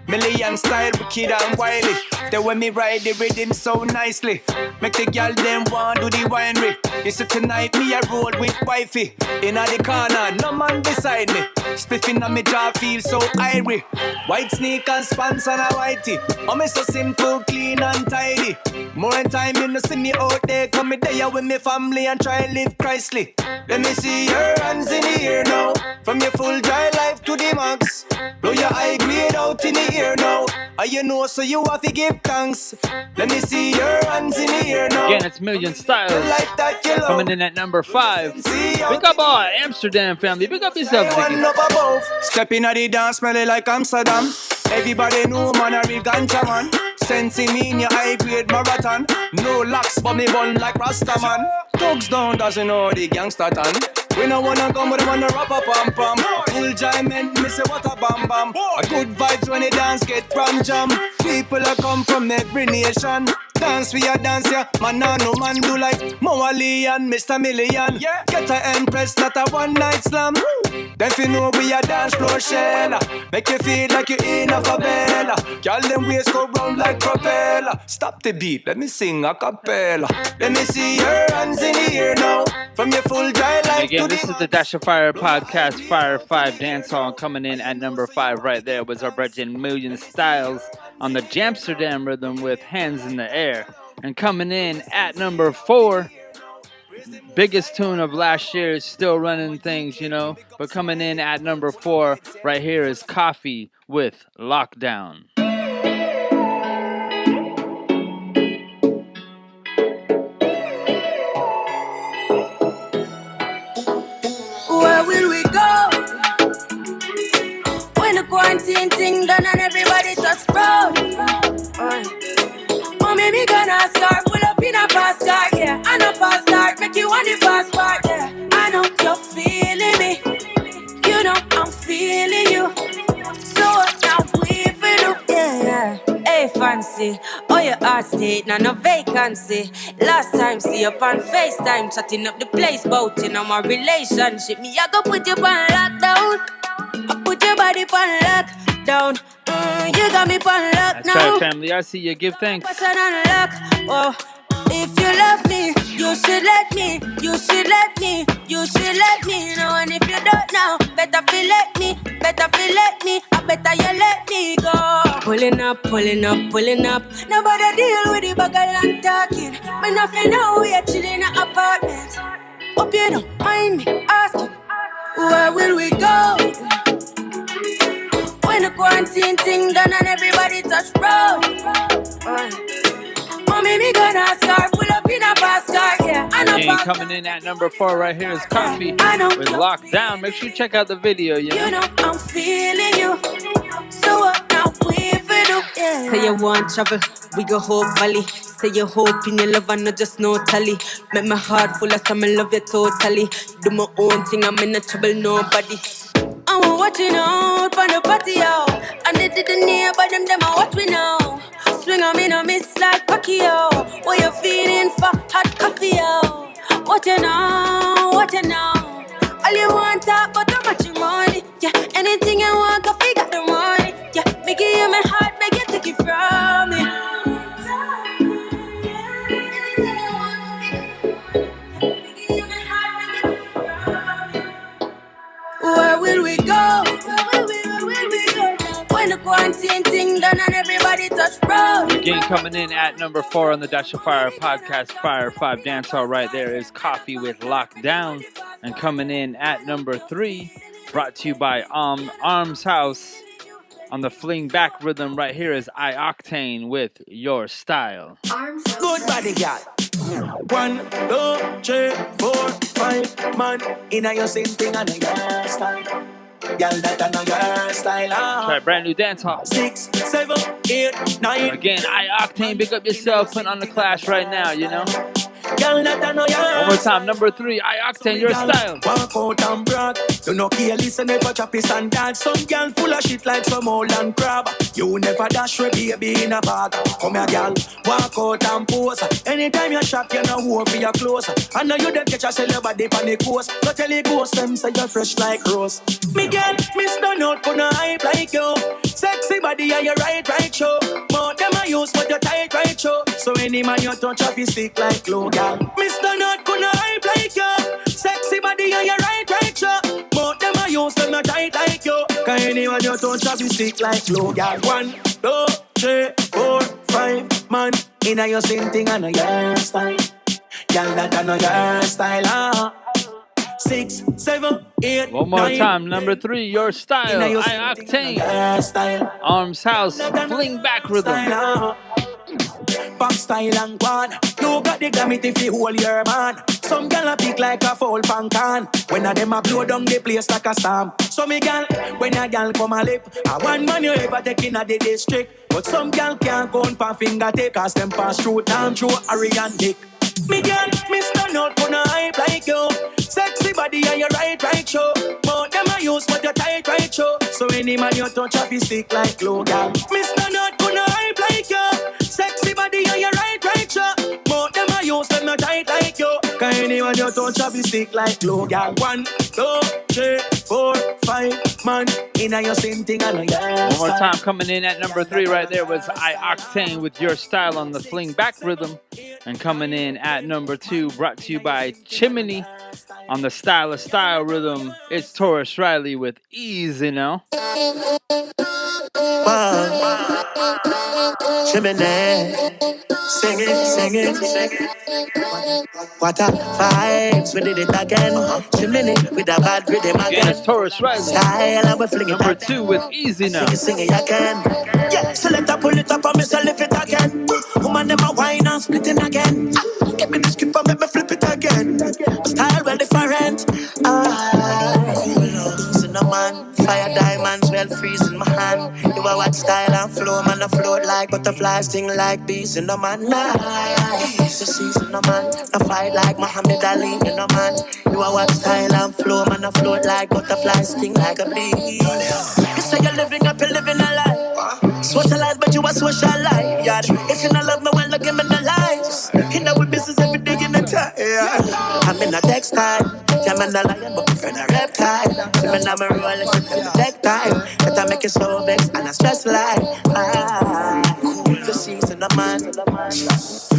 Million style, wicked and wily. Then when me ride the rhythm so nicely, make the girl them want do the winery. You see tonight me a roll with wifey. Inna the corner, no man beside me. Spiffing on me jaw feel so irie. White sneakers, pants and a whitey. I'm so simple, clean and tidy. More in time you no see me out there. Come me there with me family and try live Christly. Let me see your hands in the air now. From your full dry life to the max. Blow your high grade out in the air now. And you know so you have to give thanks. Let me see your hands in the air now. Again, it's Million Styles. Like that, coming in at number 5. Big up all Amsterdam family. Big up yourself, Ziggy. Step in at the dance, smell it like Amsterdam. Everybody know man a real ganja man. Sensing me in your high grade marathon. No locks but me bun like Rasta man. Thugs down doesn't know the gangster tan. We no wanna come, but I wanna rap a pam pam. Full enjoyment, me say what a bam bam. A good vibes when the dance get from jam. People a come from every nation. Dance we a dance, yeah. Man, no man do like Moali and Mr. Million. Yeah. Get a empress, not a one night slam. Then you know we a dance floor shell. Make you feel like you're in a favela. Girl, them waist go round like propeller. Stop the beat, let me sing a cappella. Let me see your hands in the air now. From your full dry life again, to this is the Dash of Fire podcast, Fire 5 dance song. Coming in at number 5 right there was our Brethren Million Styles on the Jamsterdam rhythm with Hands in the Air. And coming in at number 4, biggest tune of last year, is still running things, you know. But coming in at number 4 right here is Coffee with Lockdown. Where will we go when the quarantine thing done and everybody touch road? Oh, maybe gonna start, pull up in a fast car, yeah. I know fast start, make you want the fast part, yeah. I know you're feeling me, you know I'm feeling you. So now we feel up, yeah. Hey fancy, oh your heart state, now no vacancy. Last time see you on FaceTime, chatting up the place, bout you know my relationship. Me I go put you on lockdown, I put your body on lockdown. You got me on lock now. That's right, family. I see you. Give thanks. Oh, if you love me, you should let me. You should let me. You should let me know. And if you don't know, better feel let me. Better feel let me. I better you let me go. Pulling up, pulling up, pulling up. Nobody deal with the bagel and talking. But nothing know we are chilling in an apartment. Hope you don't mind me asking, where will we go when the quarantine thing done and everybody touch road? Oh, maybe gonna start, pull up in a fast car, yeah. I know Again, coming in at number 4 right here is Coffee with Lockdown. Make sure you check out the video, you know. You know I'm feeling you. So what now we feel, yeah. Say you want travel, we go Hope Valley. Say you hope in your love and not just no tally. Make my heart full of some, I love you totally. Do my own thing, I'm in no trouble, nobody. I'm watching out on the party out. And they didn't hear about them I watch me now. Swing on me no miss like Pacquiao. What you feeling for hot coffee out? What you know, what you know. All you want talk but how much you money. Yeah, anything you want, coffee got the money. Yeah, me give you my heart, make you take it from me. Where will we go? When the quarantine thing done and everybody touch road. Again, coming in at number 4 on the Dash of Fire podcast, Fire 5 dancehall right there is Coffee with Lockdown. And coming in at number 3, brought to you by Arms House on the fling back rhythm right here is Eye-Octane with Your Style. Good body, girl. 1, 2, 3, 4, 5 man in a your same thing and a your style. Girl, that I know your style. Try brand new dance hall. 6, 7, 8, 9. Again, Eye-Octane, big up yourself, put on the clash right now, you know. Girl, that I know your one more time, number 3, Eye-Octane, Your Style. Walk out and brag. You know, care, listen, never chop his and dance. Some girl full of shit like some old and crab. You never dash with baby in a bag. Come here, girl, walk out and pose. Anytime you shop, you know who for your clothes. I know you don't catch a sell your body on the coast. Go tell the ghost them say you're fresh like rose. Me girl, miss the note, gonna hype like you. Sexy body and your right show. More them I use but your tight right show. So any man you touch off his stick like glue, girl. Mr. Not gonna hype like you. Sexy body and your right show. More them I use them not tight like you. Cause anyone you touch off his stick like glue, girl. 1, 2, 3, 4, 5 man in a your same thing and a your style. Girl, that I know your style. 6, 7, 8, one more 9, time, number 3, Your Style, Eye-Octane, Arms House, fling back rhythm. Pop style and guan. You got the glamit if you hold your man. Some gal a pick like a foul pan can. When a them a blow down the place like a storm. So me gal, when a gal come a lip, a one man you ever take in a the district. But some gal can't count per finger take, cause them pass through damn through Harry and Dick. Me gal, Mr. Not gonna hype like you. Sexy body and your Any man you touch off his stick like glue, girl. Mr. Not gonna hype like you. Sexy body and you right, sure. More them I use them not tight like you. Cause any man you touch off his stick like glue, girl. 1, 2, 3, 4, 5 man. In your same thing and One more time, coming in at number 3 right there was I-Octane with Your Style on the Fling Back rhythm. And coming in at number 2, brought to you by Chimney on the Style of Style rhythm, it's Taurus Riley with Easy Now. Chimney, sing it. What a vibes, we did it again. Chimney with a bad rhythm again. Again, it's Taurus Riley. Style and we fling it number 2 with Easy Now. Sing it again. Yeah, so let her pull it up and me say lift it again. Woman them a wine and split it again. Give me the skip and make me flip it again. Style well different. Man, fire diamonds well freezing my hand. You a watch style and flow, man, I float like butterflies, sting like bees in the man. Nice, the season, no man. I fight like Muhammad Ali in the man. You a watch style and flow, man, I float like butterflies, sting like a bee. You say you're living up, you're living a life. Socialize, but you a socialite. Yeah. If you not love me, well, give me the lies. You know we business every day in the time. Yeah. I'm in a textile. I'm in a lion, but my friend a reptile. See me now, me roll and sit in the tech time. That I make it so vexed and I stress like. Cool to season, no man.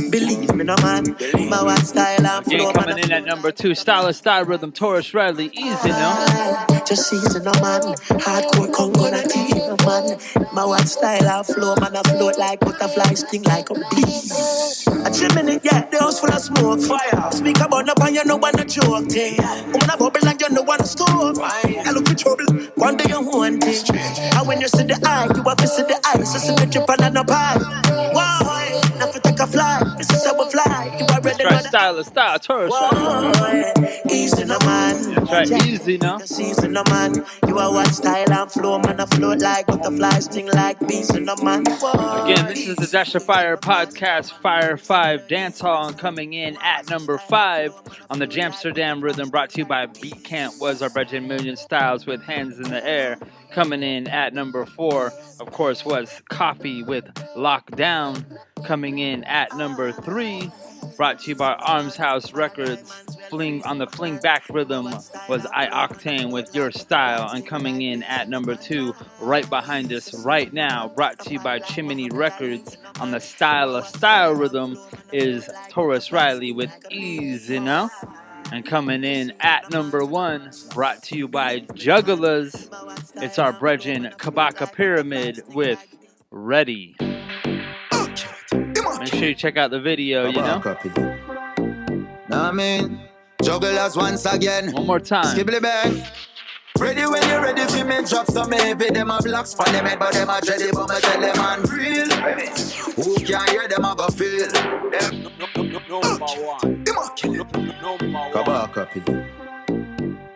Believe me, no man. My one style and flow. Again, coming in at number 2, Style of Style rhythm, Taurus Riley, Easy Now. Just season, no man. Hardcore Congo, na team, no man. My one style and flow, man. I float like butterflies, sting like a bee. A chimney, yeah, the house full of smoke, fire. Speak about no pan, you know what a joke thing. Woman a bubble and you know what a stove. I look for trouble, one day you want it. And when you see the eye, you have to see the eyes. So see the trip and a pie. Why? Now if take a fly, this is how we fly. You are ready to Style of Style, Taurus Riley. Easy no man. That's right, easy now. Season no man. You are one style and flow, man. I float like butterflies, sting like bees in no man. Again, this is the Dash of Fire podcast, Fire 5 Dance Hall, coming in at number 5 on the Jamsterdam rhythm, brought to you by Beat Camp was our Bridget Million Styles with Hands in the Air. Coming in at number 4, of course, was Coffee with Lockdown. Coming in at number 3, brought to you by Arms House Records. On the Fling Back rhythm was I-Octane with Your Style. And coming in at number 2, right behind us right now, brought to you by Chimney Records on the Style of Style rhythm is Taurus Riley with Easy Now. And coming in at number 1, brought to you by Jugglers, it's our brethren Kabaka Pyramid with Ready. Make sure you check out the video, you know? Nah, man. Jugglers once again. One more time. Skibbly bang. Ready when you're ready for me, drop some heavy. Them a blocks for them head, but them a dready. But me tell them man real. Who can hear them a go feel? Number one.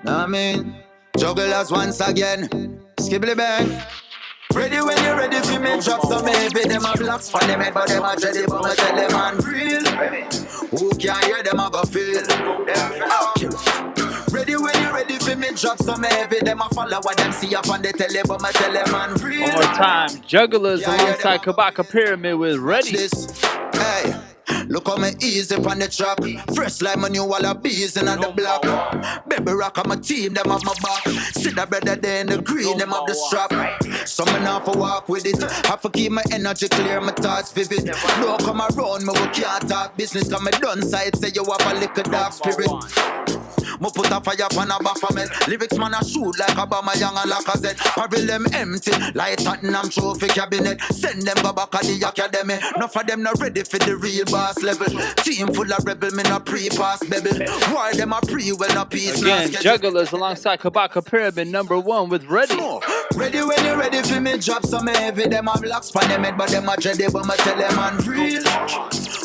Nah, man. Jugglers once again. Skibbly bang. Ready when you're ready for me, drop some heavy. Them a blocks for them head, but them a dready. But me tell them man real. Who can hear them a go feel? Ready when you're ready for me, drop some heavy. Them a follow what them see up on the tele, but me tell them man real. One more time, Jugglers alongside Kabaka Pyramid with Ready. Hey. Look how me easy on the track. Fresh like my new wall of bees in the block. Baby rock on my team, them have my back. See the brother there in the green, them have the strap. So me now for walk with it. Have to keep my energy clear, my thoughts vivid. Don't come around me, we can't talk business. Cause me done side, say you have a little dark spirit. Me put a fire on a Baphomet. Lyrics man a shoot like Obama Young and Lacazette. Parvel them empty, like Tottenham trophy cabinet. Send them go back at the academy. Enough of them not ready for the real boss level. Team full of rebel, me not pre-pass baby. Why them a pre when a peace? Again, Jugglers alongside Kabaka Pyramid number 1 with Ready. Ready when you're ready for me, drop some heavy. Them a blocks for them head, but them a dready. But me tell them man real.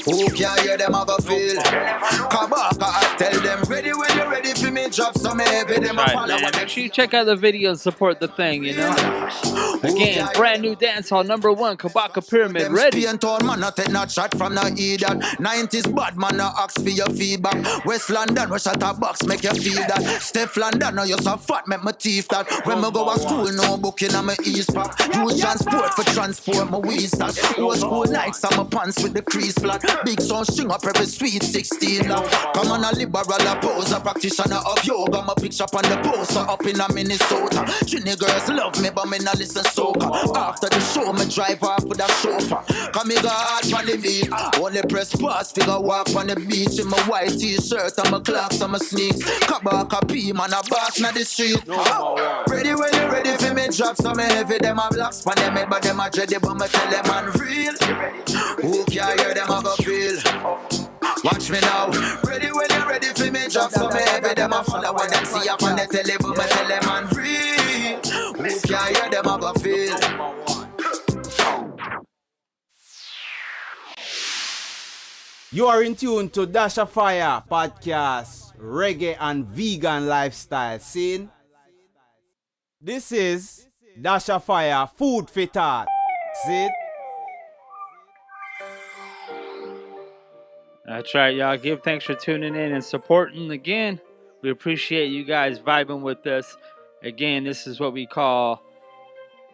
Who can hear them a go feel? Kabaka, I tell them ready when you're ready for me, drop some so me heavy them a Right, follow man. what them Make sure you check out the video and support the thing, you know? Again, brand new dancehall #1, Kabaka Pyramid, them ready. Spain town man, not take not shot from no idiot. 90s bad man, no ask for your feedback. West London, we shot a box, make you feel that. Steph London, no you so fat, make my teeth that. When me go to school, no book in my East Pack. Use transport for transport, my weed stash. Old school likes on my pants with the crease flat. Big sound string up every sweet 16 now. Come on a liberal, a poser, practitioner of yoga. My picture up on the poster up in a Minnesota. Trini girls love me, but me not listen soca. After the show, me drive off with a chauffeur. Come me go hard on the beat. Only press pass, figure walk on the beach. In my white t-shirt and my clocks and my sneaks. Kabaka P, man, a boss na the street. Ready when you ready for me drop. So me heavy, them a black span them head, but them a dready. But me tell them I'm real. Who can hear them a go feel? Watch me now. Ready when you ready for me drop. So me heavy, them a follow what them see up on the telly. But me tell them I'm real. Who can hear them a go feel? You are in tune to Dasha Fire podcast, Reggae and Vegan Lifestyle scene. This is Dasha Fire Food for Thought. See it? That's right, y'all. Give thanks for tuning in and supporting again. We appreciate you guys vibing with us. Again, this is what we call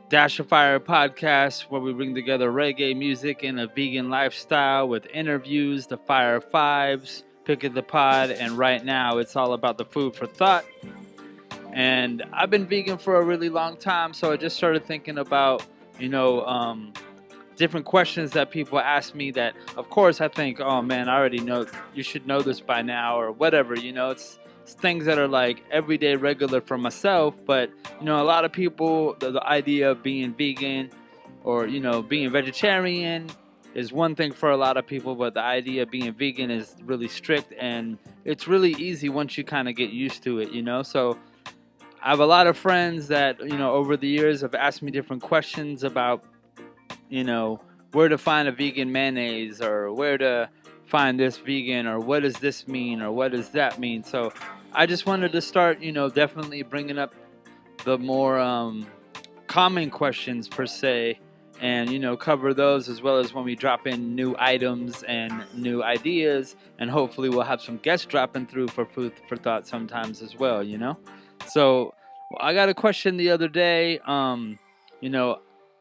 Dash of Fire podcast, where we bring together reggae music and a vegan lifestyle with interviews, the Fire Fives, Pick of the Pod, and right now it's all about the food for thought. And I've been vegan for a really long time, so I just started thinking about, different questions that people ask me that, of course, I think, oh man, I already know, you should know this by now, or whatever, it's things that are like everyday regular for myself. But a lot of people, the idea of being vegan or being vegetarian is one thing for a lot of people, but the idea of being vegan is really strict, and it's really easy once you kind of get used to it. So I have a lot of friends that over the years have asked me different questions about where to find a vegan mayonnaise, or where to find this vegan, or what does this mean, or what does that mean. So I just wanted to start, definitely bringing up the more common questions per se, and cover those, as well as when we drop in new items and new ideas, and hopefully we'll have some guests dropping through for food for thought sometimes as well. So I got a question the other day.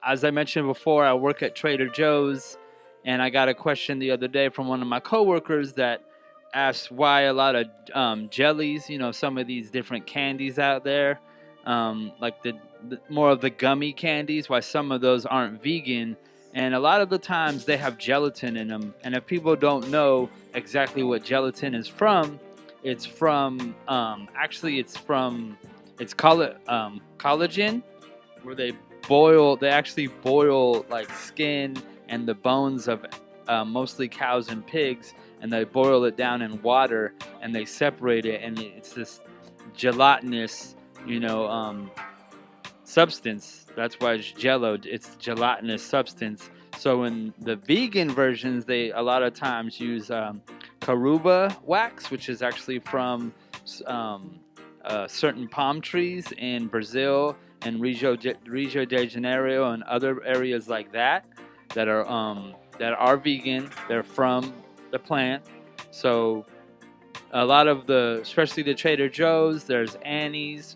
As I mentioned before, I work at Trader Joe's, and I got a question the other day from one of my coworkers that asked why a lot of jellies, some of these different candies out there, like the more of the gummy candies, why some of those aren't vegan. And a lot of the times they have gelatin in them. And if people don't know exactly what gelatin is from, it's from, it's collagen, where they actually boil like skin and the bones of mostly cows and pigs, and they boil it down in water and they separate it, and it's this gelatinous, substance. That's why it's jello. It's gelatinous substance. So in the vegan versions, they a lot of times use caruba wax, which is actually from certain palm trees in Brazil and Rio de Janeiro and other areas like that are vegan. They're from the plant. So a lot of especially the Trader Joe's, there's Annie's.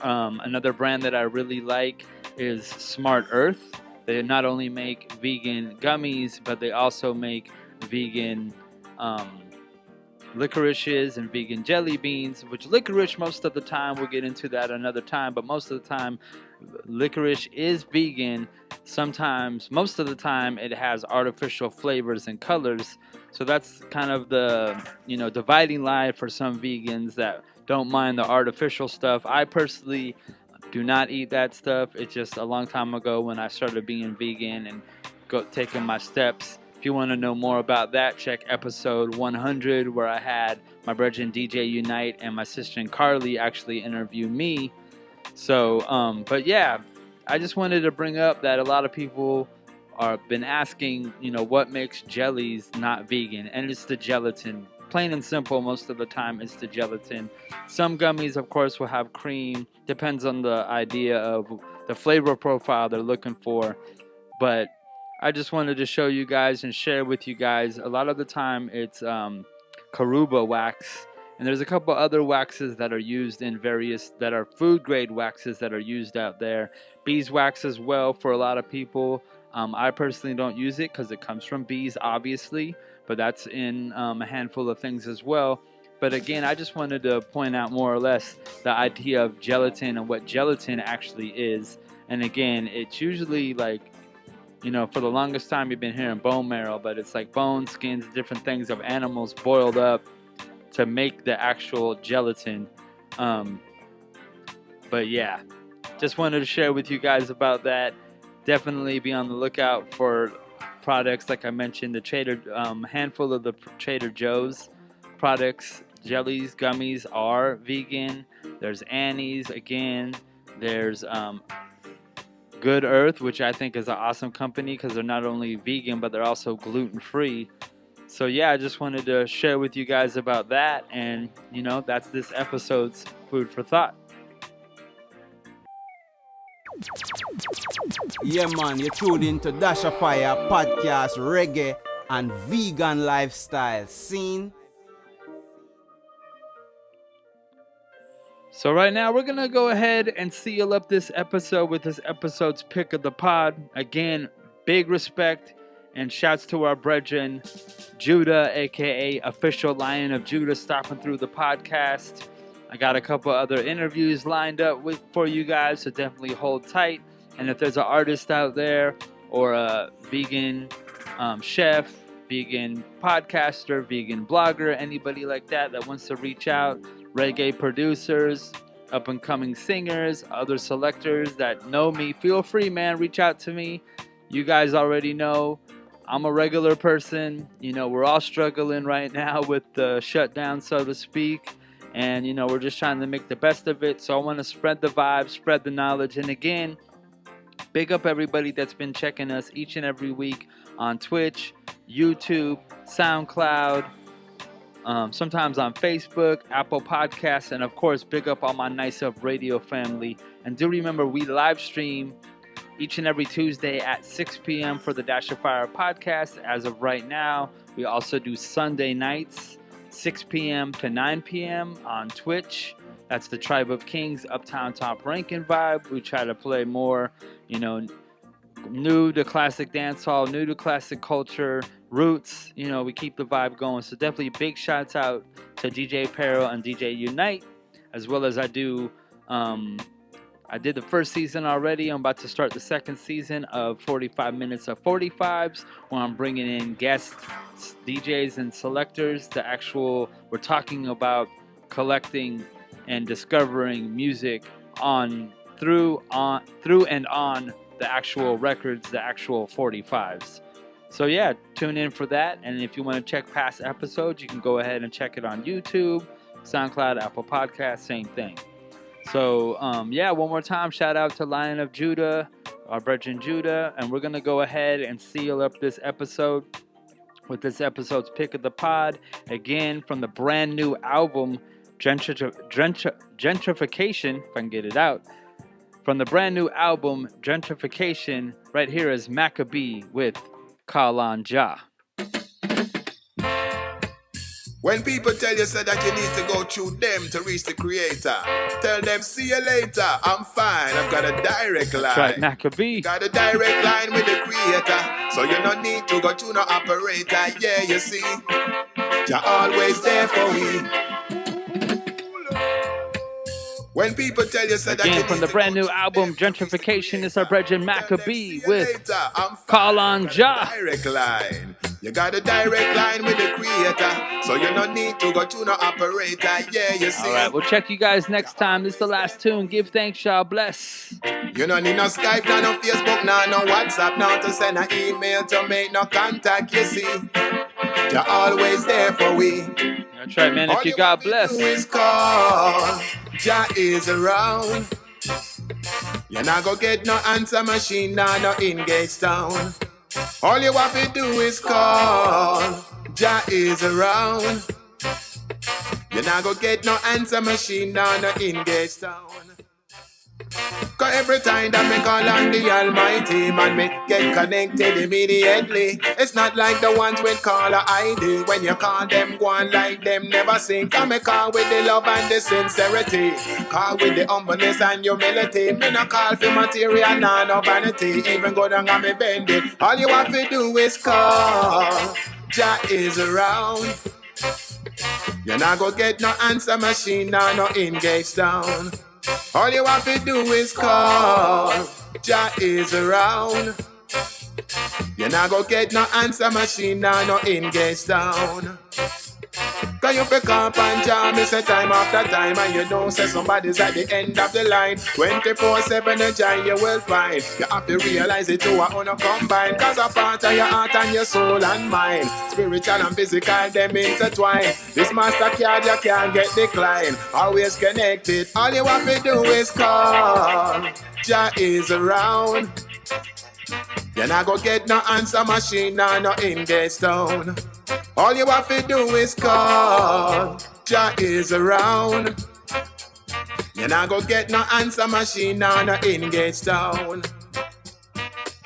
Another brand that I really like is Smart Earth. They not only make vegan gummies, but they also make vegan licorices and vegan jelly beans, which licorice most of the time, we'll get into that another time, but most of the time licorice is vegan. Sometimes, most of the time, it has artificial flavors and colors. So that's kind of the dividing line for some vegans that don't mind the artificial stuff. I personally do not eat that stuff. It's just a long time ago when I started being vegan and taking my steps. If you want to know more about that, check episode 100, where I had my brother DJ Unite and my sister Carly actually interview me. So, but yeah, I just wanted to bring up that a lot of people are been asking, what makes jellies not vegan, and it's the gelatin plain and simple, most of the time it's the gelatin. Some gummies, of course, will have cream. Depends on the idea of the flavor profile they're looking for. But I just wanted to show you guys and share with you guys. A lot of the time it's Karuba wax. And there's a couple other waxes that are used in various, that are food grade waxes that are used out there. Beeswax as well for a lot of people. I personally don't use it because it comes from bees, obviously. But that's in a handful of things as well. But again, I just wanted to point out more or less the idea of gelatin and what gelatin actually is. And again, it's usually like, you know, for the longest time you've been hearing bone marrow, but it's like bone, skins, different things of animals boiled up to make the actual gelatin. But yeah, just wanted to share with you guys about that. Definitely be on the lookout for products like I mentioned, the handful of the Trader Joe's products, jellies, gummies are vegan. There's Annie's again. There's Good Earth, which I think is an awesome company because they're not only vegan but they're also gluten free. So yeah, I just wanted to share with you guys about that, and you know, that's this episode's food for thought. Yeah, man, you're tuned into Dash of Fire podcast, reggae and vegan lifestyle scene. So right now we're gonna go ahead and seal up this episode with this episode's pick of the pod. Again, big respect and shouts to our brethren Judah, aka Official Lion of Judah, stopping through the podcast. I got a couple other interviews lined up for you guys, so definitely hold tight. And if there's an artist out there or a vegan chef, vegan podcaster, vegan blogger, anybody like that wants to reach out, reggae producers, up and coming singers, other selectors that know me, feel free, man, reach out to me. You guys already know I'm a regular person. You know, we're all struggling right now with the shutdown, so to speak. And, you know, we're just trying to make the best of it. So I want to spread the vibe, spread the knowledge. And again, big up everybody that's been checking us each and every week on Twitch, YouTube, SoundCloud, sometimes on Facebook, Apple Podcasts, and of course, big up all my Nice Up Radio family. And do remember, we live stream each and every Tuesday at 6 p.m. for the Dash of Fire podcast. As of right now, we also do Sunday nights, 6 p.m. to 9 p.m. on Twitch. That's the Tribe of Kings, Uptown Top Ranking vibe. We try to play more, you know, new to classic dancehall, new to classic culture, roots. You know, we keep the vibe going. So definitely big shouts out to DJ Peril and DJ Unite, as well as I did the first season already. I'm about to start the second season of 45 Minutes of 45s, where I'm bringing in guest DJs and selectors. We're talking about collecting and discovering music through and on the actual records, the actual 45s. So yeah, tune in for that. And if you want to check past episodes, you can go ahead and check it on YouTube, SoundCloud, Apple Podcasts, same thing. So yeah, one more time, shout out to Lion of Judah, our brethren Judah. And we're going to go ahead and seal up this episode with this episode's pick of the pod. Again, from the brand new album, Gentrification, if I can get it out. From the brand new album, Gentrification, right here is Maccabee with Call on Jah. When people tell you that you need to go through them to reach the creator, tell them, see you later, I'm fine, I've got a direct line. That's right, Maccabee. Got a direct line with the creator, so you don't need to go to no operator. Yeah, you see, you're always there for me. When people tell you that again, from the brand new album Gentrification, it's our brethren Maccabee with Call on Jah. Direct line. You got a direct line with the creator, so you don't need to go to no operator. Yeah, you see. Alright, we'll check you guys next time. This is the last tune. Give thanks, y'all. Bless. You don't need no Skype, no Facebook, no WhatsApp, no to send an email to make no contact, you see. You're always there for we. That's right, man. If you got blessed. Is call. Jah is around. You're not gonna get no answer machine, no engage town. All you have to do is call. Jah is around. You not go get no answer machine down no engage town. Cause every time that me call on the Almighty, man, me get connected immediately. It's not like the ones with caller ID. When you call them, go on like them never sing. Cause me call with the love and the sincerity. Call with the humbleness and humility. Me no call for material, none of vanity. Even go down and me bend it. All you have to do is call. Jah is around. You not go get no answer machine, no engage down. All you have to do is call. Jah is around. You not go get no answer machine, no engage down. Cause you pick up and jam, me say time after time, and you know say somebody's at the end of the line. 24/7 the giant you will find. You have to realize it two are on a combine. Cause a part of your heart and your soul and mind, spiritual and physical, them intertwine. This master card you can't get declined. Always connected, all you have to do is call. Jah is around. You not go get no answer machine, no engage down. All you have to do is call. Jah is around. You not go get no answer machine, no engage down.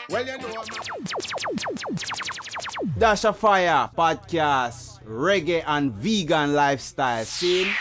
Well, you know. Dash of Fire podcast, reggae and vegan lifestyle. See?